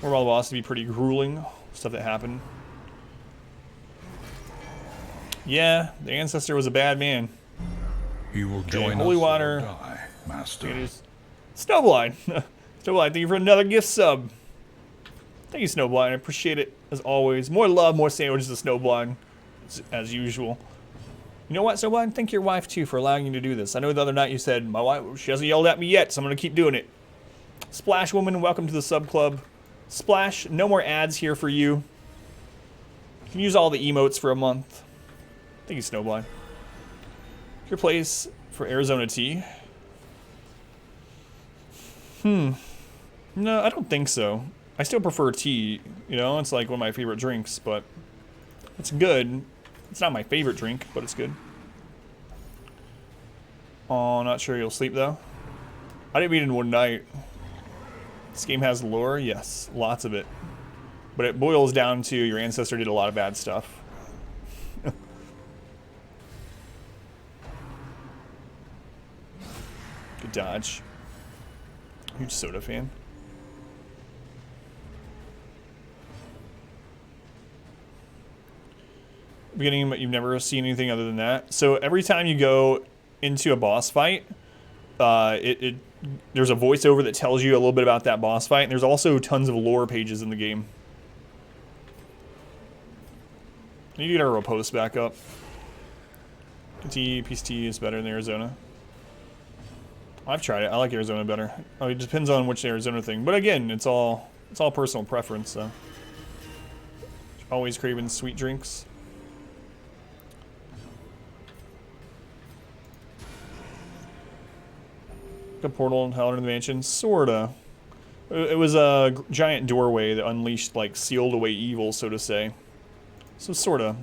World Boss to be pretty grueling stuff that happened. Yeah, the ancestor was a bad man. He will join Holy us Water. or die, Master. Snowblind. Snowblind, thank you for another gift sub. Thank you, Snowblind. I appreciate it as always. More love, more sandwiches to Snowblind, as usual. You know what, Snowblind? Thank your wife too for allowing you to do this. I know the other night you said my wife, she hasn't yelled at me yet, so I'm gonna keep doing it. Splash Woman, welcome to the sub club. Splash, no more ads here for you. You can use all the emotes for a month. Thank you, Snowblind. Your place for Arizona tea? No, I don't think so. I still prefer tea, you know, it's like one of my favorite drinks, but it's good. It's not my favorite drink, but it's good. Oh, not sure you'll sleep though. I didn't beat it in one night. This game has lore, yes, lots of it. But it boils down to your ancestor did a lot of bad stuff. Good dodge. Huge soda fan. Beginning, but you've never seen anything other than that. So every time you go into a boss fight, there's a voiceover that tells you a little bit about that boss fight, and there's also tons of lore pages in the game. I need to get our riposte back up. PST is better than Arizona. I've tried it. I like Arizona better. Oh, it depends on which Arizona thing. But again, it's all personal preference. So always craving sweet drinks. A portal in Hell in the Mansion, sorta. It was a giant doorway that unleashed, like, sealed away evil, so to say. So sorta.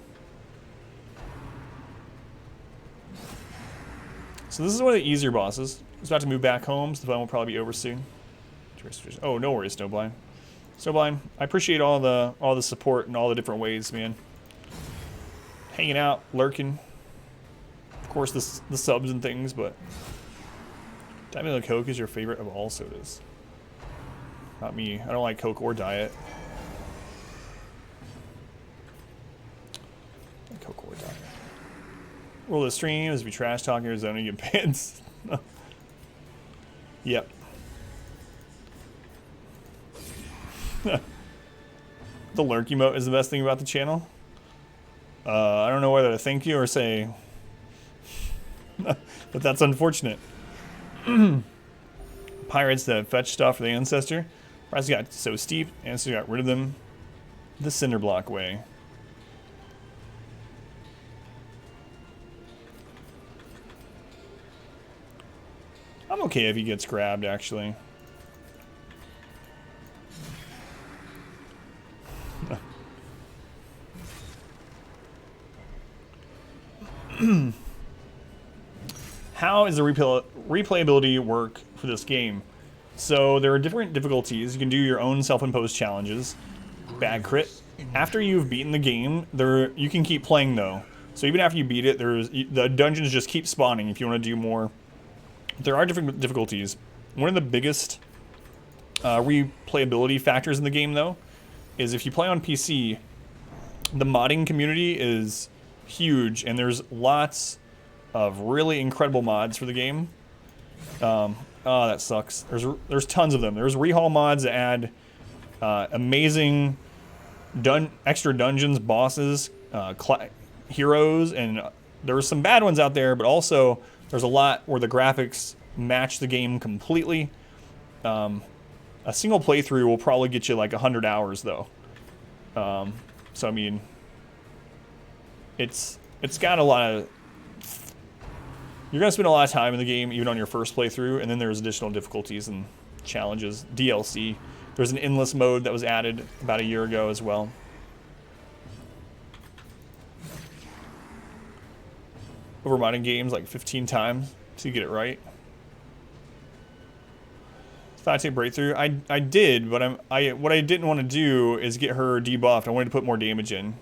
So this is one of the easier bosses. He's about to move back home, so the fun will probably be over soon. Oh, no worries, Snowblind. Snowblind, I appreciate all the support in all the different ways, man. Hanging out, lurking. Of course, the subs and things, but Diet Coke is your favorite of all sodas. Not me. I don't like Coke or Diet. Coke or Diet. Rule of the stream is if you trash talk Arizona, you get bans. Yep. The lurk emote is the best thing about the channel. I don't know whether to thank you or say But that's unfortunate. Pirates that fetch stuff for the ancestor. Prices got so steep, ancestor got rid of them the cinder block way. I'm okay if he gets grabbed, actually. How does the replayability work for this game? So there are different difficulties. You can do your own self-imposed challenges. Bad crit. After you've beaten the game, you can keep playing though. So even after you beat it, the dungeons just keep spawning if you want to do more. There are different difficulties. One of the biggest replayability factors in the game though is if you play on PC, the modding community is huge and there's lots of really incredible mods for the game. Oh, that sucks. There's tons of them. There's rehaul mods that add amazing extra dungeons, bosses, heroes, and there's some bad ones out there, but also there's a lot where the graphics match the game completely. A single playthrough will probably get you like 100 hours though. So I mean, it's got a lot of... You're going to spend a lot of time in the game, even on your first playthrough, and then there's additional difficulties and challenges. DLC. There's an endless mode that was added about a year ago as well. Overmodding games like 15 times to get it right. If I take breakthrough, I did, but what I didn't want to do is get her debuffed. I wanted to put more damage in.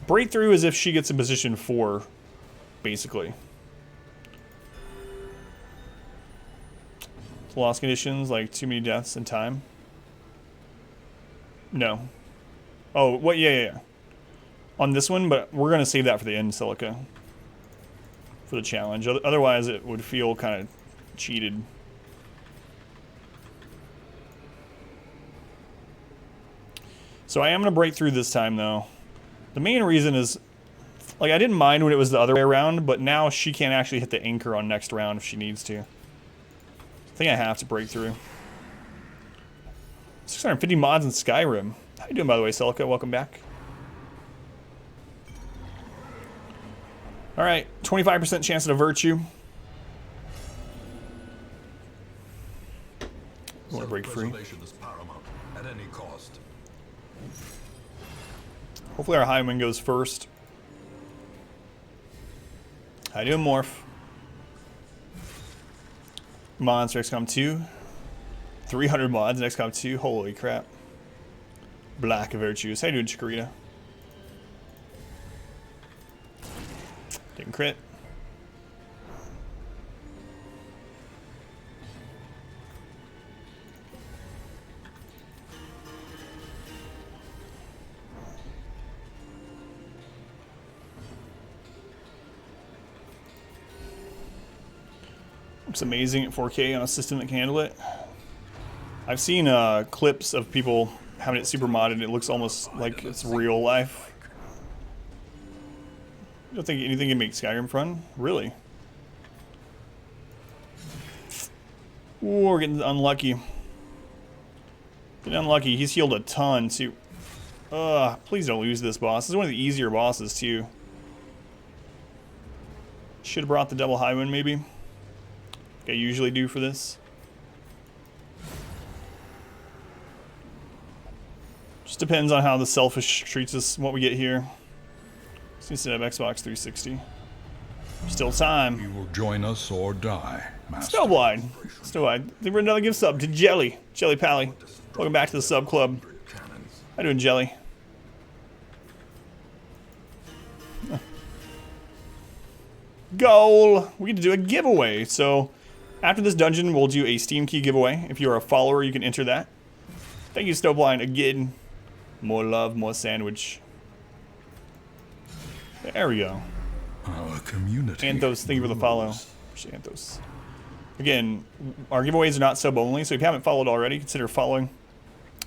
Breakthrough is if she gets in position 4, basically. Lost conditions, like too many deaths in time. No. Oh, what? Yeah. On this one, but we're gonna save that for the end, Silica. For the challenge. Otherwise, it would feel kind of cheated. So I am gonna break through this time, though. The main reason is, like, I didn't mind when it was the other way around, but now she can't actually hit the anchor on next round if she needs to. I think I have to break through. 650 mods in Skyrim. How you doing, by the way, Celica? Welcome back. Alright, 25% chance at a virtue. I want to break free. At any cost. Hopefully our Highwayman goes first. How you doing, Morph? Monster XCOM 2. 300 mods in XCOM 2. Holy crap. Black Virtues. How you doing, Chikorita? Didn't crit. Looks amazing at 4K on a system that can handle it. I've seen clips of people having it super modded. It looks almost like it's real life. You don't think anything can make Skyrim run? Really? Ooh, we're getting unlucky. Getting unlucky. He's healed a ton, too. Please don't lose this boss. This is one of the easier bosses, too. Should have brought the double high one, maybe. Like I usually do for this. Just depends on how the selfish treats us, what we get here. Seems to have Xbox 360. Still time. You will join us or die, Master. Snowblind. Snowblind. They were another gift sub to Jelly. Jelly Pally. Welcome back to the sub club. How you doing, Jelly? Goal! We get to do a giveaway. So after this dungeon, we'll do a Steam key giveaway. If you're a follower, you can enter that. Thank you, Snowblind, again. More love, more sandwich. There we go. Our community. Anthos, thank you for the follow. Anthos. Again, our giveaways are not sub only, so if you haven't followed already, consider following.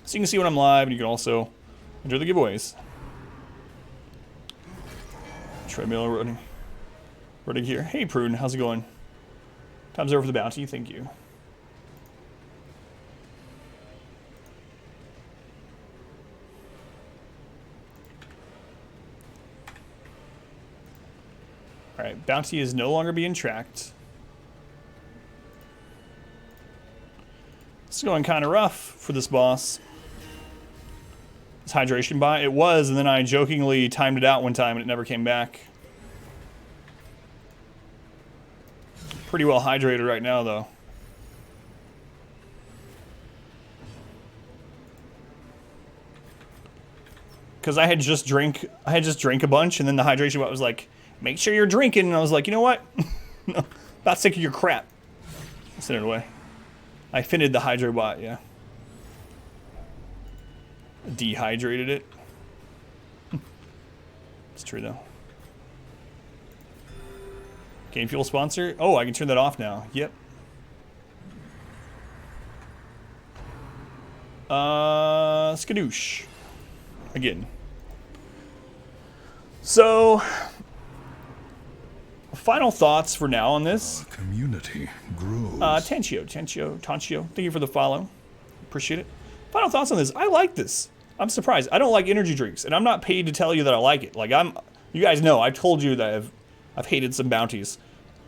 So you can see when I'm live, and you can also enjoy the giveaways. treadmill running here. Hey, Prune, how's it going? Time's over for the bounty. Thank you. Alright, bounty is no longer being tracked. It's going kind of rough for this boss. This hydration bot, it was, and then I jokingly timed it out one time and it never came back. Pretty well hydrated right now, though. Because I had just drank a bunch, and then the hydration bot was like, make sure you're drinking, and I was like, you know what? No, not sick of your crap. I sent it away. I finned the hydro bot, yeah. Dehydrated it. It's true, though. Game Fuel sponsor? Oh, I can turn that off now. Yep. Skadoosh. Again. So, final thoughts for now on this. Community grows. Tanchio, thank you for the follow. Appreciate it. Final thoughts on this. I like this. I'm surprised. I don't like energy drinks, and I'm not paid to tell you that I like it. Like, you guys know, I've told you that I've hated some bounties.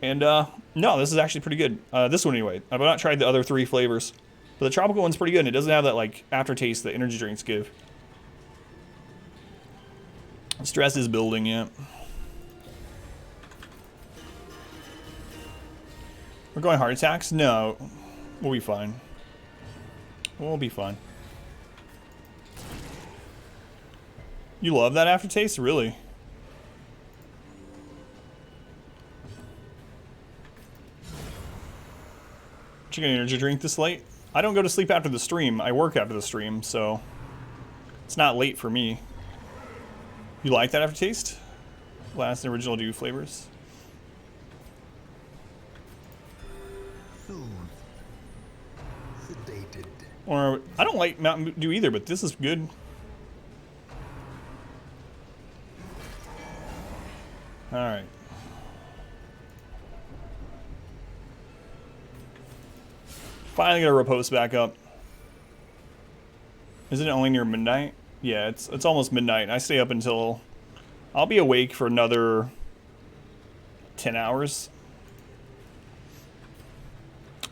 And, no, this is actually pretty good. This one anyway. I've not tried the other 3 flavors. But the tropical one's pretty good, and it doesn't have that, like, aftertaste that energy drinks give. Stress is building, yeah. We're going heart attacks? No. We'll be fine. We'll be fine. You love that aftertaste? Really? Chicken energy drink this late? I don't go to sleep after the stream. I work after the stream, so it's not late for me. You like that aftertaste? Last and original dew flavors. Sedated. Or I don't like Mountain Dew either, but this is good. All right. Finally gonna repose back up. Isn't it only near midnight? Yeah, it's almost midnight. I stay up until I'll be awake for another 10 hours.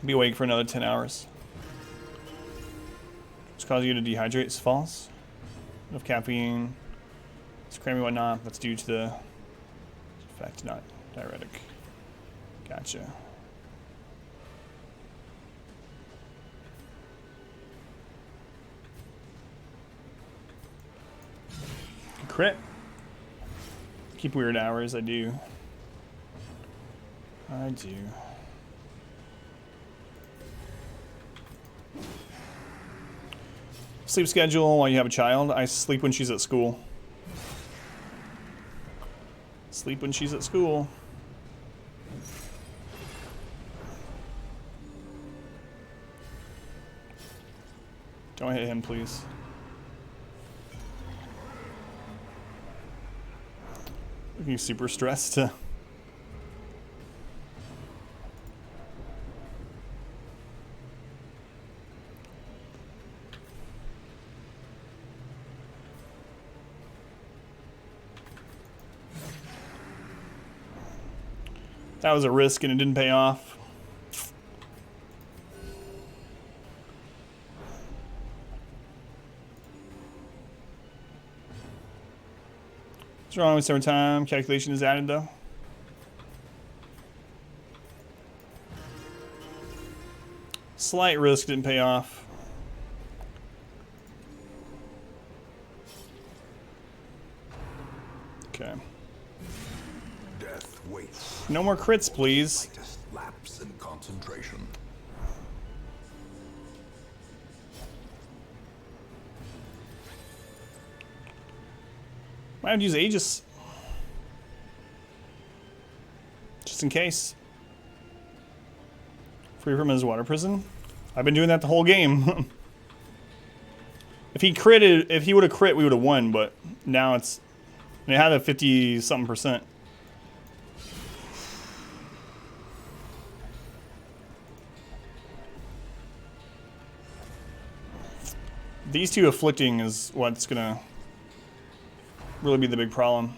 Be awake for another 10 hours. It's causing you to dehydrate. It's false. Enough caffeine. It's cramming whatnot. That's due to the effect, not diuretic. Gotcha. Crit. Keep weird hours, I do. I do. Sleep schedule while you have a child. I sleep when she's at school. Sleep when she's at school. Don't hit him, please. Looking super stressed. That was a risk and it didn't pay off. What's wrong with server time? Calculation is added though. Slight risk didn't pay off. Okay. Death waits. No more crits, please. Latest lapse in concentration. Might have to use Aegis. Just in case. Free from his water prison. I've been doing that the whole game. If he would have crit, we would have won, but now it's... And it had a 50-something %. These two afflicting is what's gonna really be the big problem.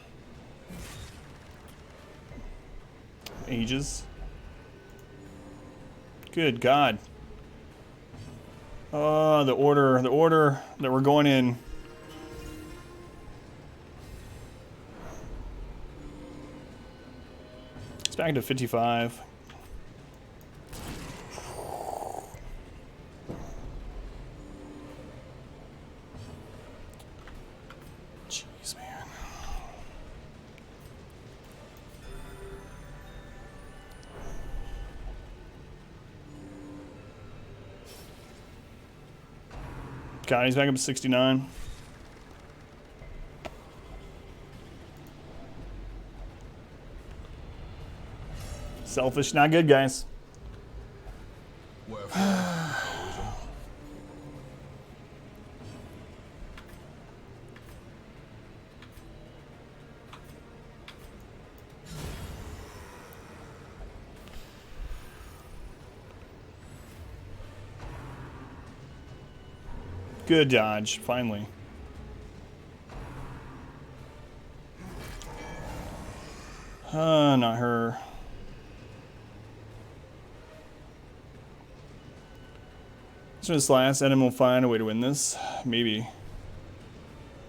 Ages. Good God. Oh, the order that we're going in. It's back to 55. Jeez, man. God, he's back up to 69. Selfish, not good, guys. Good dodge, finally. Not her. So this last item will find a way to win this. Maybe.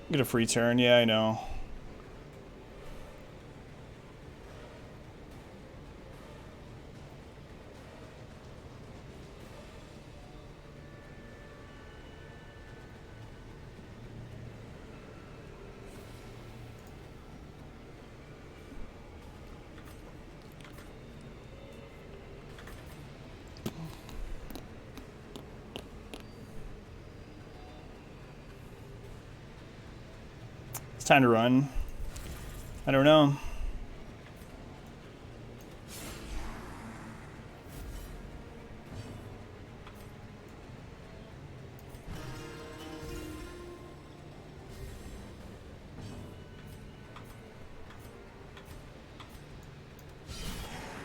Get a free turn. Yeah, I know. Time to run. I don't know.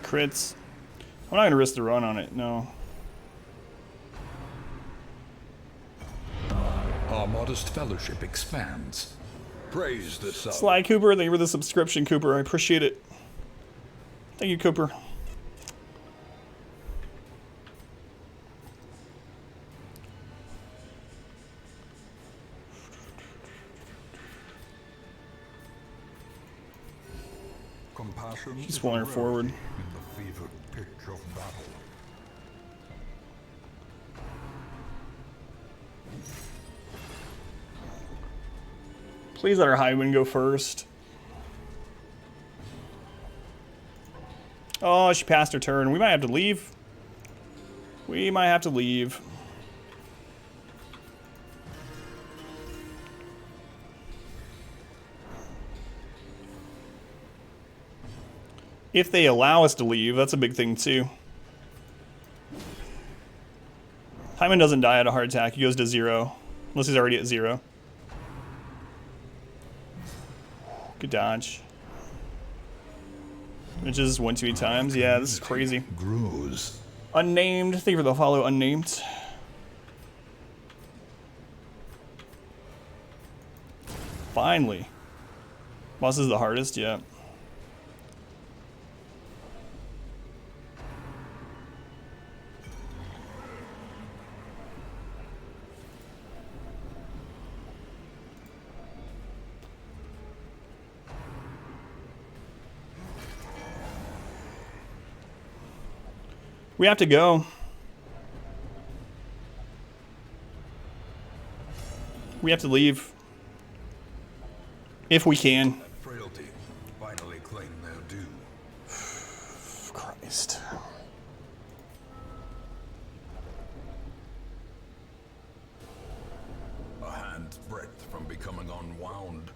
Crits. I'm not gonna risk the run on it, no. Our modest fellowship expands. Praise the sun. Sly Cooper, thank you for the subscription, Cooper. I appreciate it. Thank you, Cooper. Compassion. He's pulling her forward. In the fevered pitch of battle. Please let our high wind go first. Oh, she passed her turn. We might have to leave. We might have to leave. If they allow us to leave, that's a big thing too. Hyman doesn't die at a heart attack. He goes to 0. Unless he's already at 0. Good dodge. Which is 1 too many times. Yeah, this is crazy. Grows. Unnamed. Thank you for the follow, Unnamed. Finally. Boss is the hardest, yeah. We have to go. We have to leave. If we can. Frailty finally claim their due. Christ. A hand's breadth from becoming unwound.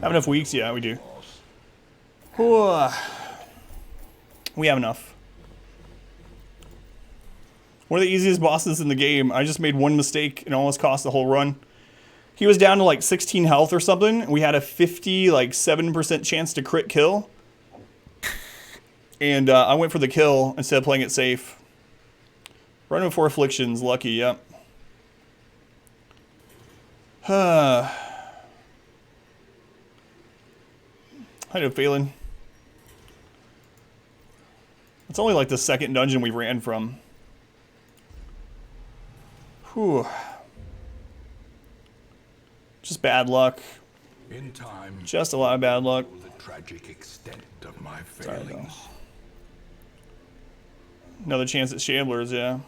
Have enough weeks? Yeah, we do. Whew. We have enough. One of the easiest bosses in the game. I just made one mistake and almost cost the whole run. He was down to like 16 health or something. We had a 7% chance to crit kill. And I went for the kill instead of playing it safe. Running 4 afflictions, lucky, yep. I had a feeling. It's only like the second dungeon we ran from. Whew. Just bad luck. In time, Just a lot of bad luck. the tragic extent of my Sorry, failings. Another chance at Shamblers, yeah.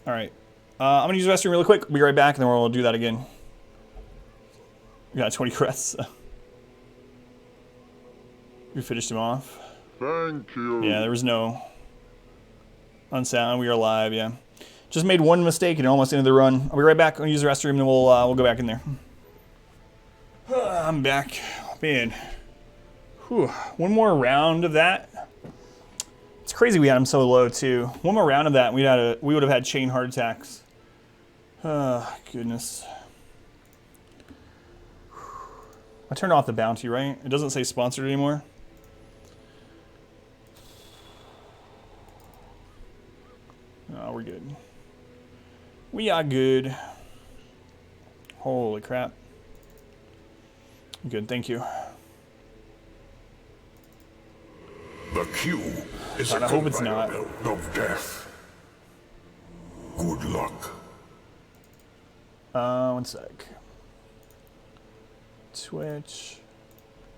Alright. I'm going to use the restroom really quick. Be right back, and then we'll do that again. We got 20 crests. We finished him off. Thank you. Yeah, there was no unsound. We are alive, yeah. Just made one mistake and almost ended the run. I'll be right back. I'll use the restroom, and then we'll go back in there. I'm back. Man. Whew. One more round of that. It's crazy we had him so low, too. One more round of that, we would have had chain heart attacks. Oh, goodness. I turned off the bounty, right? It doesn't say sponsored anymore. Oh, we're good. We are good. Holy crap. Good, thank you. The Q is God, a I hope it's not. belt of death. Good luck. 1 sec. Twitch.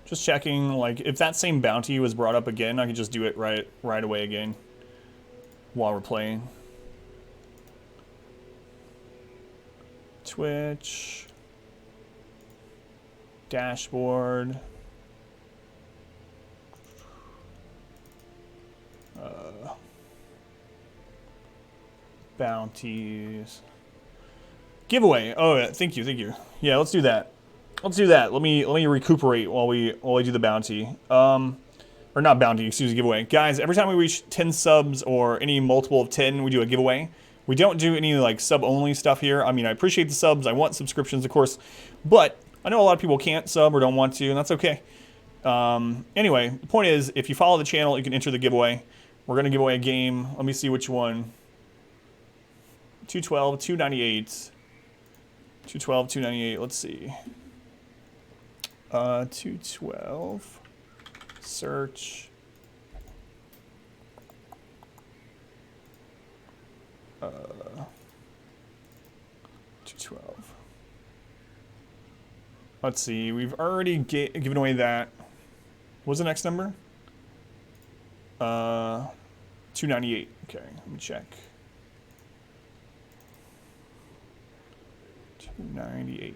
Just checking, like, if that same bounty was brought up again, I could just do it right away again while we're playing. Twitch. Dashboard. Bounties. Giveaway. Oh, yeah, thank you. Yeah, let's do that. Let's do that. Let me recuperate while we do the bounty. Or not bounty, excuse me, giveaway. Guys, every time we reach 10 subs or any multiple of 10, we do a giveaway. We don't do any like sub-only stuff here. I mean, I appreciate the subs. I want subscriptions, of course. But I know a lot of people can't sub or don't want to, and that's okay. Anyway, the point is, if you follow the channel, you can enter the giveaway. We're going to give away a game. Let me see which one. 212, 298. 212, 298. Let's see. 212. Search. 212. Let's see. We've already given away that. What's the next number? 298. Okay, let me check. 298.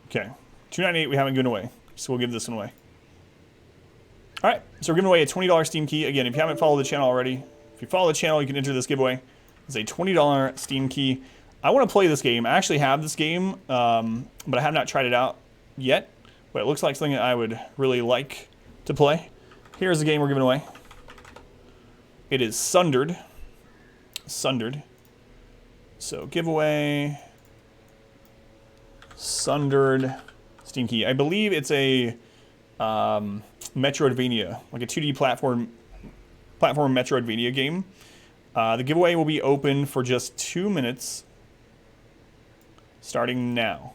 Okay, 298 we haven't given away, so we'll give this one away. All right, so we're giving away a $20 Steam key. Again, if you haven't followed the channel already, if you follow the channel, you can enter this giveaway. It's a $20 Steam key. I want to play this game. I actually have this game, but I have not tried it out yet. But it looks like something that I would really like to play. Here's the game we're giving away. It is Sundered. Sundered. So giveaway. Sundered Steam key. I believe it's a Metroidvania, like a 2D platform Metroidvania game. The giveaway will be open for just 2 minutes, starting now.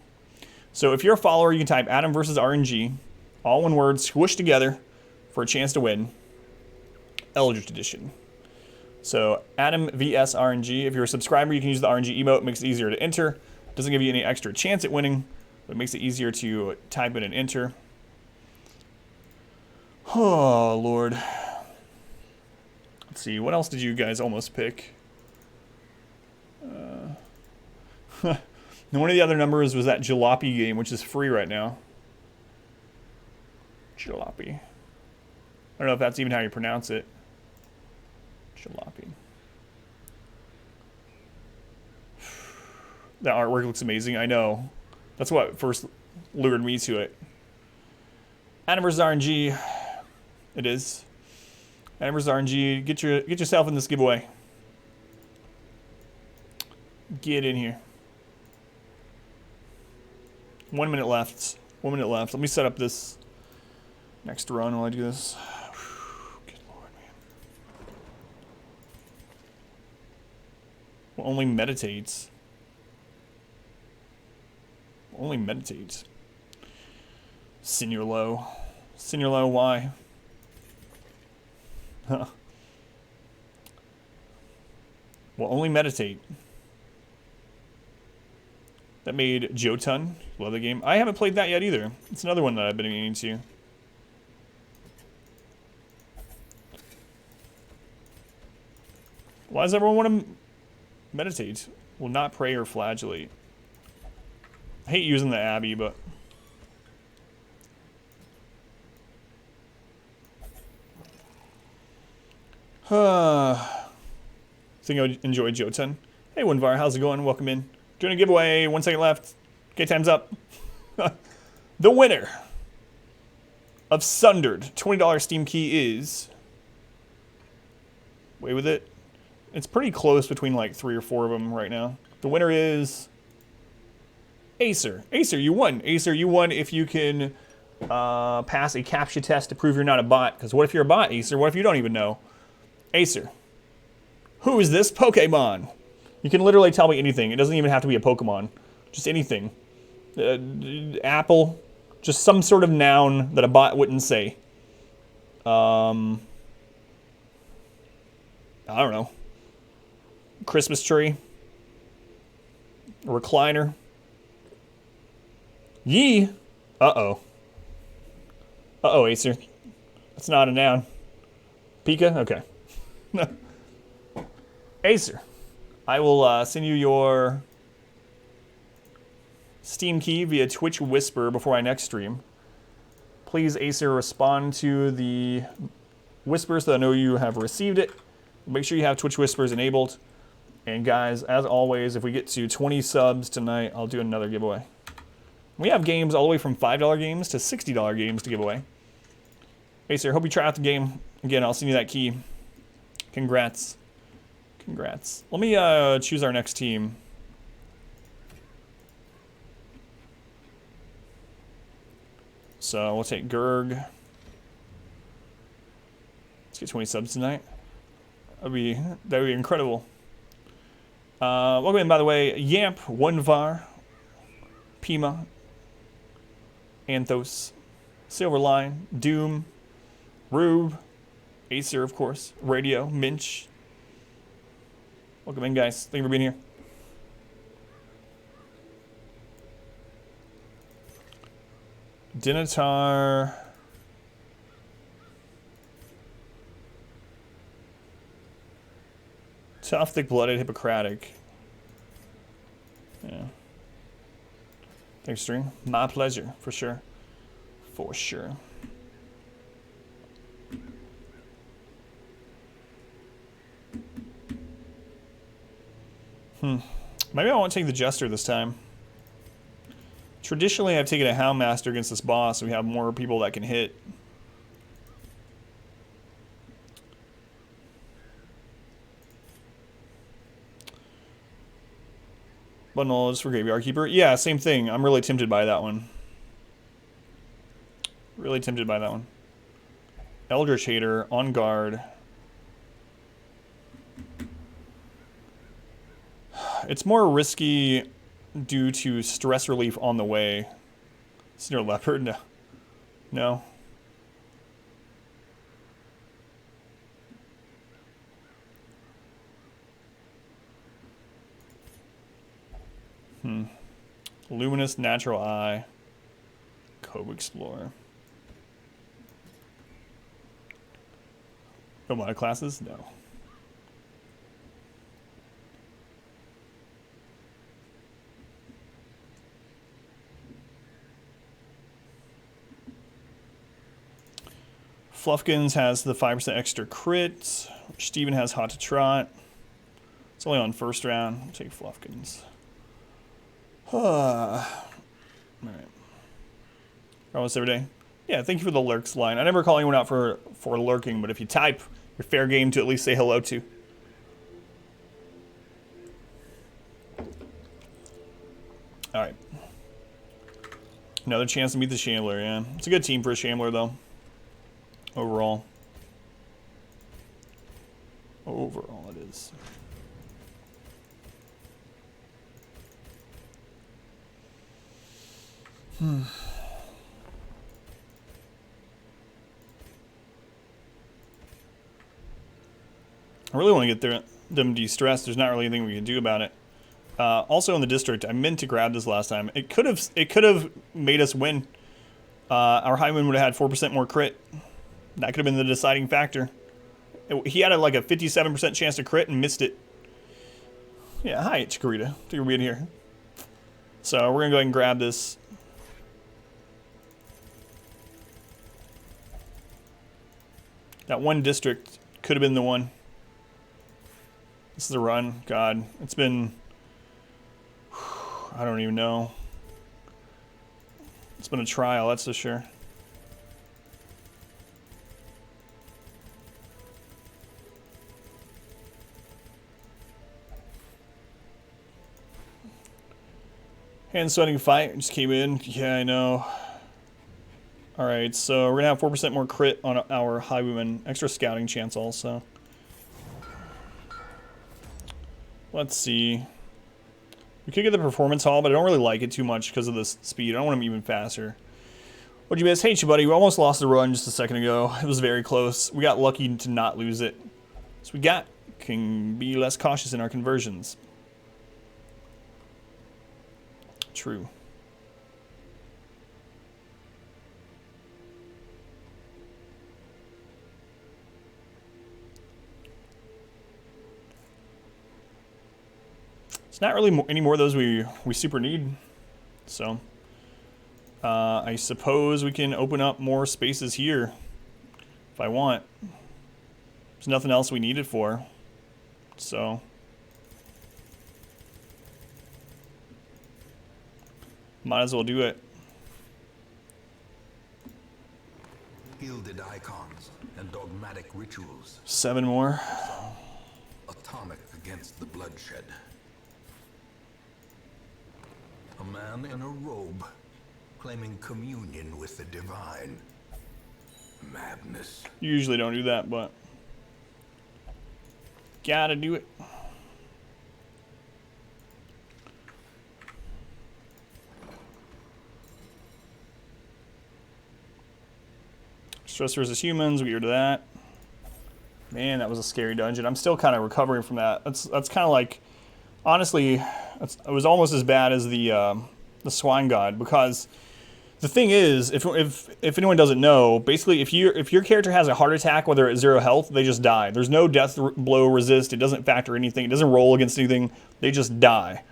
So if you're a follower, you can type Adam versus RNG, all one word, squished together, for a chance to win. Eldritch Edition. So Adam vs RNG. If you're a subscriber, you can use the RNG emote. It makes it easier to enter. Doesn't give you any extra chance at winning, but it makes it easier to type in and enter. Oh, Lord. Let's see, what else did you guys almost pick? One of the other numbers was that Jalopy game, which is free right now. Jalopy. I don't know if that's even how you pronounce it. Jalopy. That artwork looks amazing, I know. That's what first lured me to it. Adam vs RNG. It is. Amber's RNG. Get yourself in this giveaway. Get in here. 1 minute left. 1 minute left. Let me set up this next run while I do this. Good Lord, man. Well, only meditates. Only meditates. Senior low. Senior low, why? Huh. Well, only meditate. That made Jotun. Love the game. I haven't played that yet either. It's another one that I've been meaning to. Why does everyone want to meditate? Will not pray or flagellate. I hate using the Abbey, but... Think I would enjoy Jotun. Hey, Winvar, how's it going? Welcome in. Doing a giveaway. 1 second left. Okay, time's up. The winner of Sundered $20 Steam key is... Away with it. It's pretty close between like 3 or 4 of them right now. The winner is... Acer. Acer, you won. Acer, you won if you can pass a CAPTCHA test to prove you're not a bot. Because what if you're a bot, Acer? What if you don't even know? Acer. Who is this Pokemon? You can literally tell me anything. It doesn't even have to be a Pokemon. Just anything. Apple. Just some sort of noun that a bot wouldn't say. I don't know. Christmas tree. A recliner. Yee. Uh-oh. Uh-oh, Acer. That's not a noun. Pika? Okay. Acer. I will send you your Steam key via Twitch Whisper before I next stream. Please, Acer, respond to the Whisper so I know you have received it. Make sure you have Twitch Whispers enabled. And guys, as always, if we get to 20 subs tonight, I'll do another giveaway. We have games all the way from $5 games to $60 games to give away. Acer, hope you try out the game. Again, I'll send you that key. Congrats. Congrats. Let me choose our next team. So we'll take Gurg. Let's get 20 subs tonight. That'd be incredible. Welcome in, by the way, Yamp, Onevar, Pima, Anthos, Silverline, Doom, Rube, Acer, of course, Radio, Minch. Welcome in, guys. Thank you for being here. Dinatar. Tough, thick-blooded, Hippocratic. Yeah. Thanks, String. My pleasure, for sure. For sure. Maybe I won't take the Jester this time. Traditionally, I've taken a Houndmaster against this boss, so we have more people that can hit. Bundle just for Graveyard Keeper. Yeah, same thing. I'm really tempted by that one. Really tempted by that one. Eldritch Hater, on guard. It's more risky due to stress relief on the way. Senior Leopard? No. No. Luminous Natural Eye. Cove Explorer. No mod classes? No. Fluffkins has the 5% extra crit. Steven has Hot to Trot. It's only on first round. I'll take Fluffkins. Alright. Almost every day. Yeah, thank you for the lurks line. I never call anyone out for lurking, but if you type You're fair game to at least say hello to. Alright. Another chance to meet the Shambler, yeah. It's a good team for a Shambler, though. Overall. Overall, it is. I really want to get them de-stressed. There's not really anything we can do about it. Also in the district, I meant to grab this last time. It could have made us win. Our Highwind would have had 4% more crit. That could have been the deciding factor. He had like a 57% chance to crit and missed it. Yeah, hi, Chikorita. Thank you for being here. So we're gonna go ahead and grab this. That one district could have been the one. This is a run. God, it's been... I don't even know. It's been a trial, that's for sure. Hand sweating fight, just came in. Yeah, I know. Alright, so we're gonna have 4% more crit on our Highwayman. Extra scouting chance also. Let's see. We could get the performance hall, but I don't really like it too much because of the speed. I don't want him even faster. What'd you miss? Hey, buddy. We almost lost the run just a second ago. It was very close. We got lucky to not lose it. So we can be less cautious in our conversions. True. It's not really any more of those we super need. So I suppose we can open up more spaces here if I want. There's nothing else we need it for. So might as well do it. Gilded icons and dogmatic rituals. 7 more. Atomic against the bloodshed. A man in a robe, claiming communion with the divine. Madness. You usually don't do that, but gotta do it. Stress versus humans, we get rid of that. Man, that was a scary dungeon. I'm still kind of recovering from that. That's kind of like, honestly, it was almost as bad as the Swine God, because the thing is, if anyone doesn't know, basically if your character has a heart attack, whether it's 0 health, they just die. There's no death blow resist. It doesn't factor anything. It doesn't roll against anything. They just die.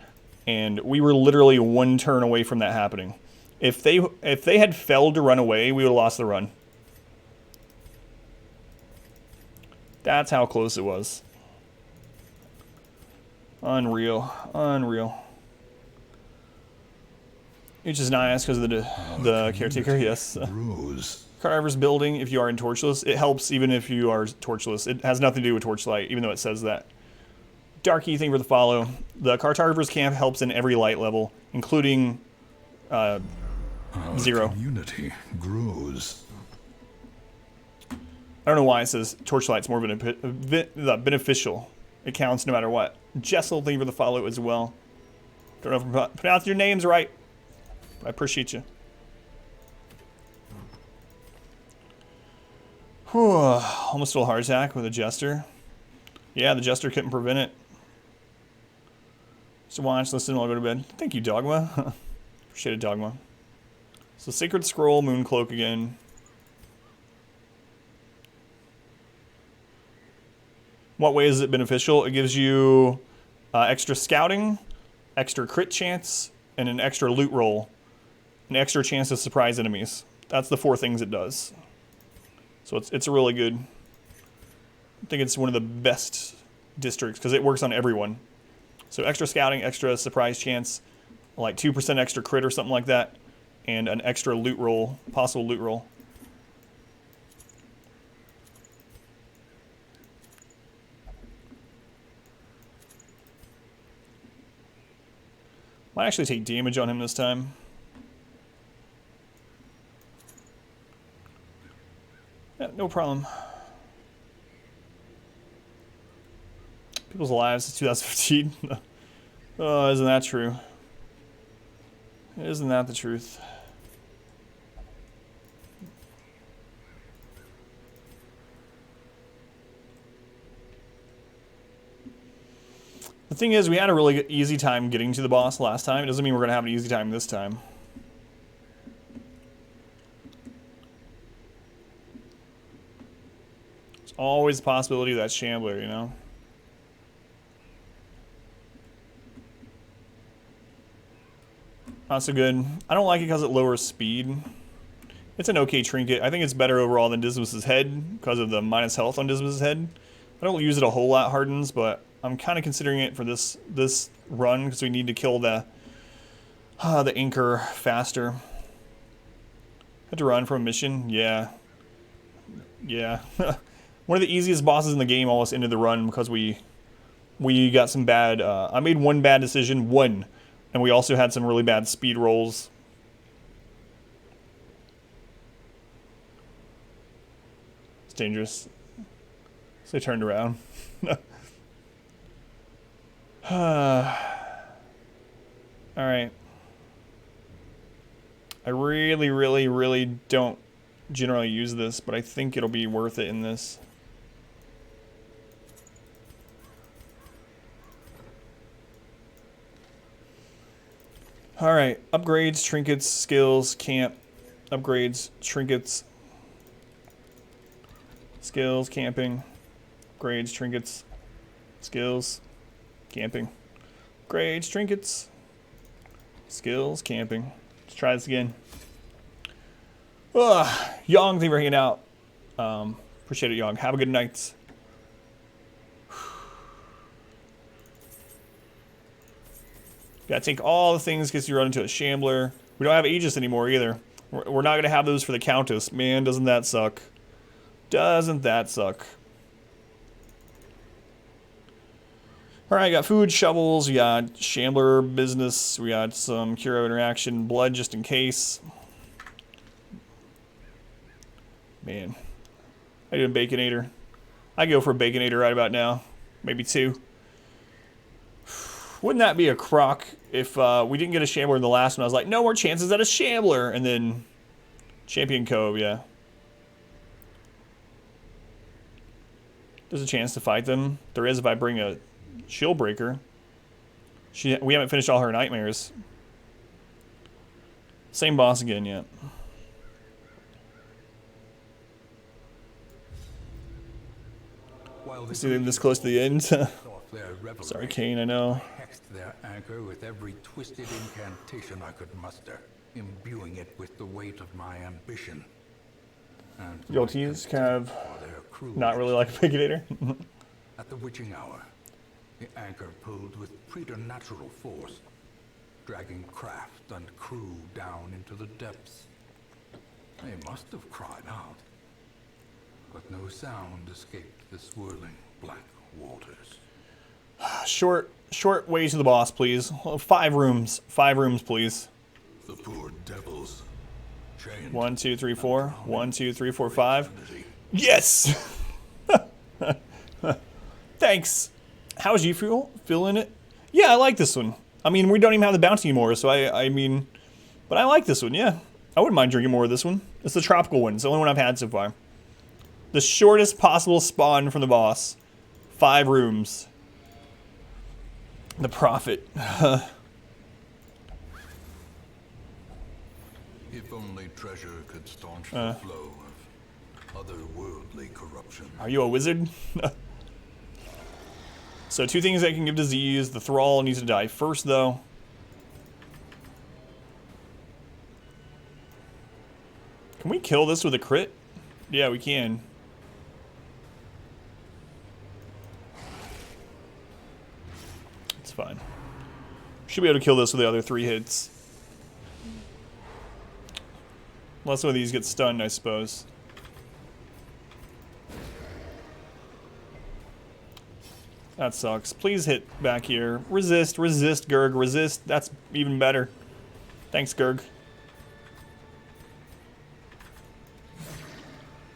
And we were literally 1 turn away from that happening. If they had failed to run away, we would have lost the run. That's how close it was. Unreal. Unreal. Which is nice because of the caretaker, yes. Carver's building, if you are in Torchless, it helps even if you are Torchless. It has nothing to do with Torchlight, even though it says that. Darky, thank you for the follow. The Cartographer's camp helps in every light level, including 0. Community grows. I don't know why it says Torchlight's more beneficial. It counts no matter what. Jessel, thank you for the follow as well. Don't know if I'm pronouncing your names right. I appreciate you. Whew, almost still a heart attack with a Jester. Yeah, the Jester couldn't prevent it. So watch, listen, I'll go to bed. Thank you, Dogma. Appreciate it, Dogma. So Sacred Scroll, Mooncloak again. What way is it beneficial? It gives you extra scouting, extra crit chance, and an extra loot roll. An extra chance to surprise enemies. That's the 4 things it does. So it's a really good... I think it's one of the best districts because it works on everyone. So extra scouting, extra surprise chance, like 2% extra crit or something like that, and an extra loot roll, possible loot roll. Might actually take damage on him this time. Yeah, no problem. People's lives since 2015. Oh, isn't that true? Isn't that the truth? The thing is, we had a really easy time getting to the boss last time. It doesn't mean we're going to have an easy time this time. There's always the possibility of that Shambler, you know? Not so good. I don't like it because it lowers speed. It's an okay trinket. I think it's better overall than Dismas's head because of the minus health on Dismas's head. I don't use it a whole lot, Hardens, but I'm kind of considering it for this run because we need to kill the anchor faster. Had to run from a mission? Yeah. Yeah. One of the easiest bosses in the game almost ended the run because we got some bad... I made one bad decision, and we also had some really bad speed rolls. It's dangerous. So they turned around. Alright. I really, really, really don't generally use this, but I think it'll be worth it in this. Alright, upgrades, trinkets, skills, camp, upgrades, trinkets, skills, camping, upgrades, trinkets, skills, camping, upgrades, trinkets, skills, camping. Let's try this again. Young, thank you for hanging out. Appreciate it, Young. Have a good night. Gotta take all the things because you run into a Shambler. We don't have Aegis anymore either. We're not gonna have those for the Countess. Man, doesn't that suck? Doesn't that suck? Alright, got food, shovels, we got Shambler business, we got some Curo interaction, blood just in case. Man. I do a Baconator. I go for a Baconator right about now. Maybe 2. Wouldn't that be a crock if we didn't get a Shambler in the last one? I was like, no more chances at a Shambler. And then Champion Cove, yeah. There's a chance to fight them. There is if I bring a Shield Breaker. We haven't finished all her nightmares. Same boss again yet. See them this close to the end. Sorry, Kane, I know. Their anchor with every twisted incantation I could muster, imbuing it with the weight of my ambition. And You'll tease kind of not really like a Baconator. At the witching hour, the anchor pulled with preternatural force, dragging craft and crew down into the depths. They must have cried out, but no sound escaped the swirling black waters. Short way to the boss, please. 5 rooms. 5 rooms, please. The poor devils. 1, 2, 3, 4. 1, 2, 3, 4, 5. Yes! Thanks. How's you feeling it? Yeah, I like this one. I mean, we don't even have the bounty anymore, so I mean... But I like this one, yeah. I wouldn't mind drinking more of this one. It's the tropical one. It's the only one I've had so far. The shortest possible spawn from the boss. 5 rooms. The Prophet. If only treasure could staunch the flow of otherworldly corruption. Are you a wizard? So 2 things that can give disease. The Thrall needs to die first, though. Can we kill this with a crit? Yeah, we can. It's fine. Should be able to kill this with the other 3 hits. Unless some of these get stunned, I suppose. That sucks. Please hit back here. Resist, resist, Gurg, resist. That's even better. Thanks, Gurg.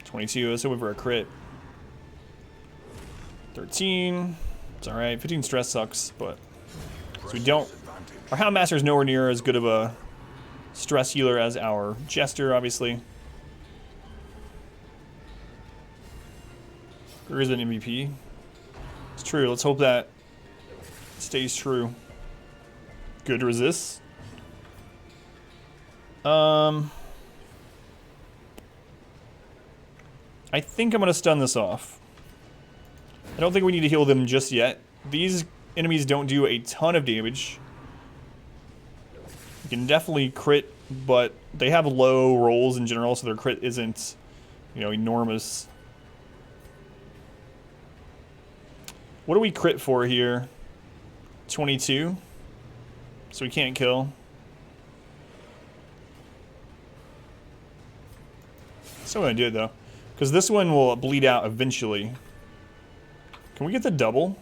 22, let's hope for a crit. 13. It's alright. 15 stress sucks, but... So we don't... Our Houndmaster is nowhere near as good of a stress healer as our Jester, obviously. There is an MVP. It's true. Let's hope that stays true. Good resist. I think I'm going to stun this off. I don't think we need to heal them just yet. These enemies don't do a ton of damage. You can definitely crit, but they have low rolls in general, so their crit isn't, you know, enormous. What do we crit for here? 22. So we can't kill. Still gonna do it though, because this one will bleed out eventually. Can we get the double?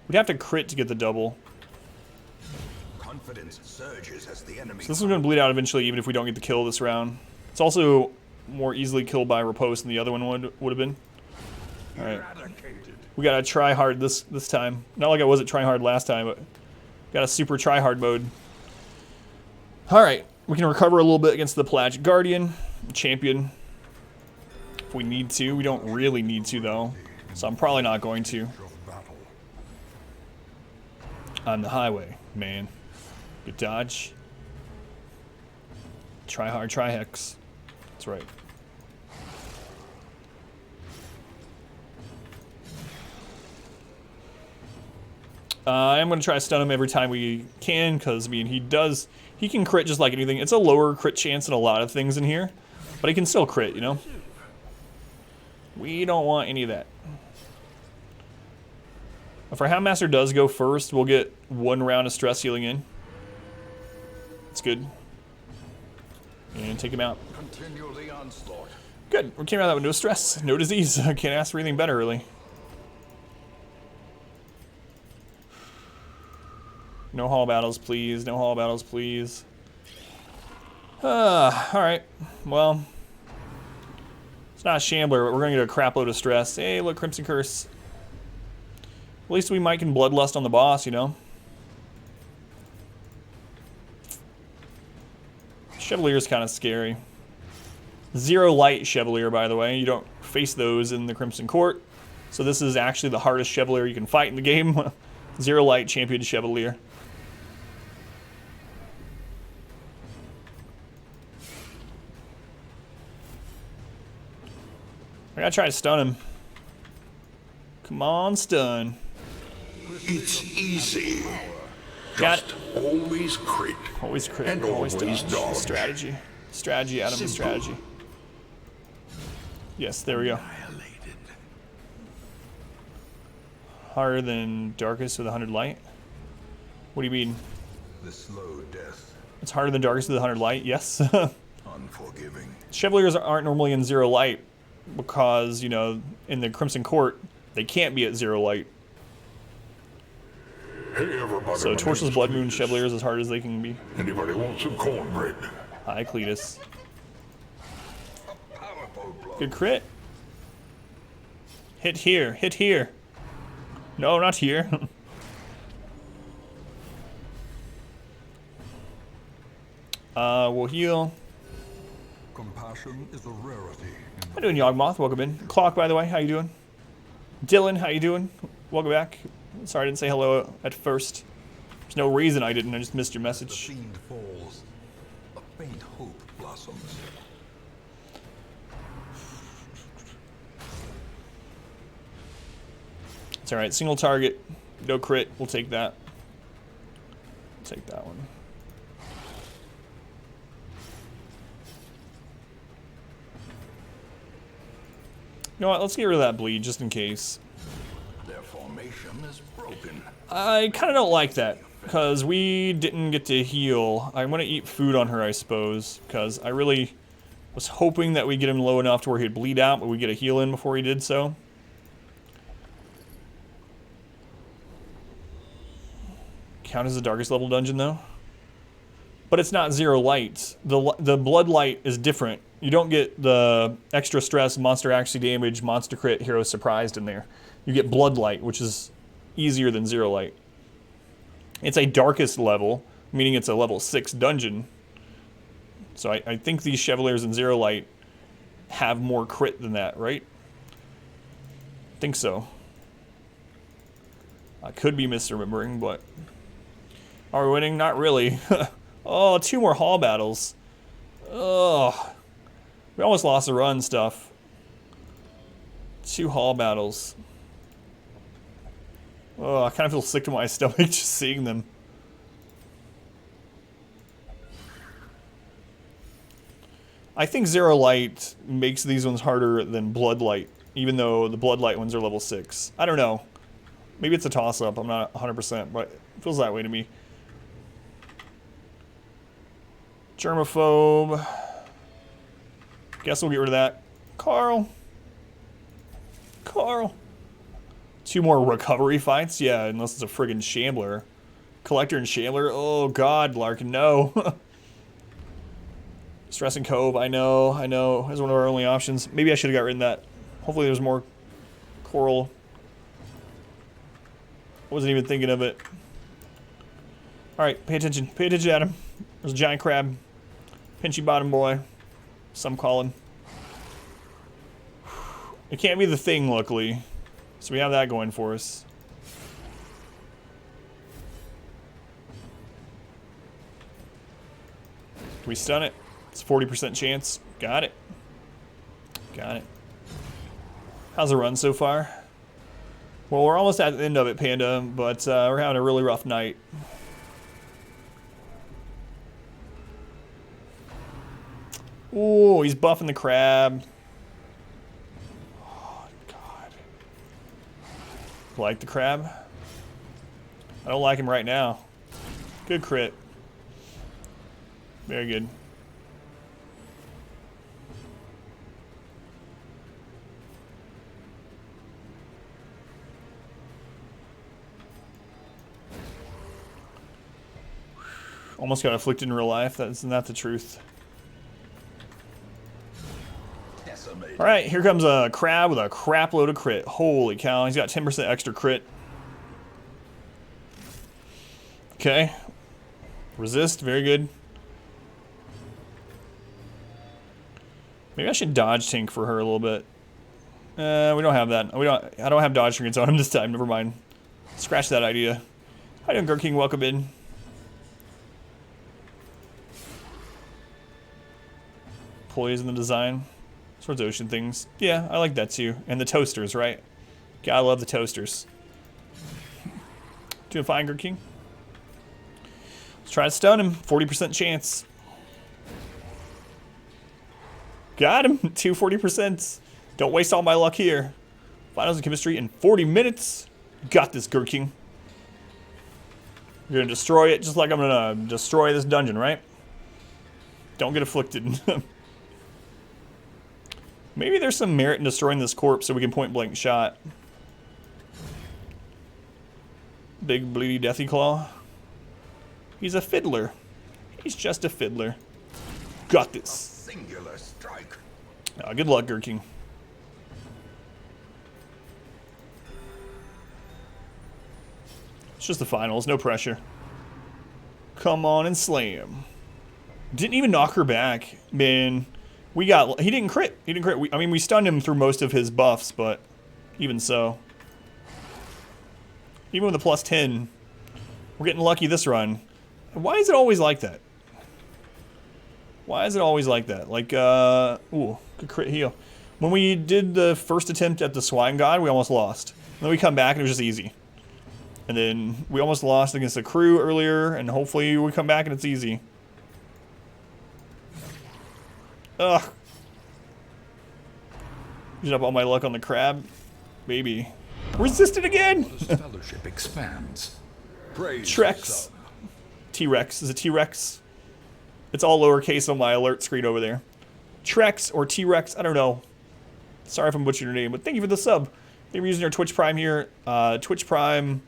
We'd have to crit to get the double. Confidence surges as the enemy. So this one's gonna bleed out eventually, even if we don't get the kill this round. It's also more easily killed by riposte than the other one would have been. All right, we gotta try hard this time. Not like I wasn't trying hard last time, but got a super try hard mode. All right, we can recover a little bit against the Pelagic Guardian champion if we need to. We don't really need to though, so I'm probably not going to. On the highway, man. Good dodge. Try hard, try hex. That's right. I'm going to try to stun him every time we can, because, I mean, he can crit just like anything. It's a lower crit chance than a lot of things in here, but he can still crit, you know? We don't want any of that. If our Houndmaster does go first, we'll get 1 round of stress healing in. It's good. And take him out. Continue the onslaught. Good. We came out of that with no stress, no disease. I can't ask for anything better, really. No hall battles, please. No hall battles, please. Alright. Well, it's not a Shambler, but we're going to get a crap load of stress. Hey, look, Crimson Curse. At least we might can Bloodlust on the boss, you know? Chevalier is kind of scary. 0 light Chevalier, by the way. You don't face those in the Crimson Court. So this is actually the hardest Chevalier you can fight in the game. 0 light champion Chevalier. I gotta try to stun him. Come on, stun. It's easy. Got Just always crit. Always crit. And Always always dodge. dodge. Strategy. Strategy, Adam. Simple. Strategy. Yes, there we go. Annihilated. Harder than Darkest with 100 light? What do you mean? The slow death. It's harder than Darkest with 100 light? Yes. Unforgiving. Chevaliers aren't normally in 0 light because, you know, in the Crimson Court, they can't be at 0 light. Hey, everybody. So my Torchless name's Bloodmoon Cletus. Chevalier is as hard as they can be. Anybody want some cornbread? Hi, Cletus. Powerful blow. Good crit. Hit here. Hit here. No, not here. We'll heal. Compassion is a rarity. How you doing, Yawgmoth? Welcome in. Clock, by the way, how you doing? Dylan, how you doing? Welcome back. Sorry I didn't say hello at first. There's no reason I didn't. I just missed your The message. fiend falls. A faint hope blossoms. It's alright. Single target. No crit. We'll take that. Take that one. You know what? Let's get rid of that bleed just in case. Their formation is broken. I kind of don't like that because we didn't get to heal. I'm going to eat food on her, I suppose, because I really was hoping that we get him low enough to where he'd bleed out, but we get a heal in before he did so. count as the darkest level dungeon though. But it's not zero light. The blood light is different. You don't get the extra stress, monster accuracy damage, monster crit, hero surprised in there. You get blood light, which is easier than zero light. It's a darkest level, meaning it's a level 6 dungeon. So I think these Chevaliers in zero light have more crit than that, right? I think so. I could be misremembering, but... Are we winning? Not really. Oh, 2 more hall battles. Ugh. We almost lost the run stuff. 2 hall battles. Oh, I kind of feel sick to my stomach just seeing them. I think Zero Light makes these ones harder than Blood Light, even though the Blood Light ones are level 6. I don't know. Maybe it's a toss-up. I'm not 100%, but it feels that way to me. Germaphobe. Guess we'll get rid of that. Carl. 2 more recovery fights? Yeah, unless it's a friggin' Shambler. Collector and Shambler? Oh god, Larkin, no. Stressing Cove, I know. That's one of our only options. Maybe I should have got rid of that. Hopefully there's more coral. Wasn't even thinking of it. Alright, pay attention. Pay attention, Adam. There's a giant crab. Pinchy bottom boy. Some call him. It can't be the thing, luckily. So we have that going for us. Can we stun it? It's a 40% chance. Got it. Got it. How's the run so far? Well, we're almost at the end of it, Panda, but we're having a really rough night. Ooh, he's buffing the crab. Oh, God. Like the crab? I don't like him right now. Good crit. Very good. Almost got afflicted in real life. That's not the truth. Alright, here comes a crab with a crap load of crit. Holy cow, he's got 10% extra crit. Okay. Resist, very good. Maybe I should dodge tank for her a little bit. We don't have that. I don't have dodge trinkets on him this time, never mind. Scratch that idea. Hi, Gur King, welcome in. Poison the design. Sorts of ocean things. Yeah, I like that too. And the toasters, right? Gotta love the toasters. Doing fine, Gur King. Let's try to stun him. 40% chance. Got him. 240%. Don't waste all my luck here. Finals in chemistry in 40 minutes. Got this, Gur King. You're gonna destroy it just like I'm gonna destroy this dungeon, right? Don't get afflicted. Maybe there's some merit in destroying this corpse so we can point blank shot. Big bleedy deathy claw. He's a fiddler. He's just a fiddler. Got this. Singular strike. Good luck, Gur King. It's just the finals, no pressure. Come on and slam. Didn't even knock her back, man. He didn't crit. He didn't crit. I mean, we stunned him through most of his buffs, but even so. Even with a plus 10, we're getting lucky this run. Why is it always like that? Why is it always like that? Like, ooh, good crit heal. When we did the first attempt at the Swine God, we almost lost. And then we come back and it was just easy. And then we almost lost against the crew earlier, and hopefully we come back and it's easy. Ugh. Using up all my luck on the crab. Baby. Resisted again! The fellowship expands. Praise Trex. T-Rex. Is it T-Rex? It's all lowercase on my alert screen over there. Trex or T-Rex, I don't know. Sorry if I'm butchering your name, but thank you for the sub. Thank you for using our Twitch Prime here. Twitch Prime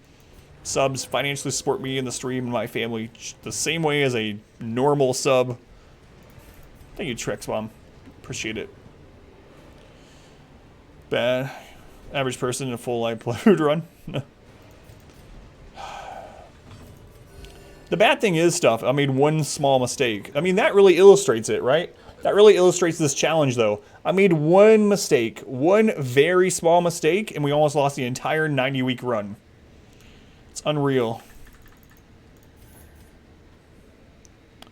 subs financially support me and the stream and my family the same way as a normal sub. Thank you, Trex Bomb. Appreciate it. Bad. Average person in a full live Bloodmoon run. The bad thing is stuff. I made one small mistake. I mean, that really illustrates it, right? That really illustrates this challenge, though. I made one mistake, one very small mistake, and we almost lost the entire 90-week run. It's unreal.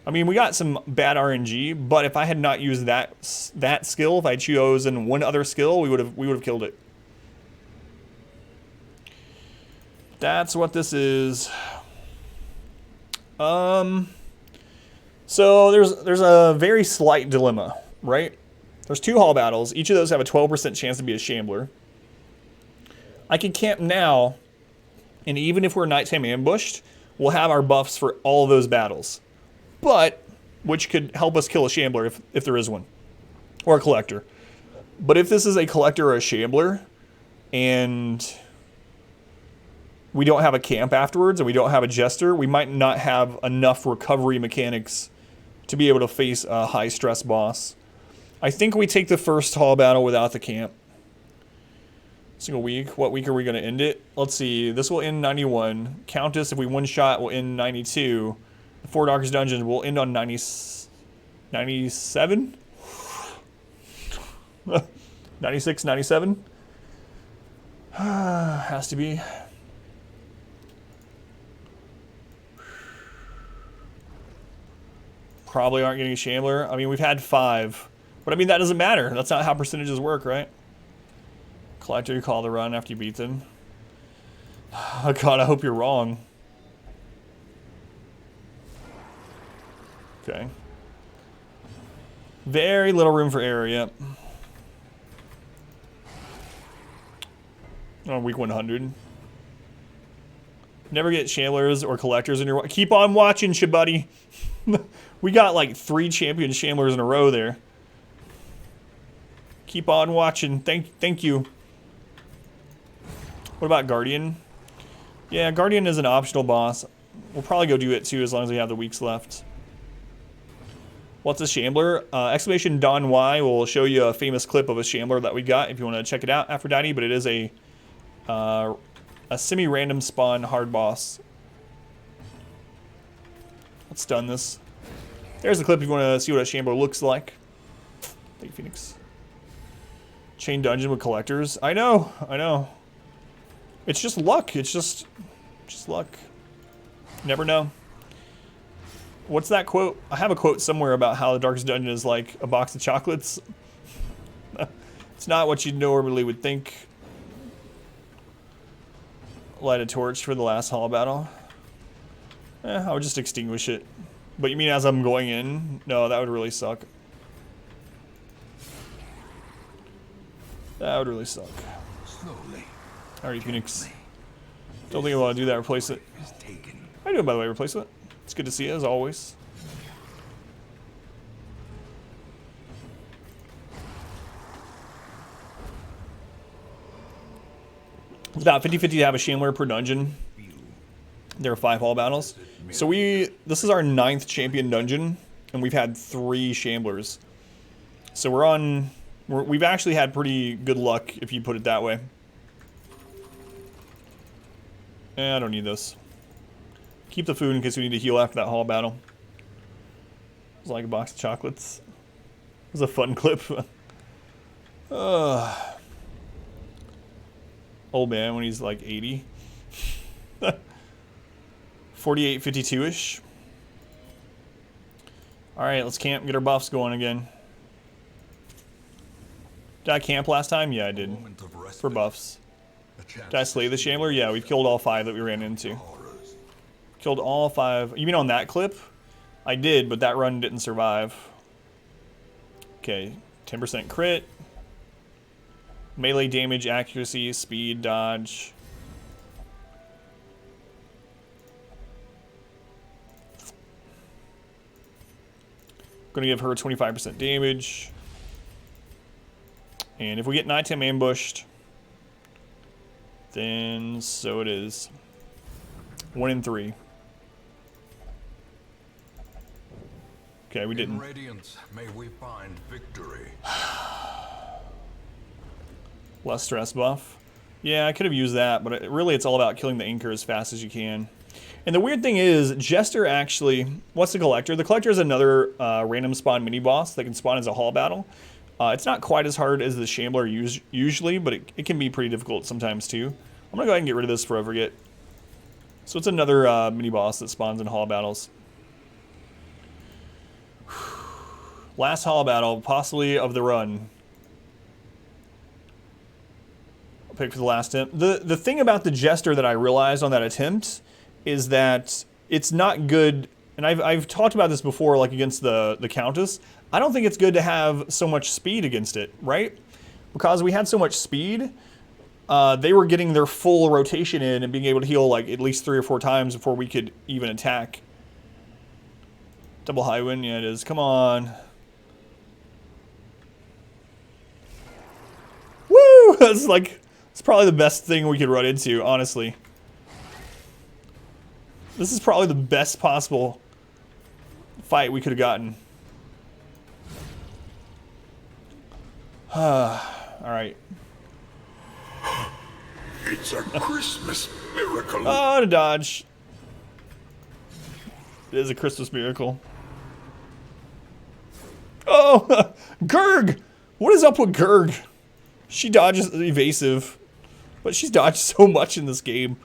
I mean, we got some bad RNG, but if I had not used that skill, if I chosen one other skill, we would have killed it. That's what this is. So there's a very slight dilemma, right? There's 2 hall battles. Each of those have a 12% chance to be a Shambler. I can camp now, and even if we're nighttime ambushed, we'll have our buffs for all of those battles. But, which could help us kill a Shambler if there is one. Or a Collector. But if this is a Collector or a Shambler, and we don't have a camp afterwards, and we don't have a Jester, we might not have enough recovery mechanics to be able to face a high-stress boss. I think we take the first hall battle without the camp. Single week. What week are we going to end it? Let's see. This will end 91. Countess, if we one-shot, will end 92. The 4 Darkest Dungeons will end on 97? 96, 97? Has to be. Probably aren't getting a Shambler. I mean, we've had 5. But I mean, that doesn't matter. That's not how percentages work, right? Collector, you call the run after you beat them. Oh god, I hope you're wrong. Okay. Very little room for error, yep. On week 100. Never get Shamblers or Collectors in your... Keep on watching, Shabuddy. We got like 3 champion Shamblers in a row there. Keep on watching. Thank you. What about Guardian? Yeah, Guardian is an optional boss. We'll probably go do it too as long as we have the weeks left. What's a Shambler? Exclamation Don Y will show you a famous clip of a Shambler that we got if you want to check it out, Aphrodite, but it is a semi-random spawn hard boss. Let's stun this. There's the clip if you want to see what a Shambler looks like. Thank you, Phoenix. Chain dungeon with collectors. I know. It's just luck. It's just luck. Never know. What's that quote? I have a quote somewhere about how the Darkest Dungeon is like a box of chocolates. It's not what you normally would think. Light a torch for the last hall battle. I would just extinguish it. But you mean as I'm going in? No, that would really suck. That would really suck. Slowly. Alright, Phoenix. Don't think I want to do that. Replace it. How you doing, by the way? Replace it. It's good to see you, as always. It's about 50-50 to have a Shambler per dungeon. There are 5 hall battles. So this is our 9th champion dungeon, and we've had 3 Shamblers. So we've actually had pretty good luck, if you put it that way. I don't need this. Keep the food in case we need to heal after that hall battle. It was like a box of chocolates. It was a fun clip. Old man when he's like 80. 48-52-ish. Alright, let's camp, get our buffs going again. Did I camp last time? Yeah, I did. For buffs. Did I slay the Shambler? Yeah, we've killed all 5 that we ran into. Killed all 5. You mean on that clip? I did, but that run didn't survive. Okay, 10% crit. Melee damage, accuracy, speed, dodge. Gonna give her 25% damage. And if we get nighttime ambushed, then so it is. 1 in 3. Okay, we didn't. In radiance, may we find victory. Less stress buff. Yeah, I could have used that, but really it's all about killing the anchor as fast as you can. And the weird thing is, Jester actually... What's the Collector? The Collector is another random spawn mini-boss that can spawn as a hall battle. It's not quite as hard as the Shambler usually, but it can be pretty difficult sometimes too. I'm going to go ahead and get rid of this before I forget. So it's another mini-boss that spawns in hall battles. Last hall battle, possibly of the run. I'll pick for the last attempt. The thing about the Jester that I realized on that attempt is that it's not good, and I've talked about this before, like against the Countess. I don't think it's good to have so much speed against it, right? Because we had so much speed, they were getting their full rotation in and being able to heal like at least 3 or 4 times before we could even attack. Double high wind, yeah it is. Come on. Woo! That's like, it's probably the best thing we could run into, honestly. This is probably the best possible fight we could have gotten. Alright. It's a Christmas miracle. Oh, to dodge. It is a Christmas miracle. Oh, Gurg! What is up with Gurg? She dodges evasive, but she's dodged so much in this game.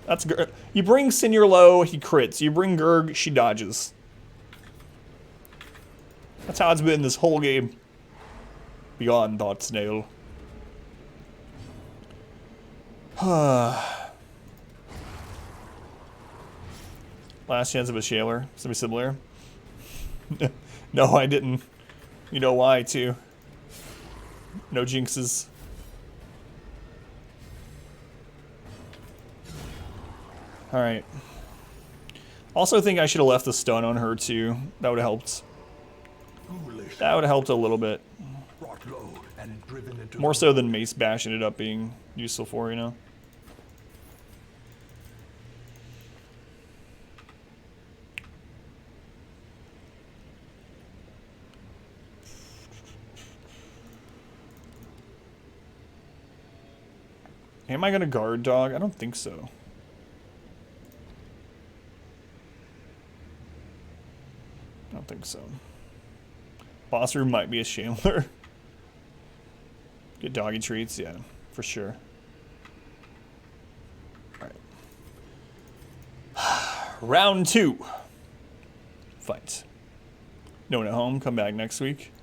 That's Gurg. You bring Senior low, he crits. You bring Gurg, she dodges. That's how it's been this whole game. Beyond Thought Snail. Last chance of a Shaler. Something similar. No, I didn't. You know why, too. No jinxes. Alright. Also think I should have left the stun on her, too. That would have helped. That would have helped a little bit. More so than Mace Bash ended up being useful for, you know? Am I gonna guard dog? I don't think so. I don't think so. Boss room might be a Shambler. Get doggy treats, yeah, for sure. Alright. Round 2. Fight. No one at home, come back next week.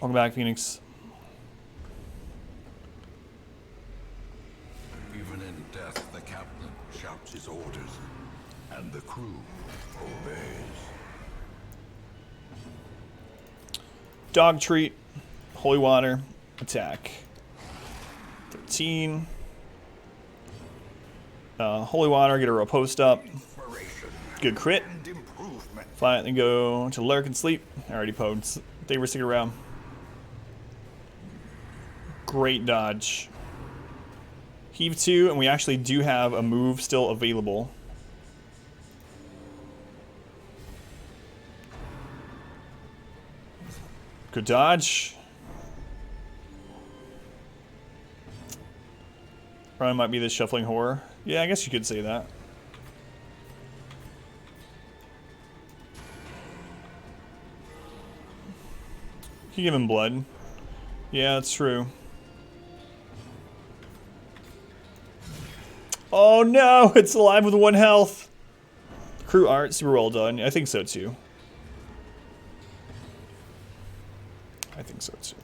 Welcome back, Phoenix. Even in death, the captain shouts his orders, and the crew obeys. Dog treat, holy water, attack. 13. Holy water, get a riposte up. Good crit. Fine, then go to lurk and sleep. I already poked. They were sticking around. Great dodge. Heave 2, and we actually do have a move still available. Good dodge. Probably might be the shuffling horror. Yeah, I guess you could say that. You give him blood. Yeah, that's true. Oh no, it's alive with 1 health. Crew art, super well done. I think so too. I think so too.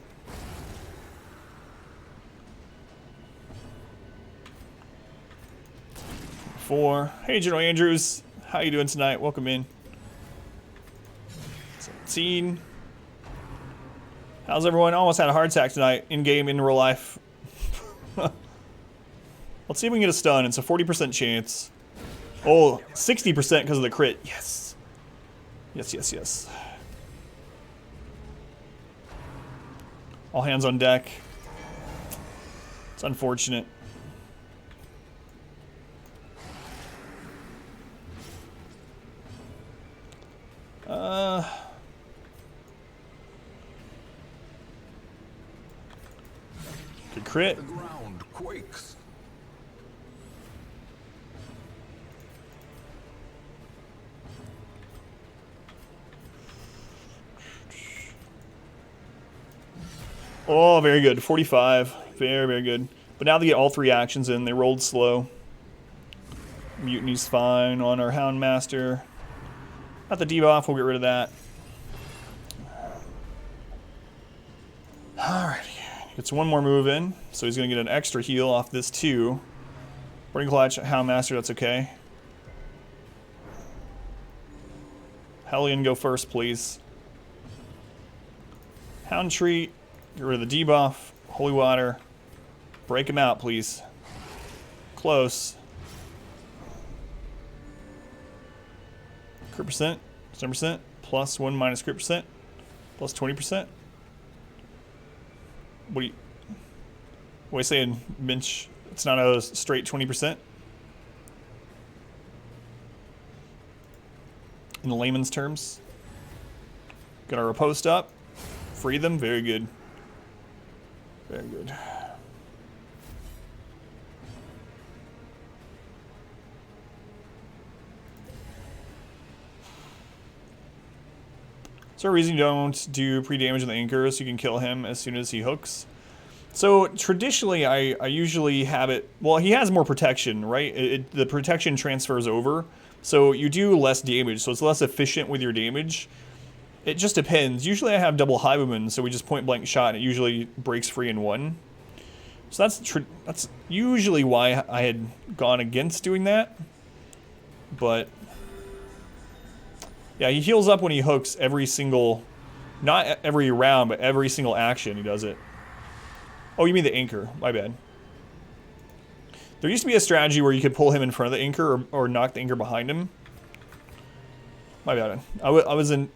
Four. Hey, General Andrews. How you doing tonight? Welcome in. 17. How's everyone? Almost had a heart attack tonight. In-game, in real life. Let's see if we can get a stun. It's a 40% chance. Oh, 60% because of the crit. Yes. Yes, yes, yes. All hands on deck. It's unfortunate. Good crit. The ground quakes. Oh, very good. 45. Very, very good. But now they get all 3 actions in. They rolled slow. Mutiny's fine on our Houndmaster. Got the debuff. We'll get rid of that. Alrighty. Gets 1 more move in. So he's going to get an extra heal off this too. Burning Clutch, Houndmaster, that's okay. Hellion, go first, please. Hound Treat. Get rid of the debuff. Holy Water. Break him out, please. Close. Crit percent. 10%. Plus 1 minus crit percent. Plus 20%. What are you saying, Minch? It's not a straight 20%? In layman's terms. Got our riposte up. Free them. Very good. Very good. Is there a reason you don't do pre-damage on the anchor so you can kill him as soon as he hooks? So traditionally, I usually have it... Well, he has more protection, right? The protection transfers over. So you do less damage, so it's less efficient with your damage. It just depends. Usually I have double Hiveman, so we just point blank shot and it usually breaks free in 1. So that's usually why I had gone against doing that. But yeah, he heals up when he hooks every single, not every round, but every single action he does it. Oh, you mean the anchor? My bad. There used to be a strategy where you could pull him in front of the anchor or knock the anchor behind him. My bad. I was in...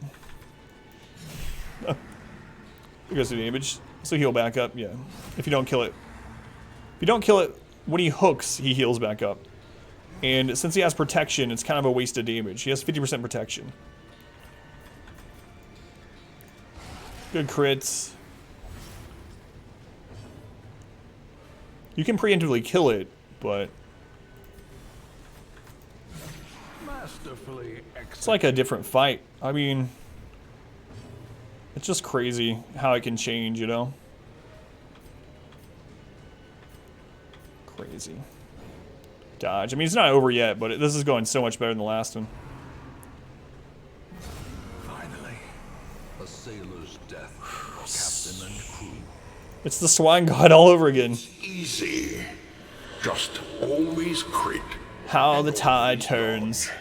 It goes to damage. So heal back up, yeah. If you don't kill it. If you don't kill it, when he hooks, he heals back up. And since he has protection, it's kind of a waste of damage. He has 50% protection. Good crits. You can preemptively kill it, but... Masterfully It's like a different fight. I mean... It's just crazy how it can change, you know? Crazy. Dodge. I mean, it's not over yet, but this is going so much better than the last one. Finally, a sailor's death, captain and crew. It's the Swine God all over again. Easy. Just always crit. How the tide turns.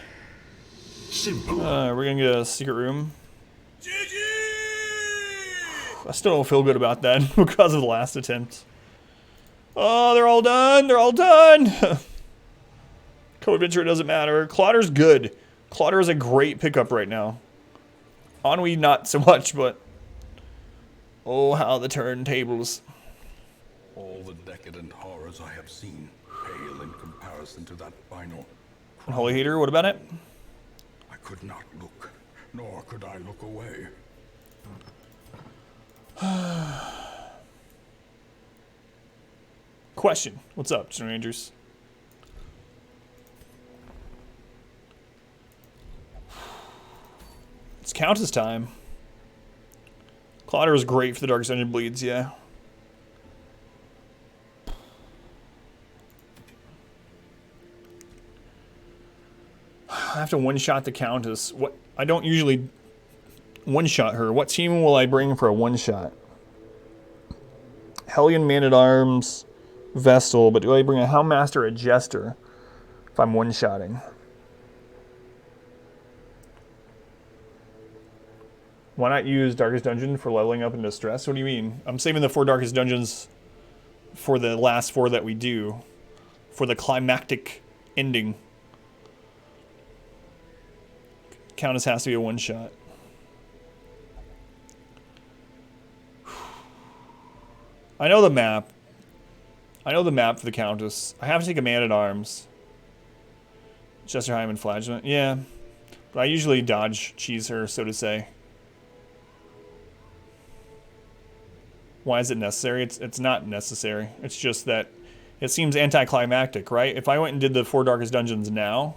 Simple. We're gonna get a secret room. I still don't feel good about that because of the last attempt. Oh, they're all done. They're all done. Co-adventure, it doesn't matter. Clodder's good. Clodder is a great pickup right now. Ennui, not so much, but... Oh, how the turntables. All the decadent horrors I have seen pale in comparison to that final. Holy Hater, what about it? I could not look, nor could I look away. Question. What's up, General Rangers? It's Countess time. Clodder is great for the Darkest Dungeon bleeds, yeah. I have to one-shot the Countess. What? I don't usually one-shot her. What team will I bring for a one-shot? Hellion, Man-at-Arms, Vestal, but do I bring a Houndmaster or a Jester if I'm one-shotting? Why not use Darkest Dungeon for leveling up in Distress? What do you mean? I'm saving the 4 Darkest Dungeons for the last 4 that we do. For the climactic ending. Countess has to be a one-shot. I know the map. I know the map for the Countess. I have to take a Man-at-Arms. Chesterheim and Flagellant. Yeah. But I usually dodge cheese her, so to say. Why is it necessary? It's not necessary. It's just that it seems anticlimactic, right? If I went and did the 4 Darkest Dungeons now,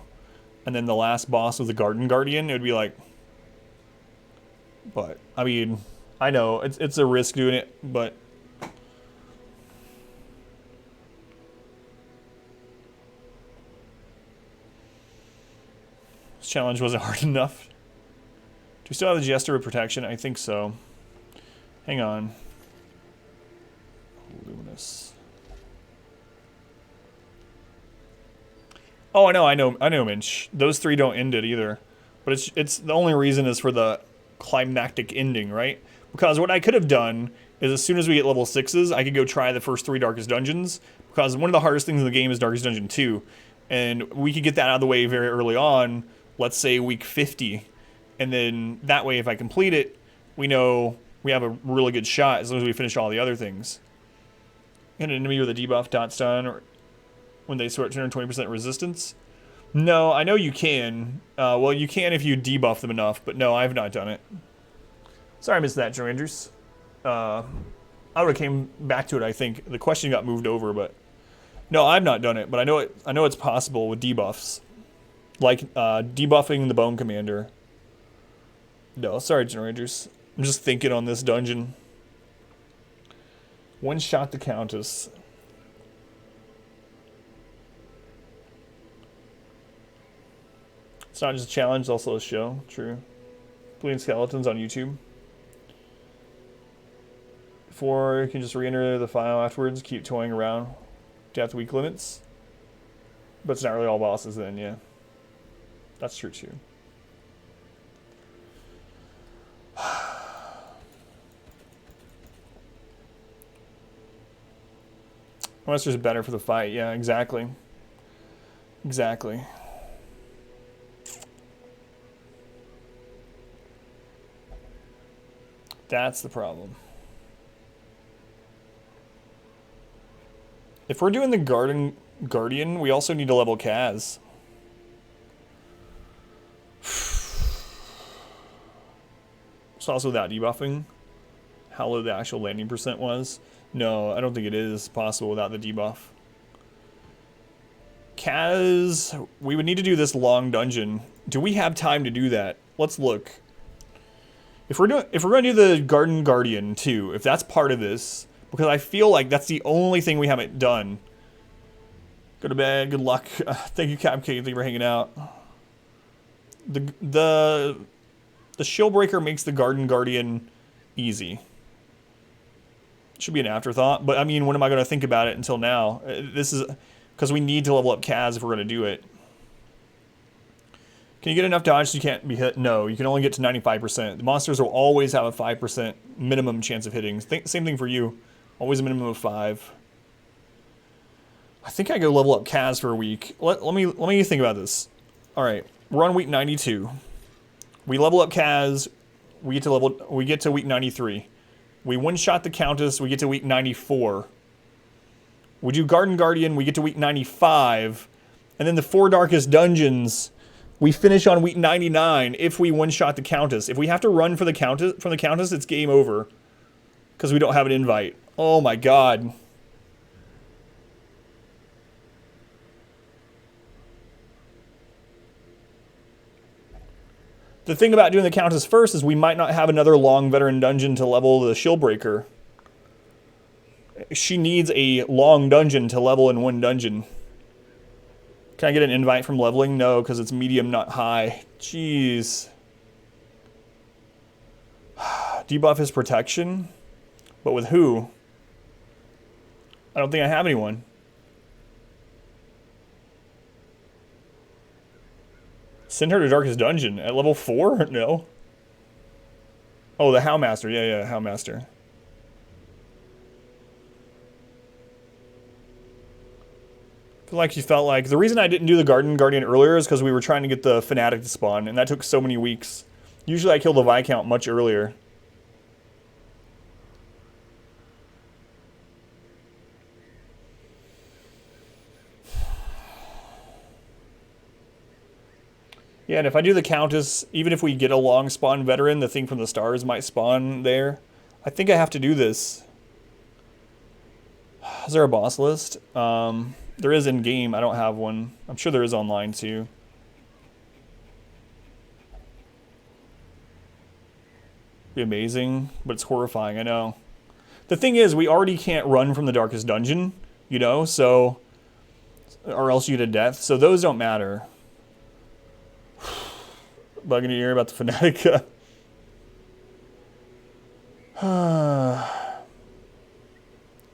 and then the last boss was the Garden Guardian, it would be like... But, I mean, I know, it's a risk doing it, but... This challenge wasn't hard enough. Do we still have the Jester with protection? I think so. Hang on. Luminous. Oh, I know, Minch. Those 3 don't end it either. But it's the only reason is for the climactic ending, right? Because what I could have done is as soon as we get level 6s, I could go try the first 3 Darkest Dungeons. Because one of the hardest things in the game is Darkest Dungeon 2. And we could get that out of the way very early on, let's say week 50. And then that way, if I complete it, we know we have a really good shot as long as we finish all the other things. An enemy with a debuff dot stun or when they sort 220% resistance. No, I know you can. Well, you can if you debuff them enough, but no, I have not done it. Sorry I missed that, Joe Andrews. I would have came back to it, I think. The question got moved over, but... No, I've not done it, but I know it's possible with debuffs. Like, debuffing the Bone Commander. No, sorry, Joe Andrews. I'm just thinking on this dungeon. One shot the Countess. It's not just a challenge, it's also a show. True. Bleeding Skeletons on YouTube. Or you can just re-enter the file afterwards, keep toying around. Do you have weak limits? But it's not really all bosses then, yeah. That's true too. Monster's better for the fight, yeah, exactly. Exactly. That's the problem. If we're doing the Guardian, we also need to level Kaz. It's also without debuffing. How low the actual landing percent was. No, I don't think it is possible without the debuff. Kaz, we would need to do this long dungeon. Do we have time to do that? Let's look. If we're going to do the Garden Guardian too, if that's part of this, because I feel like that's the only thing we haven't done. Go to bed. Good luck. Thank you, Capcade. Thank you for hanging out. The Shieldbreaker makes the Garden Guardian easy. Should be an afterthought, but I mean, when am I going to think about it until now? This is because we need to level up Kaz if we're going to do it. Can you get enough dodge so you can't be hit? No, you can only get to 95%. The monsters will always have a 5% minimum chance of hitting. Same thing for you. Always a minimum of 5. I think I go level up Kaz for a week. Let me think about this. All right, we're on week 92. We level up Kaz. We get to week 93. We one-shot the Countess, we get to week 94. We do Garden Guardian, we get to week 95. And then the 4 Darkest Dungeons, we finish on week 99 if we one-shot the Countess. If we have to run for the Countess, it's game over. Because we don't have an invite. Oh my god. The thing about doing the Countess first is we might not have another long veteran dungeon to level the Shieldbreaker. She needs a long dungeon to level in one dungeon. Can I get an invite from leveling? No, because it's medium, not high. Jeez. Debuff his protection? But with who? I don't think I have anyone. Send her to Darkest Dungeon at level 4? No. Oh, the Howmaster. Yeah, Howmaster. Feel like she felt like... The reason I didn't do the Garden Guardian earlier is because we were trying to get the Fanatic to spawn, and that took so many weeks. Usually I kill the Viscount much earlier. Yeah, and if I do the Countess, even if we get a long spawn veteran, the thing from the stars might spawn there. I think I have to do this. Is there a boss list? There is in-game. I don't have one. I'm sure there is online, too. Be amazing, but it's horrifying, I know. The thing is, we already can't run from the darkest dungeon, you know, so... Or else you get a death, so those don't matter. Bug in your ear about the Fanatica.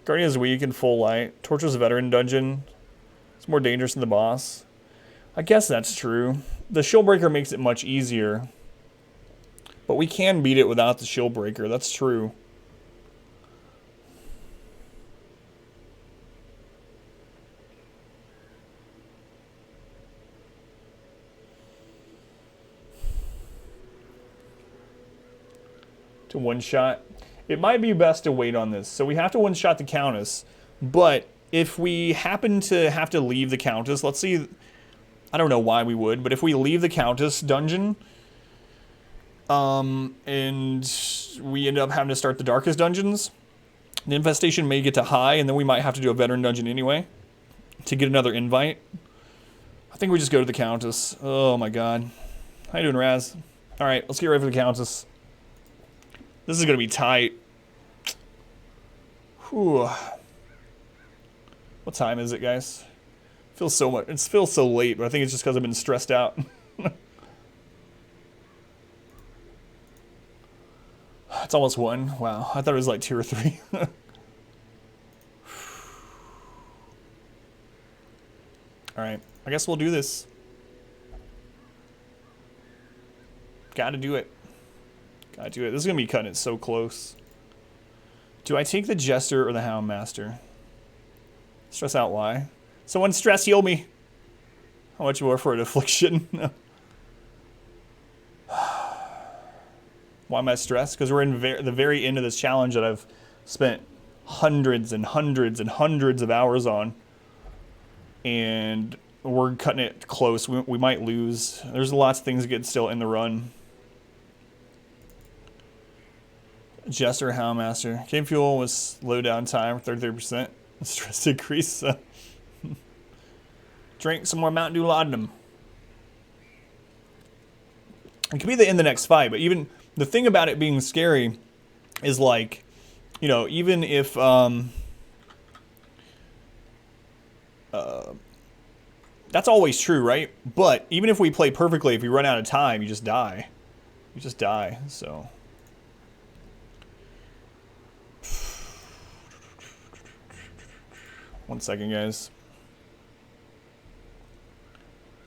Guardian's weak in full light. Torchless veteran dungeon. It's more dangerous than the boss. I guess that's true. The Shieldbreaker makes it much easier. But we can beat it without the Shieldbreaker. That's true. To one-shot. It might be best to wait on this. So we have to one-shot the Countess. But if we happen to have to leave the Countess, let's see... I don't know why we would, but if we leave the Countess dungeon... and we end up having to start the darkest dungeons, the infestation may get to high, and then we might have to do a veteran dungeon anyway to get another invite. I think we just go to the Countess. Oh my god. How you doing, Raz? Alright, let's get ready for the Countess. This is gonna be tight. Whew. What time is it, guys? It feels so late, but I think it's just because I've been stressed out. It's almost 1. Wow, I thought it was like 2 or 3. Alright, I guess we'll do this. Gotta do it. Gotta do it. This is gonna be cutting it so close. Do I take the Jester or the Houndmaster? Stress out why? Someone stress heal me! How much more for an affliction? Why am I stressed? Because we're in the very end of this challenge that I've spent hundreds and hundreds and hundreds of hours on. And we're cutting it close. We might lose. There's lots of things that get still in the run. Jester, Houndmaster. Game fuel was low down time, 33%. Stress decrease. Drink some more Mountain Dew Laudanum. It could be the end of the next fight, but even... The thing about it being scary is, like, you know, even if, that's always true, right? But even if we play perfectly, if we run out of time, you just die. You just die, so. One second, guys.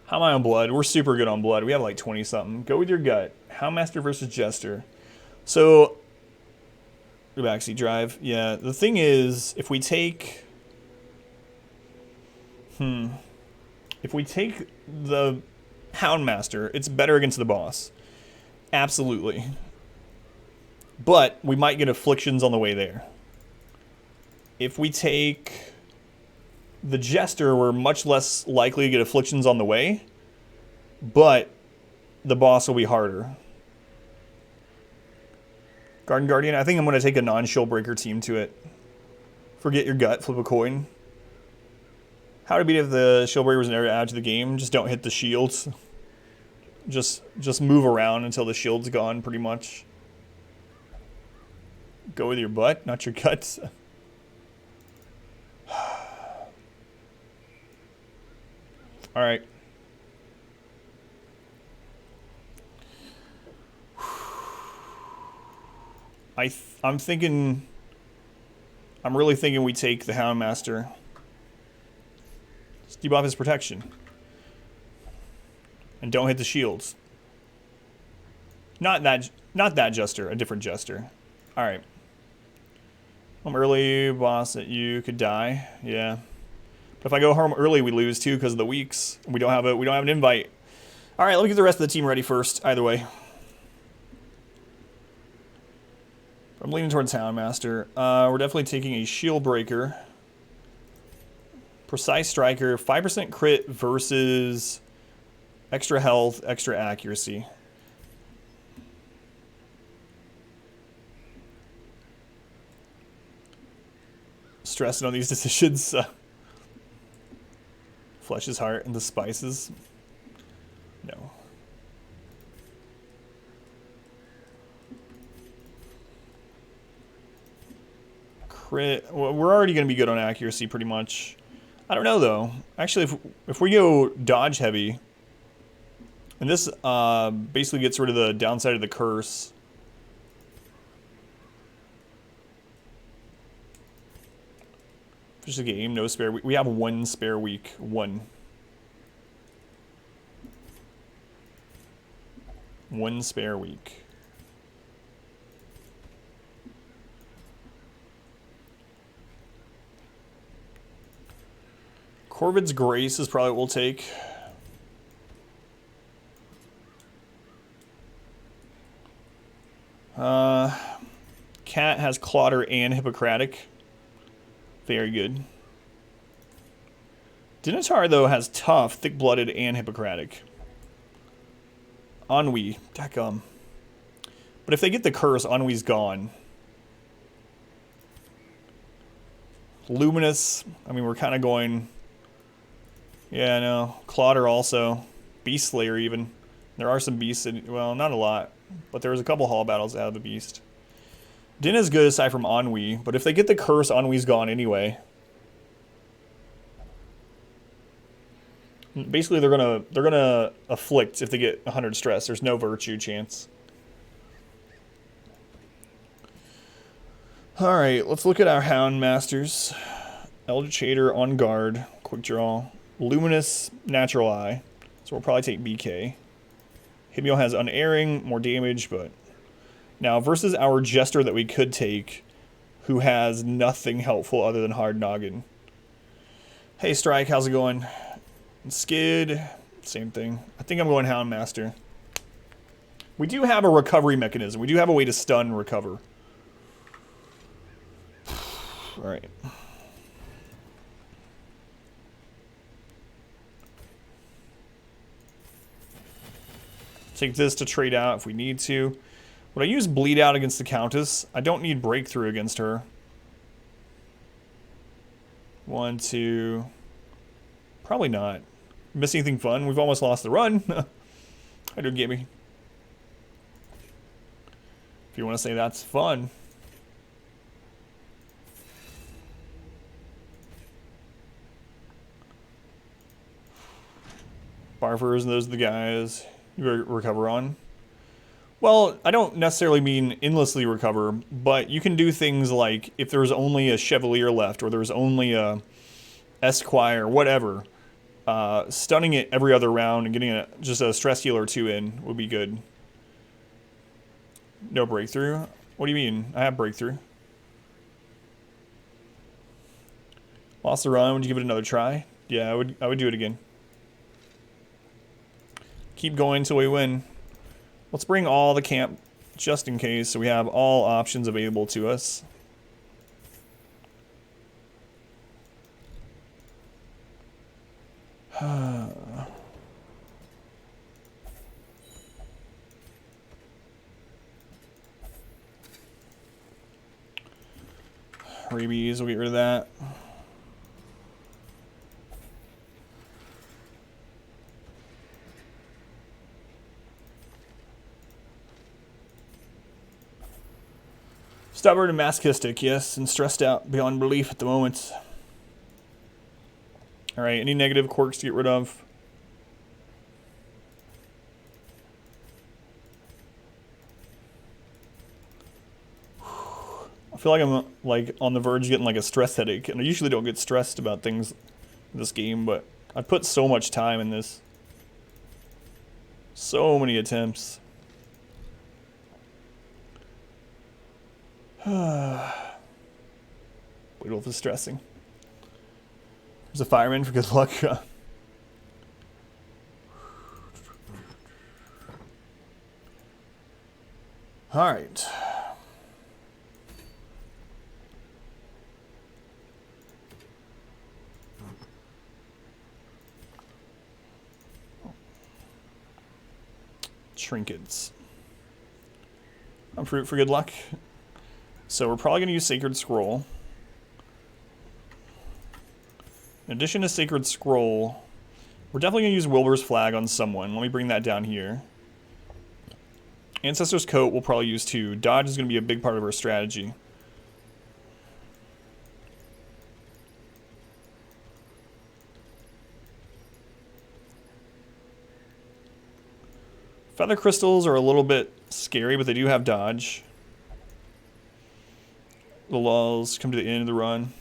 How am I on blood? We're super good on blood. We have like 20-something. Go with your gut. Houndmaster versus Jester. So, the backseat drive. Yeah, the thing is, if we take... If we take the Houndmaster, it's better against the boss. Absolutely. But we might get afflictions on the way there. If we take... the Jester, we're much less likely to get afflictions on the way, but the boss will be harder. Garden Guardian, I think I'm going to take a non-Shieldbreaker team to it. Forget your gut, flip a coin. How to beat if the Shieldbreaker was never added to the game? Just don't hit the shields. Just move around until the shield's gone, pretty much. Go with your butt, not your guts. All right. I'm really thinking we take the Houndmaster. Just debuff his protection. And don't hit the shields. Not that Jester, a different Jester. All right. Home early, boss that you could die. Yeah. But if I go home early, we lose too because of the weeks. We don't have an invite. All right, let me get the rest of the team ready first. Either way, I'm leaning towards Houndmaster. We're definitely taking a Shieldbreaker, Precise Striker, 5% crit versus Extra health, extra accuracy. Stressing on these decisions. Flesh's heart and the spices. No. Crit. Well, we're already going to be good on accuracy pretty much. I don't know though. Actually, if we go dodge heavy, and this basically gets rid of the downside of the curse. Finish the game, no spare week. We have 1 spare week. 1. 1 spare week. Corvid's Grace is probably what we'll take. Cat has Clotter and Hippocratic. Very good. Dinotar, though, has Tough, Thick-Blooded, and Hippocratic. Ennui. Dadgum. But if they get the curse, Ennui's gone. Luminous. I mean, we're kind of going... Yeah, no. Clotter also. Beast Slayer, even. There are some beasts in... Well, not a lot. But there's a couple hall battles out of the beast. Din is good aside from Ennui, but if they get the curse, Ennui's gone anyway. Basically, they're gonna afflict if they get 100 stress. There's no virtue chance. All right, let's look at our Hound Masters. Eldritch Hater on guard, quick draw. Luminous, Natural Eye. So we'll probably take BK. Himio has Unerring, more damage, but... Now, versus our Jester that we could take, who has nothing helpful other than Hard Noggin. Hey, Strike, how's it going? Skid, same thing. I think I'm going Hound Master. We do have a recovery mechanism. We do have a way to stun recover. Alright. Take this to trade out if we need to. Would I use Bleed Out against the Countess? I don't need Breakthrough against her. 1, 2... Probably not. Miss anything fun? We've almost lost the run. I do get me. If you want to say that's fun. Barfers, those are the guys you recover on. Well, I don't necessarily mean endlessly recover, but you can do things like if there's only a Chevalier left or there's only a Esquire, whatever, stunning it every other round and getting just a stress heal or 2 in would be good. No breakthrough? What do you mean? I have breakthrough. Lost the run, would you give it another try? Yeah, I would do it again. Keep going till we win. Let's bring all the camp just in case so we have all options available to us. Rabies, we'll get rid of that. Stubborn and masochistic, yes, and stressed out beyond belief at the moment. Alright, any negative quirks to get rid of? I feel like I'm like on the verge of getting like a stress headache, and I usually don't get stressed about things in this game, but I put so much time in this. So many attempts. Whitewolf is stressing. There's a fireman for good luck. Alright. trinkets. Fruit for good luck. So we're probably going to use Sacred Scroll. In addition to Sacred Scroll, we're definitely going to use Wilbur's Flag on someone. Let me bring that down here. Ancestor's Coat we'll probably use too. Dodge is going to be a big part of our strategy. Feather Crystals are a little bit scary, but they do have dodge. The lulls come to the end of the run.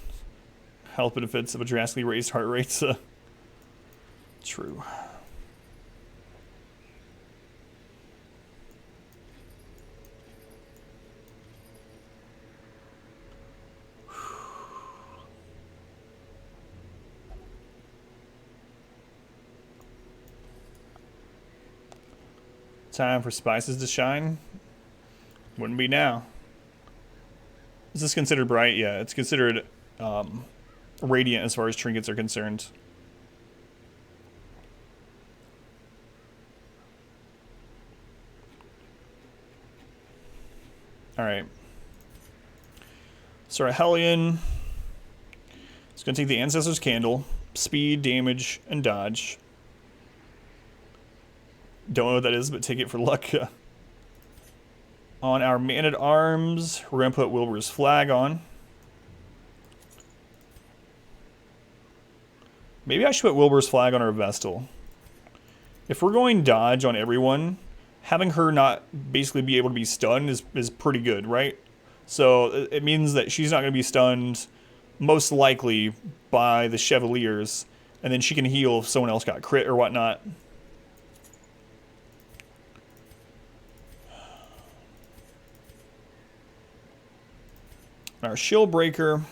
Health benefits of a drastically raised heart rate. True. Time for spices to shine. Wouldn't be now. Is this considered bright? Yeah, it's considered radiant as far as trinkets are concerned. Alright. So our Hellion is going to take the Ancestor's Candle, speed, damage, and dodge. Don't know what that is, but take it for luck. On our Man-at-Arms, we're going to put Wilbur's Flag on. Maybe I should put Wilbur's Flag on our Vestal. If we're going dodge on everyone, having her not basically be able to be stunned is pretty good, right? So it means that she's not going to be stunned, most likely, by the Chevaliers, and then she can heal if someone else got crit or whatnot. Our Shield Breaker.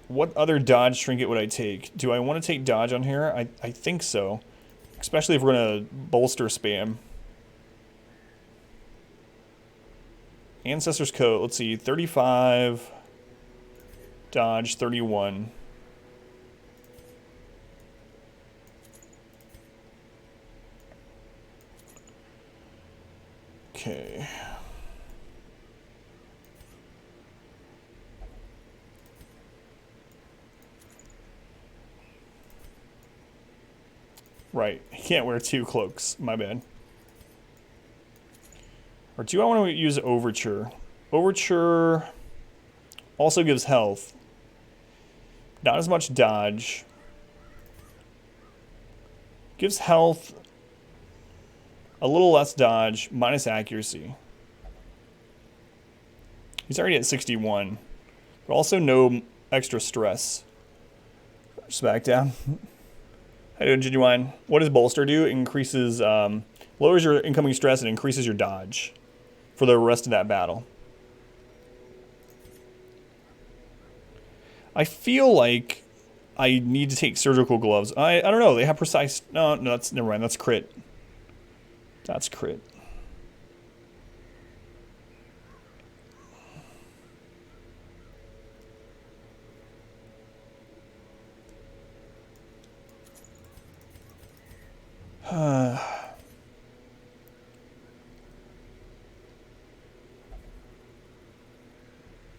What other dodge trinket would I take? Do I want to take dodge on here? I think so. Especially if we're going to bolster spam. Ancestor's Coat. Let's see. 35. Dodge. 31. Okay. Right, he can't wear two cloaks, my bad. Or do I want to use Overture? Overture also gives health. Not as much dodge. Gives health, a little less dodge, minus accuracy. He's already at 61. But also no extra stress. Just back down. How you doing, Genuine? What does Bolster do? It increases, lowers your incoming stress and increases your dodge for the rest of that battle. I feel like I need to take surgical gloves. I don't know. They have precise. No, that's never mind. That's crit. That's crit.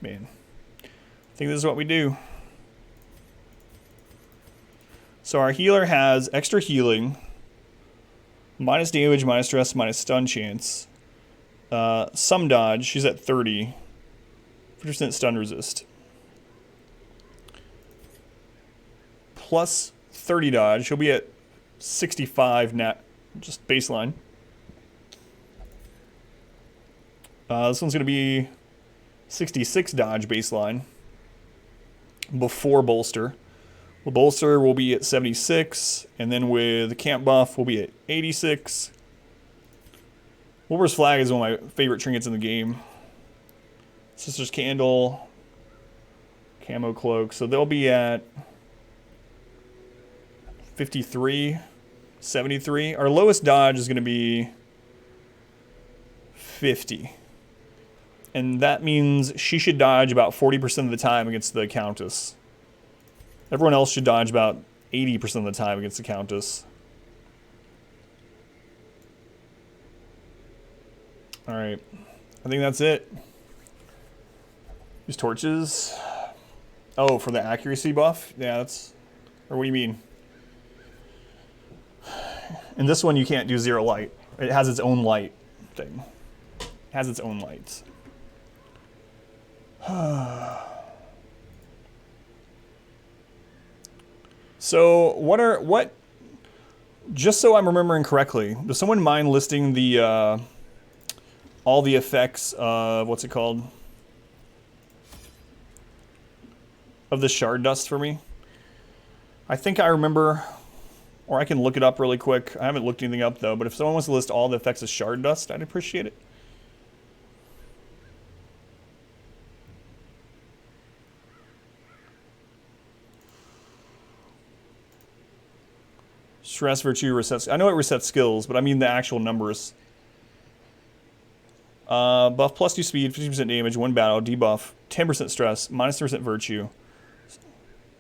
Man, I think this is what we do. So our healer has extra healing, minus damage, minus stress, minus stun chance, some dodge. She's at 30, 50% stun resist, plus 30 dodge. She'll be at 65 nat, just baseline. This one's going to be 66 dodge baseline before bolster. With bolster, we'll be at 76, and then with the camp buff, we'll be at 86. Wilbur's Flag is one of my favorite trinkets in the game. Sister's Candle, Camo Cloak, so they'll be at 53, 73. Our lowest dodge is going to be 50. And that means she should dodge about 40% of the time against the Countess. Everyone else should dodge about 80% of the time against the Countess. Alright. I think that's it. Use torches. Oh, for the accuracy buff? Yeah, that's... Or what do you mean? In this one, you can't do 0 light. It has its own light thing. It has its own lights. So, what... Just so I'm remembering correctly, does someone mind listing the, all the effects of, what's it called? Of the shard dust for me? I think I remember, or I can look it up really quick. I haven't looked anything up though, but if someone wants to list all the effects of shard dust, I'd appreciate it. Stress, virtue, resets. I know it resets skills, but I mean the actual numbers. Buff plus 2 speed, 50% damage, 1 battle, debuff, 10% stress, minus 10% virtue.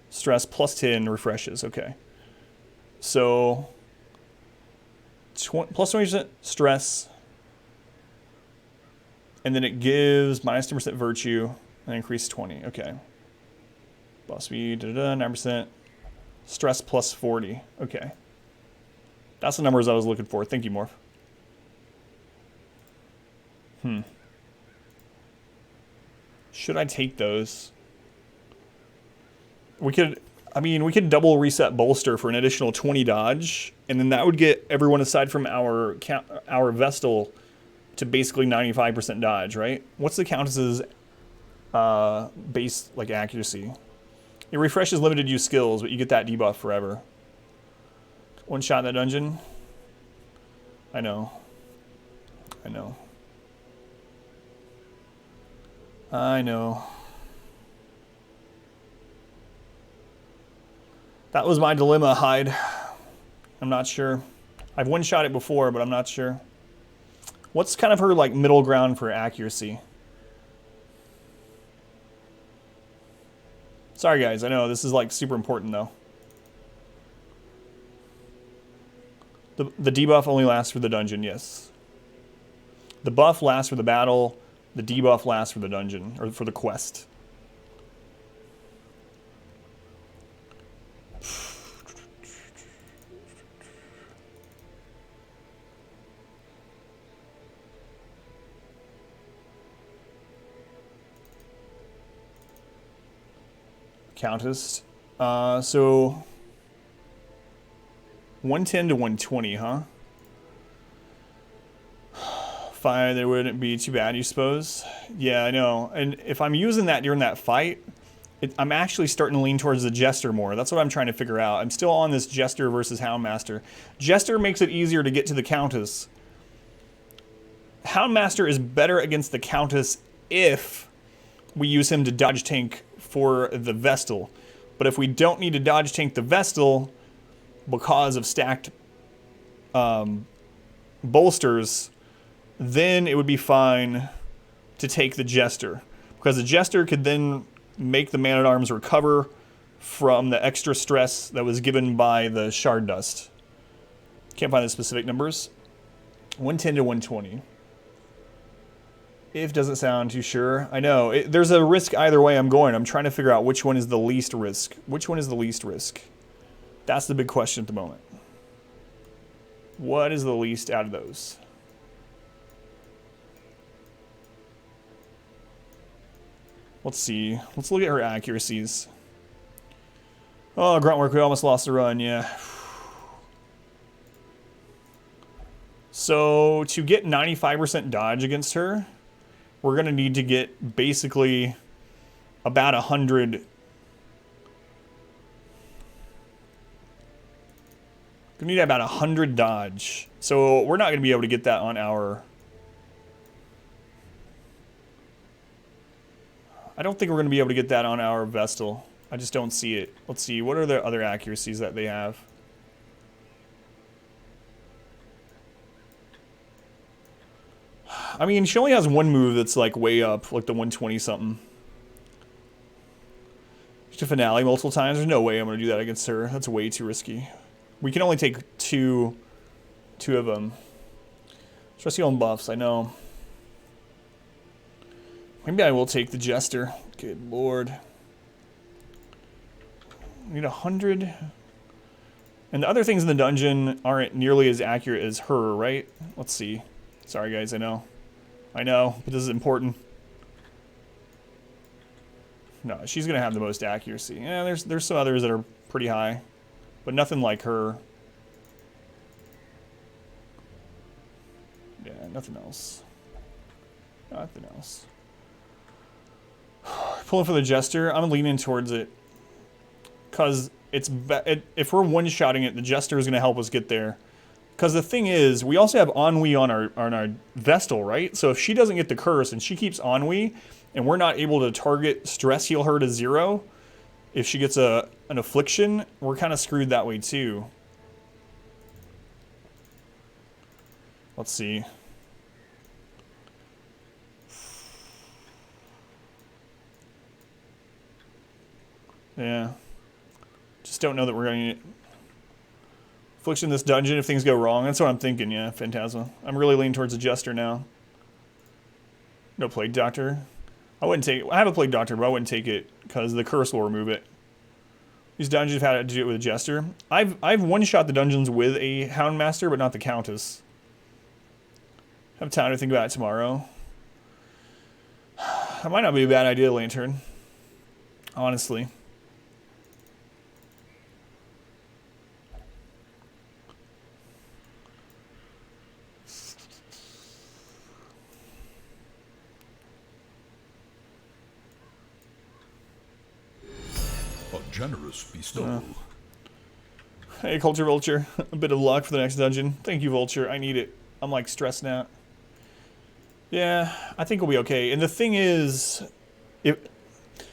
Stress plus 10 refreshes, okay. So, plus 20% stress. And then it gives minus 10% virtue and increase 20, okay. Buff speed, 9%. Stress plus 40, okay. That's the numbers I was looking for. Thank you, Morph. Should I take those? We could, I mean, we could double reset bolster for an additional 20 dodge, and then that would get everyone aside from our Vestal to basically 95% dodge, right? What's the Countess's base, like, accuracy? It refreshes limited use skills, but you get that debuff forever. One shot in that dungeon. I know. I know. I know. That was my dilemma, Hyde. I'm not sure. I've one-shot it before, but I'm not sure. What's kind of her, like, middle ground for accuracy? Sorry, guys. I know this is, like, super important, though. The debuff only lasts for the dungeon, yes. The buff lasts for the battle. The debuff lasts for the dungeon, or for the quest. Countess. So 110 to 120, huh? 5, that wouldn't be too bad, you suppose? Yeah, I know. And if I'm using that during that fight, I'm actually starting to lean towards the Jester more. That's what I'm trying to figure out. I'm still on this Jester versus Houndmaster. Jester makes it easier to get to the Countess. Houndmaster is better against the Countess if we use him to dodge tank for the Vestal. But if we don't need to dodge tank the Vestal because of stacked bolsters, then it would be fine to take the Jester. Because the Jester could then make the Man-at-Arms recover from the extra stress that was given by the shard dust. Can't find the specific numbers. 110 to 120. If doesn't sound too sure. I know. There's a risk either way I'm going. I'm trying to figure out which one is the least risk. Which one is the least risk? That's the big question at the moment. What is the least out of those? Let's see. Let's look at her accuracies. Oh, Gruntwork, we almost lost the run, yeah. So, to get 95% dodge against her, we're going to need to get basically about 100. We need about 100 dodge. So, we're not going to be able to get that on our... I don't think we're going to be able to get that on our Vestal. I just don't see it. Let's see. What are the other accuracies that they have? I mean, she only has one move that's like way up, like the 120 something. To finale multiple times. There's no way I'm going to do that against her. That's way too risky. We can only take two of them. Stress heal and buffs, I know. Maybe I will take the Jester. Good lord. I need 100. And the other things in the dungeon aren't nearly as accurate as her, right? Let's see. Sorry, guys, I know. I know, but this is important. No, she's going to have the most accuracy. Yeah, there's some others that are pretty high, but nothing like her. Yeah, nothing else. Nothing else. Pulling for the Jester. I'm leaning towards it. Because if we're one-shotting it, the Jester is going to help us get there. Because the thing is, we also have Ennui on our Vestal, right? So if she doesn't get the curse and she keeps Ennui, and we're not able to target stress heal her to 0, if she gets an affliction, we're kind of screwed that way too. Let's see. Yeah. Just don't know that we're going to affliction this dungeon if things go wrong. That's what I'm thinking, yeah, Phantasma. I'm really leaning towards the Jester now. No Plague Doctor. I wouldn't take it. I have a Plague Doctor, but I wouldn't take it because the curse will remove it. These dungeons have had to do it with a Jester. I've one-shot the dungeons with a Houndmaster, but not the Countess. Have time to think about it tomorrow. That might not be a bad idea, Lantern. Honestly. A generous bestowal. Hey, Culture Vulture. A bit of luck for the next dungeon. Thank you, Vulture. I need it. I'm like stressed out. Yeah, I think we'll be okay. And the thing is,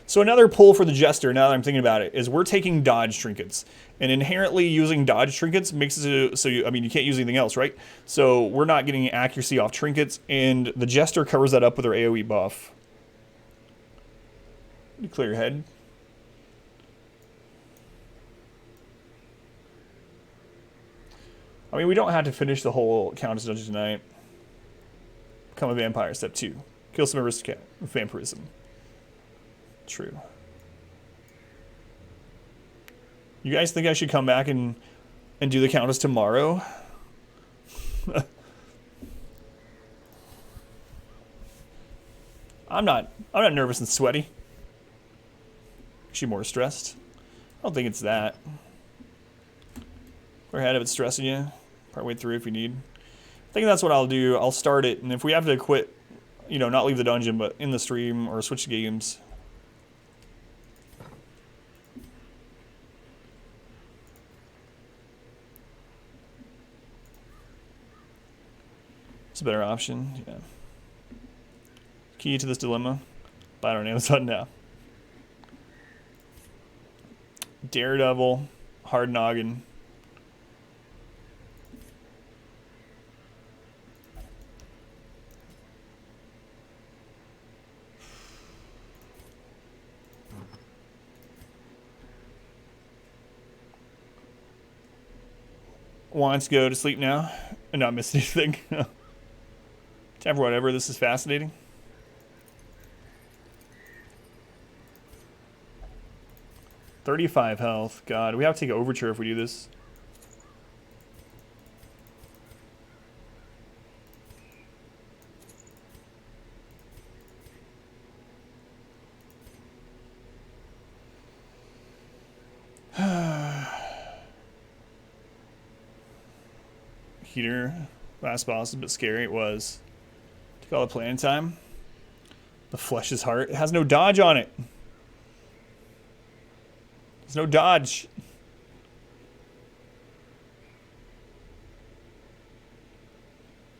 so another pull for the Jester, now that I'm thinking about it, is we're taking dodge trinkets. And inherently using dodge trinkets makes it so you can't use anything else, right? So we're not getting accuracy off trinkets, and the Jester covers that up with her AoE buff. You clear your head. I mean, we don't have to finish the whole Countess dungeon tonight. Become a vampire, step 2. Kill some aristocrat. Vampirism. True. You guys think I should come back and do the Countess tomorrow? I'm not nervous and sweaty. Actually more stressed. I don't think it's that. Go ahead if it's stressing you. Partway through if you need. I think that's what I'll do. I'll start it, and if we have to quit, you know, not leave the dungeon, but in the stream or switch games. It's a better option, yeah. Key to this dilemma. Buy it on Amazon now. Daredevil, Hard Noggin. Wants to go to sleep now and not miss anything. Time for whatever. This is fascinating. $35 health. God, we have to take an overture if we do this. Heater. Last boss is a bit scary. It was. Took all the planning time. The Flesh's Heart. It has no dodge on it. There's no dodge.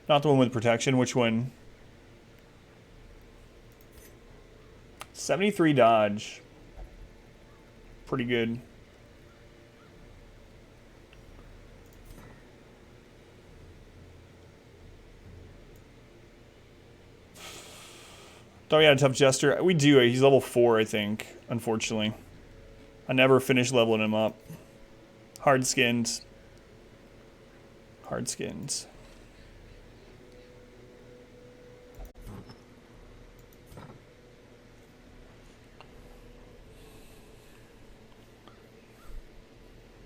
Not the one with protection. Which one? 73 dodge. Pretty good. Thought we had a tough Jester. We do. He's level 4, I think, unfortunately. I never finished leveling him up. Hard-skinned. Hard-skinned.